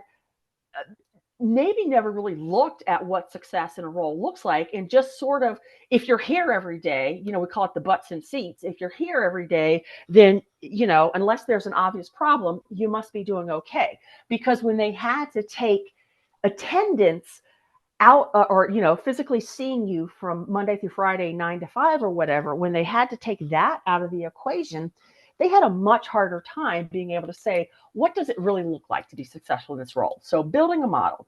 maybe never really looked at what success in a role looks like, and just sort of, if you're here every day, we call it the butts and seats. If you're here every day, then, unless there's an obvious problem, you must be doing okay. Because when they had to take attendance out, or physically seeing you from Monday through Friday 9 to 5 or whatever, when they had to take that out of the equation, they had a much harder time being able to say, what does it really look like to be successful in this role? So building a model.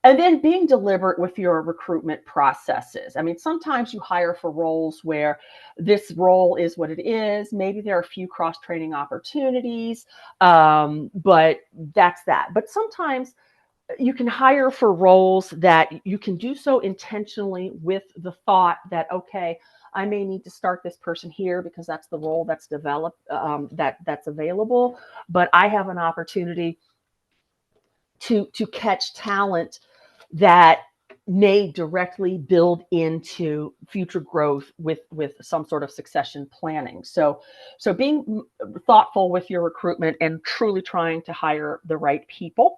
And then being deliberate with your recruitment processes. I mean, sometimes you hire for roles where this role is what it is. Maybe there are a few cross-training opportunities, but that's that. But sometimes you can hire for roles that you can do so intentionally with the thought that, okay, I may need to start this person here because that's the role that's developed, that's available, but I have an opportunity to catch talent that may directly build into future growth with some sort of succession planning. So being thoughtful with your recruitment and truly trying to hire the right people.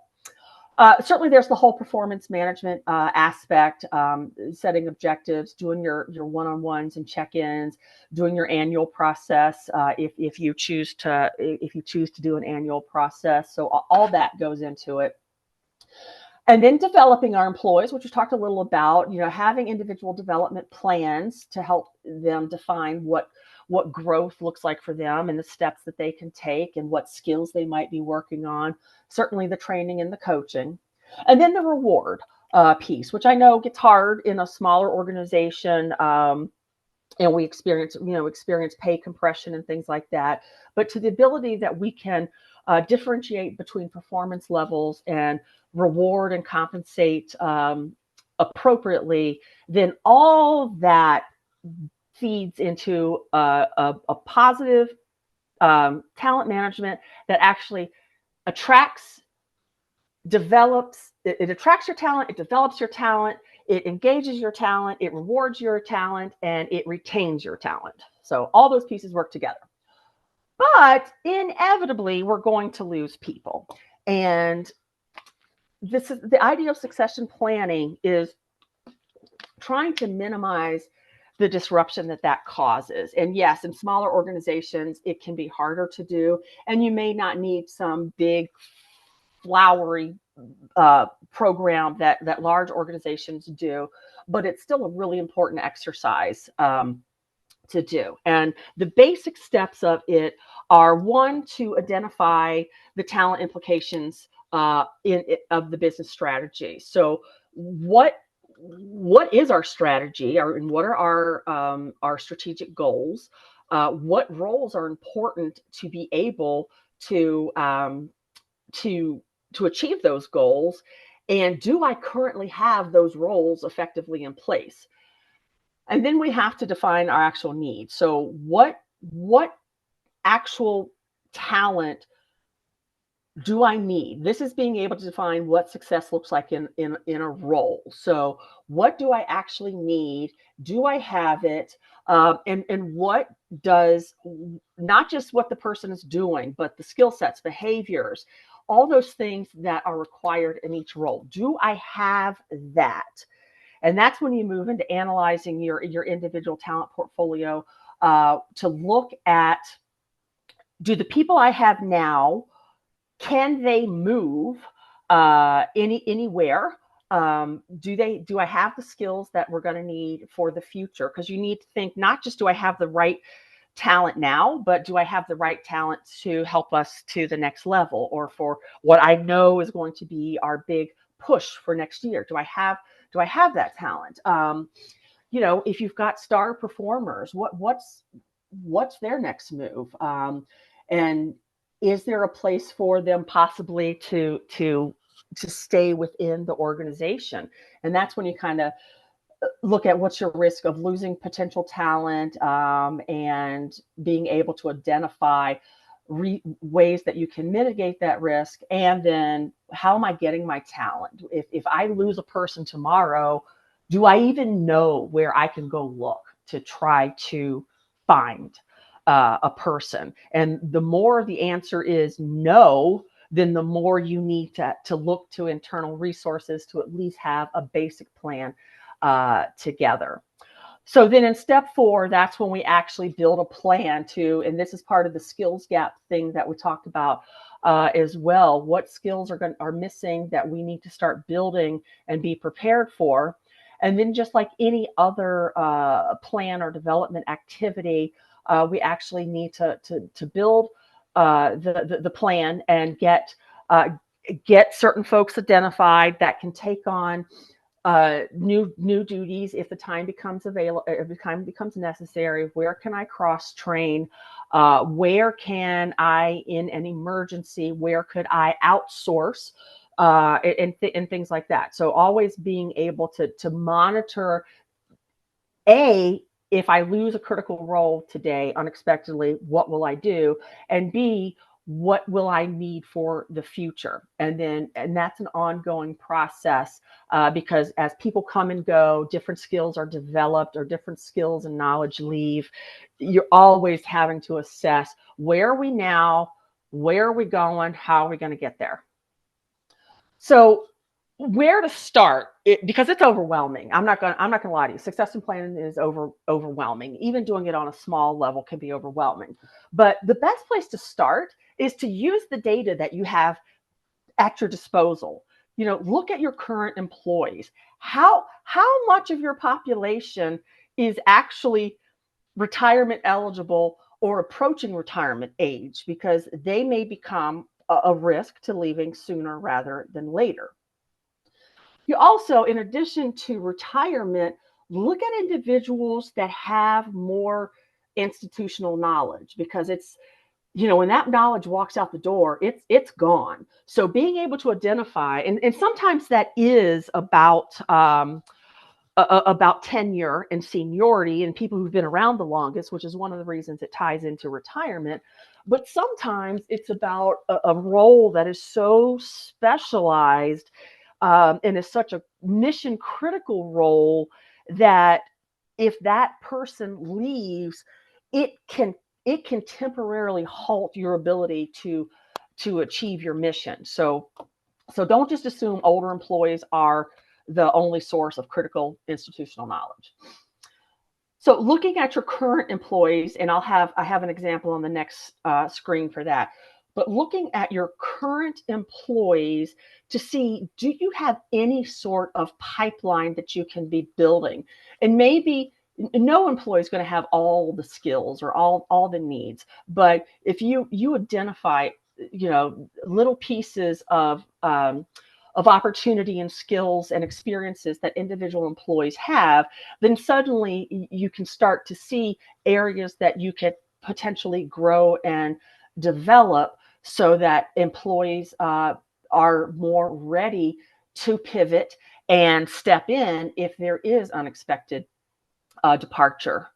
Certainly there's the whole performance management aspect, setting objectives, doing your one-on-ones and check-ins, doing your annual process if you choose to do an annual process. So all that goes into it. And then developing our employees, which we talked a little about, having individual development plans to help them define what growth looks like for them and the steps that they can take and what skills they might be working on, certainly the training and the coaching. And then the reward piece, which I know gets hard in a smaller organization, and we experience pay compression and things like that. But to the ability that we can differentiate between performance levels and reward and compensate appropriately, then all that feeds into a positive talent management that actually attracts your talent, it develops your talent, it engages your talent, it rewards your talent, and it retains your talent. So all those pieces work together. But inevitably, we're going to lose people. And this is the idea of succession planning, is trying to minimize the disruption that causes. And yes, in smaller organizations, it can be harder to do. And you may not need some big, flowery program that large organizations do, but it's still a really important exercise to do. And the basic steps of it are, one, to identify the talent implications of the business strategy. So what what is our strategy, and what are our strategic goals? What roles are important to be able to to achieve those goals? And do I currently have those roles effectively in place? And then we have to define our actual needs. So what actual talent do I need? This is being able to define what success looks like in a role. So what do I actually need? Do I have it? And what does, not just what the person is doing, but the skill sets, behaviors, all those things that are required in each role. Do I have that? And that's when you move into analyzing your individual talent portfolio, to look at, do the people I have now, can they move anywhere? Do I have the skills that we're going to need for the future? Because you need to think, not just do I have the right talent now, but do I have the right talent to help us to the next level, or for what I know is going to be our big push for next year? Do I have that talent? If you've got star performers, what's their next move? And is there a place for them possibly to stay within the organization? And that's when you kind of look at what's your risk of losing potential talent, and being able to identify ways that you can mitigate that risk. And then, how am I getting my talent? If I lose a person tomorrow, do I even know where I can go look to try to find a person? And the more the answer is no, then the more you need to look to internal resources to at least have a basic plan together. So then in step 4, that's when we actually build a plan and this is part of the skills gap thing that we talked about as well. What skills are missing that we need to start building and be prepared for? And then, just like any other plan or development activity, we actually need to build the plan and get certain folks identified that can take on new duties if the time becomes available, if the time becomes necessary. Where can I cross train? Where can I, in an emergency, where could I outsource? And things like that. So always being able to monitor, if I lose a critical role today unexpectedly, what will I do? And B, what will I need for the future? And that's an ongoing process, because as people come and go, different skills are developed, or different skills and knowledge leave. You're always having to assess, where are we now? Where are we going? How are we going to get there? So where to start? Because it's overwhelming. I'm not gonna lie to you. Succession planning is overwhelming. Even doing it on a small level can be overwhelming. But the best place to start is to use the data that you have at your disposal. Look at your current employees. How much of your population is actually retirement eligible or approaching retirement age, because they may become a risk to leaving sooner rather than later. You also, in addition to retirement, look at individuals that have more institutional knowledge, because it's, when that knowledge walks out the door, it's gone. So being able to identify, and sometimes that is about tenure and seniority and people who've been around the longest, which is one of the reasons it ties into retirement. But sometimes it's about a role that is so specialized, and is such a mission critical role, that if that person leaves, it can temporarily halt your ability to achieve your mission. So don't just assume older employees are the only source of critical institutional knowledge. So looking at your current employees, and I have an example on the next screen for that. But looking at your current employees to see, do you have any sort of pipeline that you can be building? And maybe no employee is going to have all the skills or all the needs, but if you identify, little pieces of of opportunity and skills and experiences that individual employees have, then suddenly you can start to see areas that you could potentially grow and develop so that employees are more ready to pivot and step in if there is unexpected departure.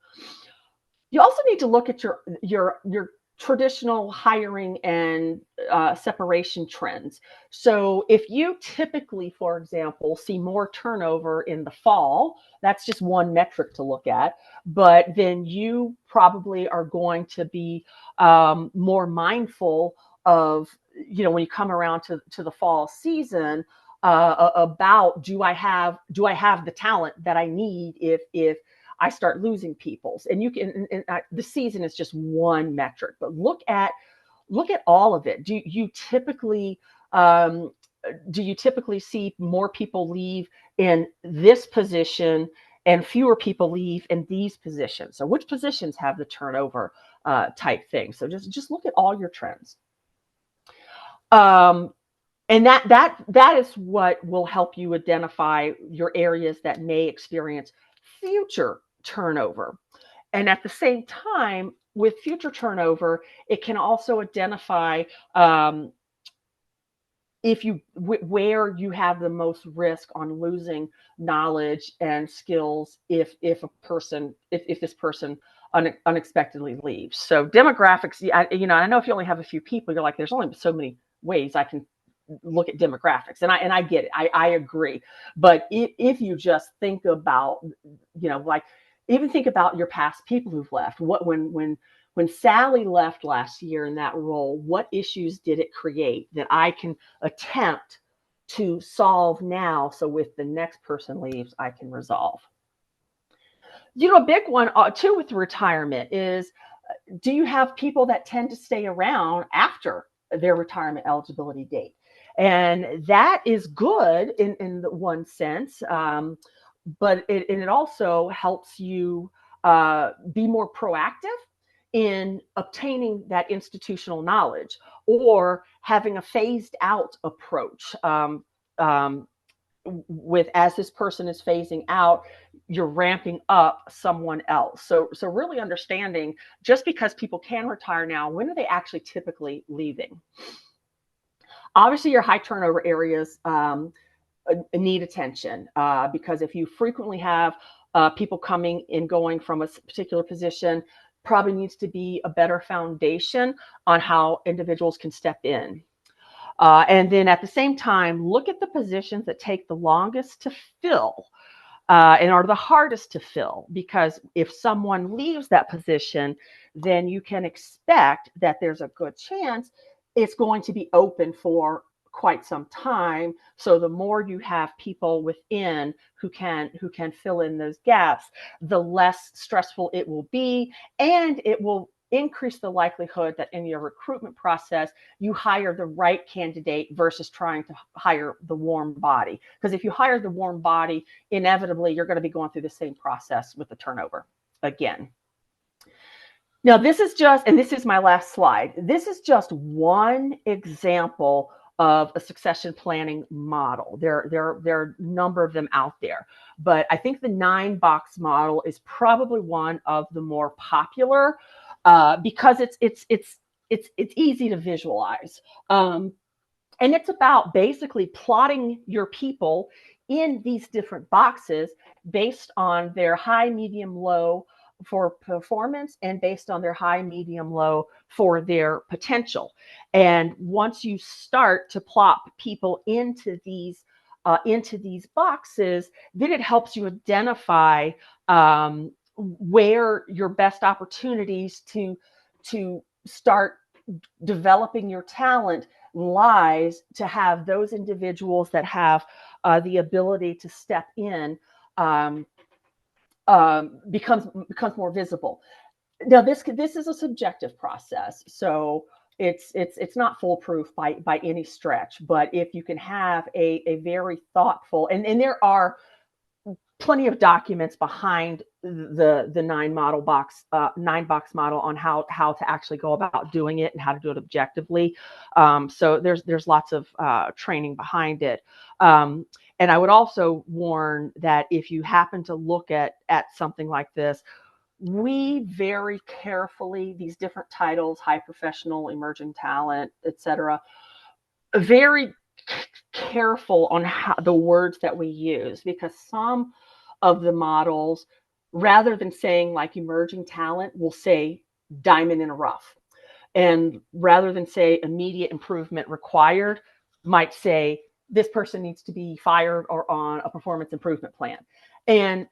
You also need to look at your traditional hiring and separation trends. So if you typically, for example, see more turnover in the fall, that's just one metric to look at, but then you probably are going to be more mindful of, when you come around to the fall season, about do I have the talent that I need if I start losing people's. And you can, the season is just one metric, but look at all of it. Do you typically see more people leave in this position and fewer people leave in these positions? So which positions have the turnover type thing? So just look at all your trends. And that is what will help you identify your areas that may experience future turnover. And at the same time, with future turnover, it can also identify where you have the most risk on losing knowledge and skills if this person unexpectedly leaves. So demographics, I know if you only have a few people, you're like, there's only so many ways I can look at demographics, and I get it. I agree. But if you just think about, like, even think about your past people who've left. When Sally left last year in that role, what issues did it create that I can attempt to solve now, so with the next person leaves, I can resolve? A big one too with retirement is, do you have people that tend to stay around after their retirement eligibility date? And that is good in the one sense, but it also helps you be more proactive in obtaining that institutional knowledge, or having a phased out approach. With, as this person is phasing out, you're ramping up someone else. So really understanding, just because people can retire now, when are they actually typically leaving? Obviously, your high turnover areas need attention, because if you frequently have people coming and going from a particular position, probably needs to be a better foundation on how individuals can step in. And then at the same time, look at the positions that take the longest to fill and are the hardest to fill, because if someone leaves that position, then you can expect that there's a good chance it's going to be open for quite some time. So the more you have people within who can fill in those gaps, the less stressful it will be, and it will increase the likelihood that in your recruitment process, you hire the right candidate versus trying to hire the warm body. Because if you hire the warm body, inevitably you're going to be going through the same process with the turnover again. Now, this is my last slide. This is just one example of a succession planning model. There are a number of them out there, but I think the 9-box model is probably one of the more popular, because it's easy to visualize, and it's about basically plotting your people in these different boxes based on their high, medium, low for performance, and based on their high, medium, low for their potential. And once you start to plop people into these boxes, then it helps you identify where your best opportunities to start developing your talent lies, to have those individuals that have the ability to step in becomes more visible. Now, this is a subjective process, so it's not foolproof by any stretch. But if you can have a very thoughtful, and there are plenty of documents behind the 9-box model on how to actually go about doing it and how to do it objectively. So there's lots of training behind it. And I would also warn that if you happen to look at something like this, we very carefully, these different titles, high professional, emerging talent, etc., very careful on how the words that we use, because some of the models, rather than saying like emerging talent, will say diamond in a rough. And rather than say immediate improvement required, might say this person needs to be fired or on a performance improvement plan. And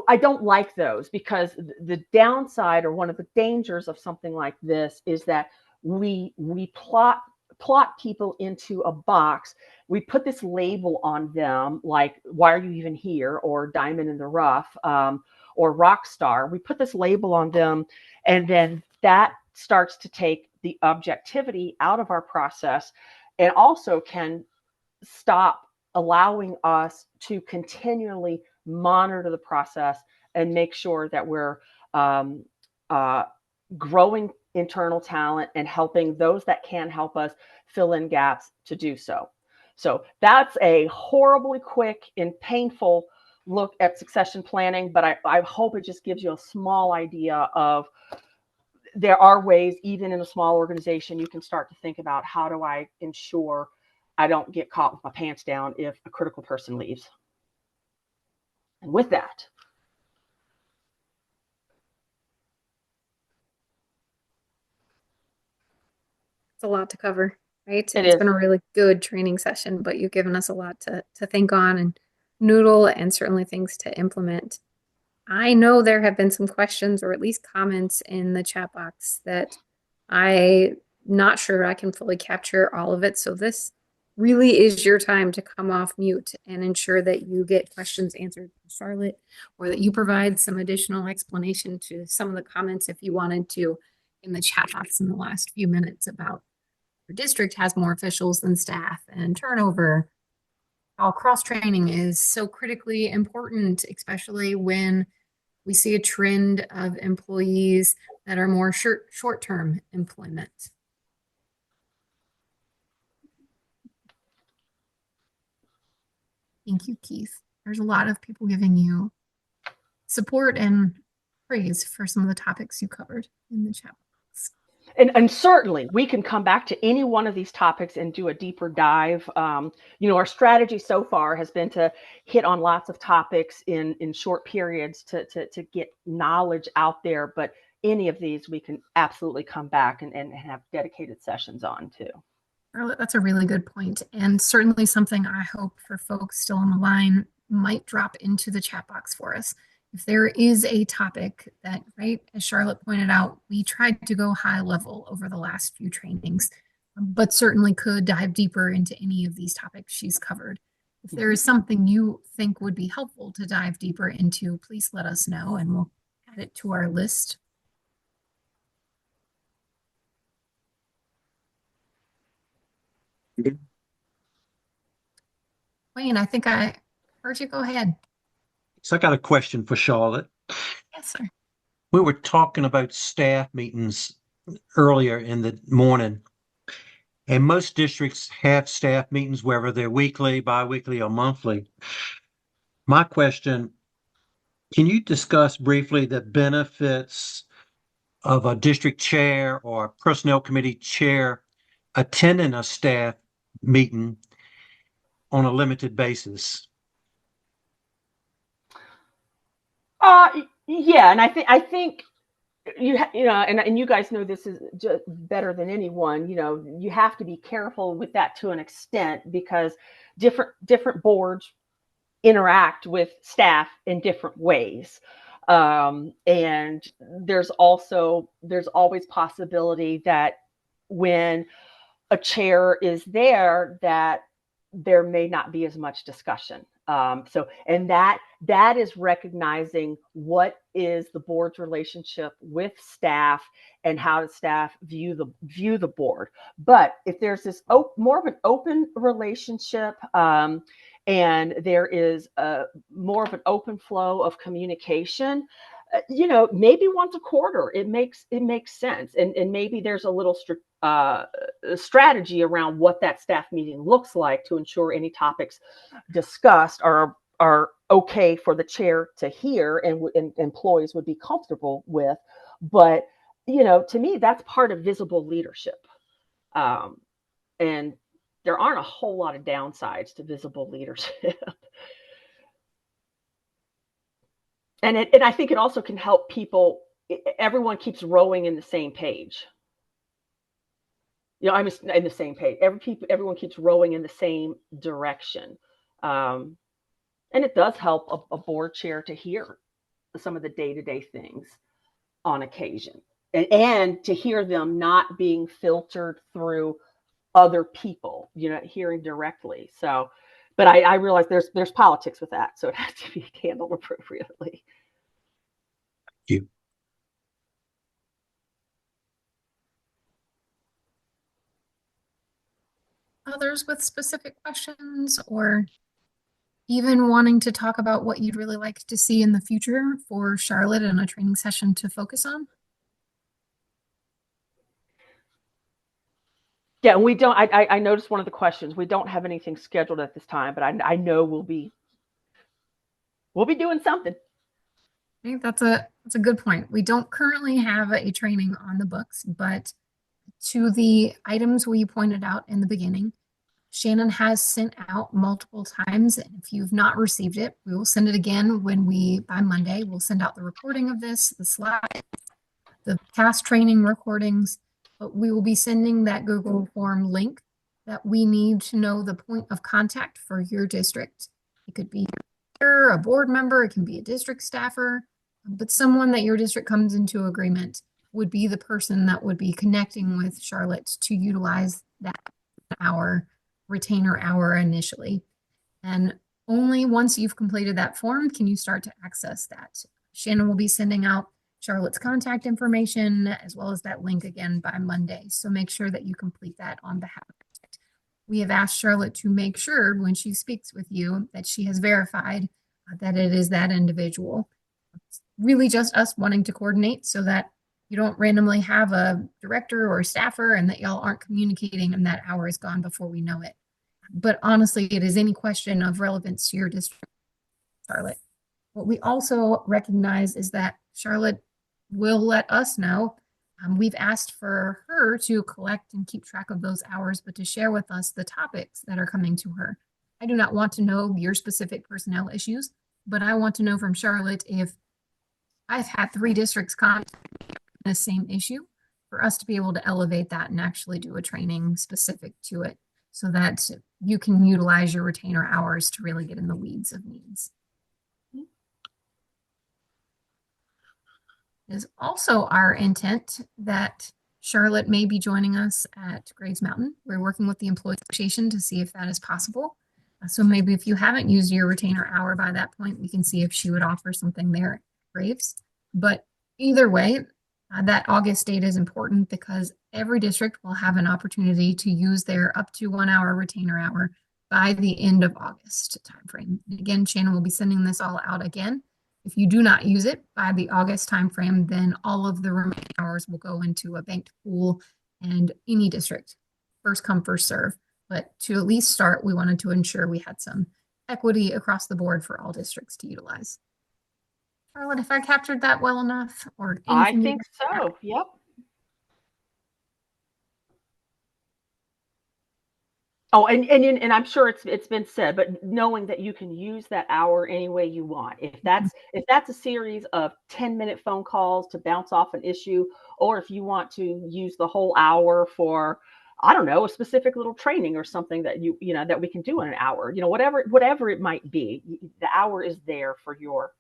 I don't like those, because the downside, or one of the dangers of something like this, is that we plot people into a box. We put this label on them, like, why are you even here? Or diamond in the rough, or rock star. We put this label on them, and then that starts to take the objectivity out of our process, and also can stop allowing us to continually monitor the process and make sure that we're growing internal talent and helping those that can help us fill in gaps to do so. So that's a horribly quick and painful look at succession planning, but I hope it just gives you a small idea of there are ways, even in a small organization, you can start to think about, how do I ensure I don't get caught with my pants down if a critical person leaves. And with that, It's a lot to cover, right? It It's is. been a really good training session, but you've given us a lot to think on and noodle, and certainly things to implement. I know there have been some questions, or at least comments, in the chat box that I'm not sure I can fully capture all of it. So this really is your time to come off mute and ensure that you get questions answered from Charlotte, or that you provide some additional explanation to some of the comments, if you wanted to, in the chat box in the last few minutes, about your district has more officials than staff and turnover. How cross-training is so critically important, especially when we see a trend of employees that are more short-term employment. Thank you, Keith. There's a lot of people giving you support and praise for some of the topics you covered in the chat box. And certainly we can come back to any one of these topics and do a deeper dive. Our strategy so far has been to hit on lots of topics in short periods to get knowledge out there. But any of these we can absolutely come back and have dedicated sessions on too. That's a really good point, and certainly something I hope for folks still on the line might drop into the chat box for us. If there is a topic that, right, as Charlotte pointed out, we tried to go high level over the last few trainings, but certainly could dive deeper into any of these topics she's covered. If there is something you think would be helpful to dive deeper into, please let us know and we'll add it to our list. Wayne, I think I heard you. Go ahead. So I got a question for Charlotte. Yes, sir. We were talking about staff meetings earlier in the morning, and most districts have staff meetings, whether they're weekly, bi-weekly, or monthly. My question, can you discuss briefly the benefits of a district chair or personnel committee chair attending a staff meeting on a limited basis? Yeah, and I think and you guys know this is just better than anyone. You have to be careful with that to an extent, because different boards interact with staff in different ways. And there's always possibility that when a chair is there, that there may not be as much discussion. And that is recognizing what is the board's relationship with staff and how does staff view the board. But if there's this more of an open relationship, and there is a more of an open flow of communication, maybe once a quarter, it makes sense. And maybe there's a little strategy around what that staff meeting looks like to ensure any topics discussed are okay for the chair to hear and employees would be comfortable with. But, to me, that's part of visible leadership. And there aren't a whole lot of downsides to visible leadership. And I think it also can help people. Everyone keeps rowing in the same page. I'm in the same page. Everyone keeps rowing in the same direction. And it does help a board chair to hear some of the day-to-day things on occasion, and to hear them not being filtered through other people, hearing directly. So, but I realize there's politics with that, so it has to be handled appropriately. Thank you. Others with specific questions, or even wanting to talk about what you'd really like to see in the future for Charlotte and a training session to focus on? Yeah, and we don't. I noticed one of the questions. We don't have anything scheduled at this time, but I know we'll be doing something. I think that's a good point. We don't currently have a training on the books, but to the items we pointed out in the beginning, Shannon has sent out multiple times, and if you've not received it, we will send it again by Monday. We'll send out the recording of this, the slides, the past training recordings, but we will be sending that Google form link that we need to know the point of contact for your district. It could be a board member, it can be a district staffer, but someone that your district comes into agreement would be the person that would be connecting with Charlotte to utilize that retainer hour initially. And only once you've completed that form can you start to access that. Shannon will be sending out Charlotte's contact information as well as that link again by Monday. So make sure that you complete that on behalf of it. We have asked Charlotte to make sure when she speaks with you that she has verified that it is that individual. It's really just us wanting to coordinate so that you don't randomly have a director or a staffer and that y'all aren't communicating and that hour is gone before we know it. But honestly, it is any question of relevance to your district, Charlotte. What we also recognize is that Charlotte will let us know. We've asked for her to collect and keep track of those hours, but to share with us the topics that are coming to her. I do not want to know your specific personnel issues, but I want to know from Charlotte if I've had 3 districts contact the same issue, for us to be able to elevate that and actually do a training specific to it so that you can utilize your retainer hours to really get in the weeds of needs. It is also our intent that Charlotte may be joining us at Graves Mountain. We're working with the Employee Association to see if that is possible. So maybe if you haven't used your retainer hour by that point, we can see if she would offer something there at Graves. But either way, that August date is important because every district will have an opportunity to use their up to 1 hour retainer hour by the end of August timeframe. Again, Shannon will be sending this all out again. If you do not use it by the August timeframe, then all of the remaining hours will go into a banked pool and any district, first come, first serve. But to at least start, we wanted to ensure we had some equity across the board for all districts to utilize. Charlotte, if I captured that well enough, or I think so. Yep. Oh, and I'm sure it's been said, but knowing that you can use that hour any way you want. If that's a series of 10-minute phone calls to bounce off an issue, or if you want to use the whole hour for, I don't know, a specific little training or something that that we can do in an hour, whatever it might be, the hour is there for your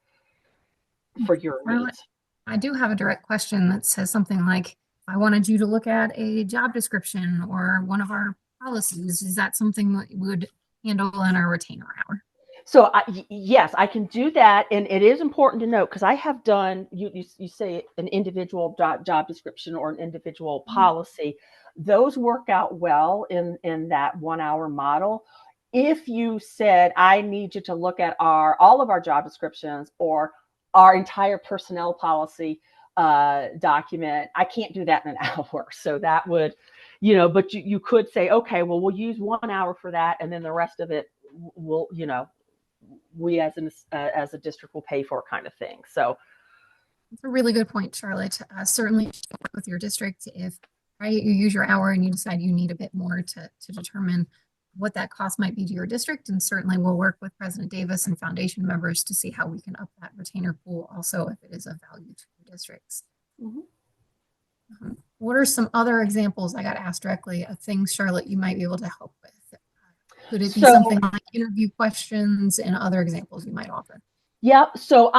needs. I do have a direct question that says something like, I wanted you to look at a job description or one of our policies. Is that something that you would handle in our retainer hour? So yes, I can do that. And it is important to note, because I have done, you say an individual job description or an individual policy. Those work out well in that 1 hour model. if you said, I need you to look at all of our job descriptions or our entire personnel policy document, I can't do that in an hour. So that would, but you could say, okay, well, we'll use 1 hour for that, and then the rest of it will, we as a district will pay for, kind of thing. So That's a really good point, Charlotte. Certainly work with your district if you use your hour and you decide you need a bit more to determine what that cost might be to your district. And certainly we'll work with President Davis and foundation members to see how we can up that retainer pool also if it is of value to your districts. What are some other examples, I got asked directly, of things, Charlotte, you might be able to help with? Could it be something like interview questions and other examples you might offer? Yeah. So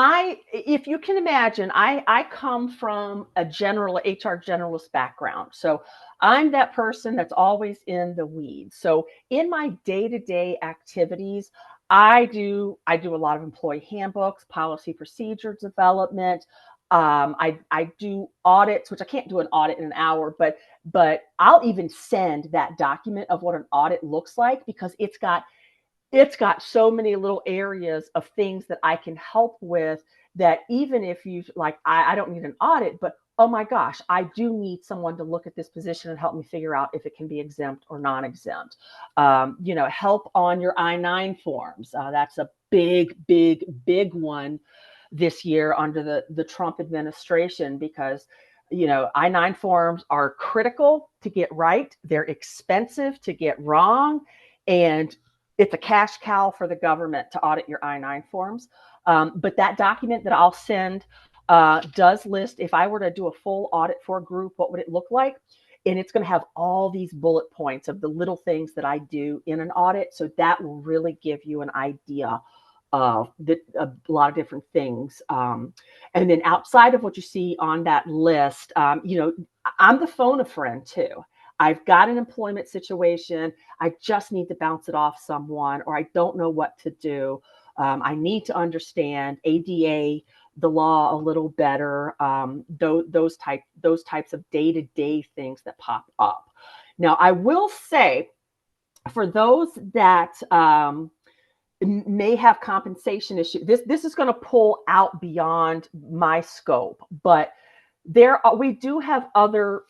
if you can imagine, I come from a HR generalist background. So I'm that person that's always in the weeds. So in my day-to-day activities, I do a lot of employee handbooks, policy procedure development. I do audits, which I can't do an audit in an hour, but I'll even send that document of what an audit looks like, because it's got so many little areas of things that I can help with, that even if you like, I don't need an audit, but oh my gosh, I do need someone to look at this position and help me figure out if it can be exempt or non-exempt. Help on your I-9 forms. That's a big one this year under the Trump administration, because I-9 forms are critical to get right. They're expensive to get wrong. And it's a cash cow for the government to audit your I-9 forms. But that document that I'll send does list, if I were to do a full audit for a group, what would it look like? And it's going to have all these bullet points of the little things that I do in an audit. So that will really give you an idea of a lot of different things. And then outside of what you see on that list, I'm the phone a friend too. I've got an employment situation. I just need to bounce it off someone, or I don't know what to do. I need to understand ADA, the law a little better. Those types of day-to-day things that pop up. Now, I will say, for those that may have compensation issues, this is going to pull out beyond my scope, but we do have other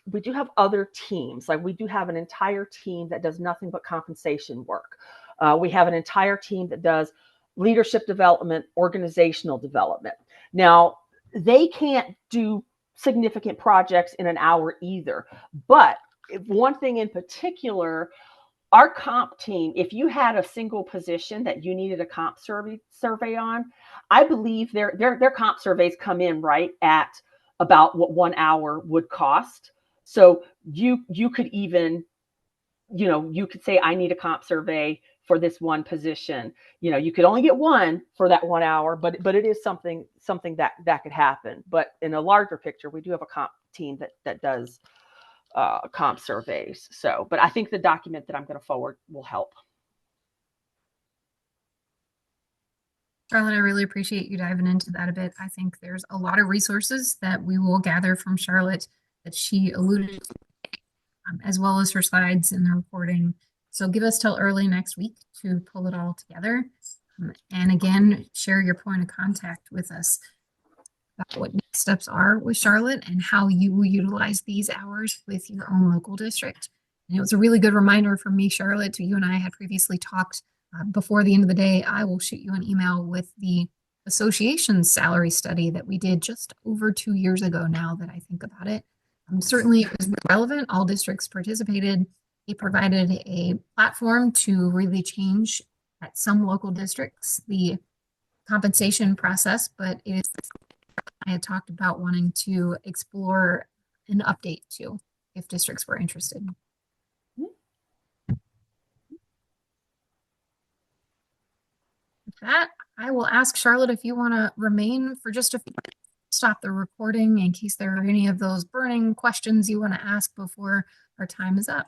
teams. Like, we do have an entire team that does nothing but compensation work. We have an entire team that does leadership development, organizational development. Now, they can't do significant projects in an hour either. But one thing in particular, our comp team, if you had a single position that you needed a comp survey on, I believe their comp surveys come in right at about what 1 hour would cost. So you could even, you could say, I need a comp survey for this one position. You could only get one for that 1 hour, but it is something that could happen. But in a larger picture, we do have a comp team that does comp surveys. So, but I think the document that I'm going to forward will help. Charlotte, I really appreciate you diving into that a bit. I think there's a lot of resources that we will gather from Charlotte that she alluded to, as well as her slides and the reporting. So give us till early next week to pull it all together. And again, share your point of contact with us about what next steps are with Charlotte and how you will utilize these hours with your own local district. And it was a really good reminder for me, Charlotte, you and I had previously talked. Before the end of the day, I will shoot you an email with the association's salary study that we did just over 2 years ago now that I think about it. Certainly it was relevant. All districts participated. It provided a platform to really change at some local districts the compensation process, but it is I had talked about wanting to explore an update to if districts were interested. That, I will ask Charlotte if you want to remain for just a few minutes, stop the recording in case there are any of those burning questions you want to ask before our time is up.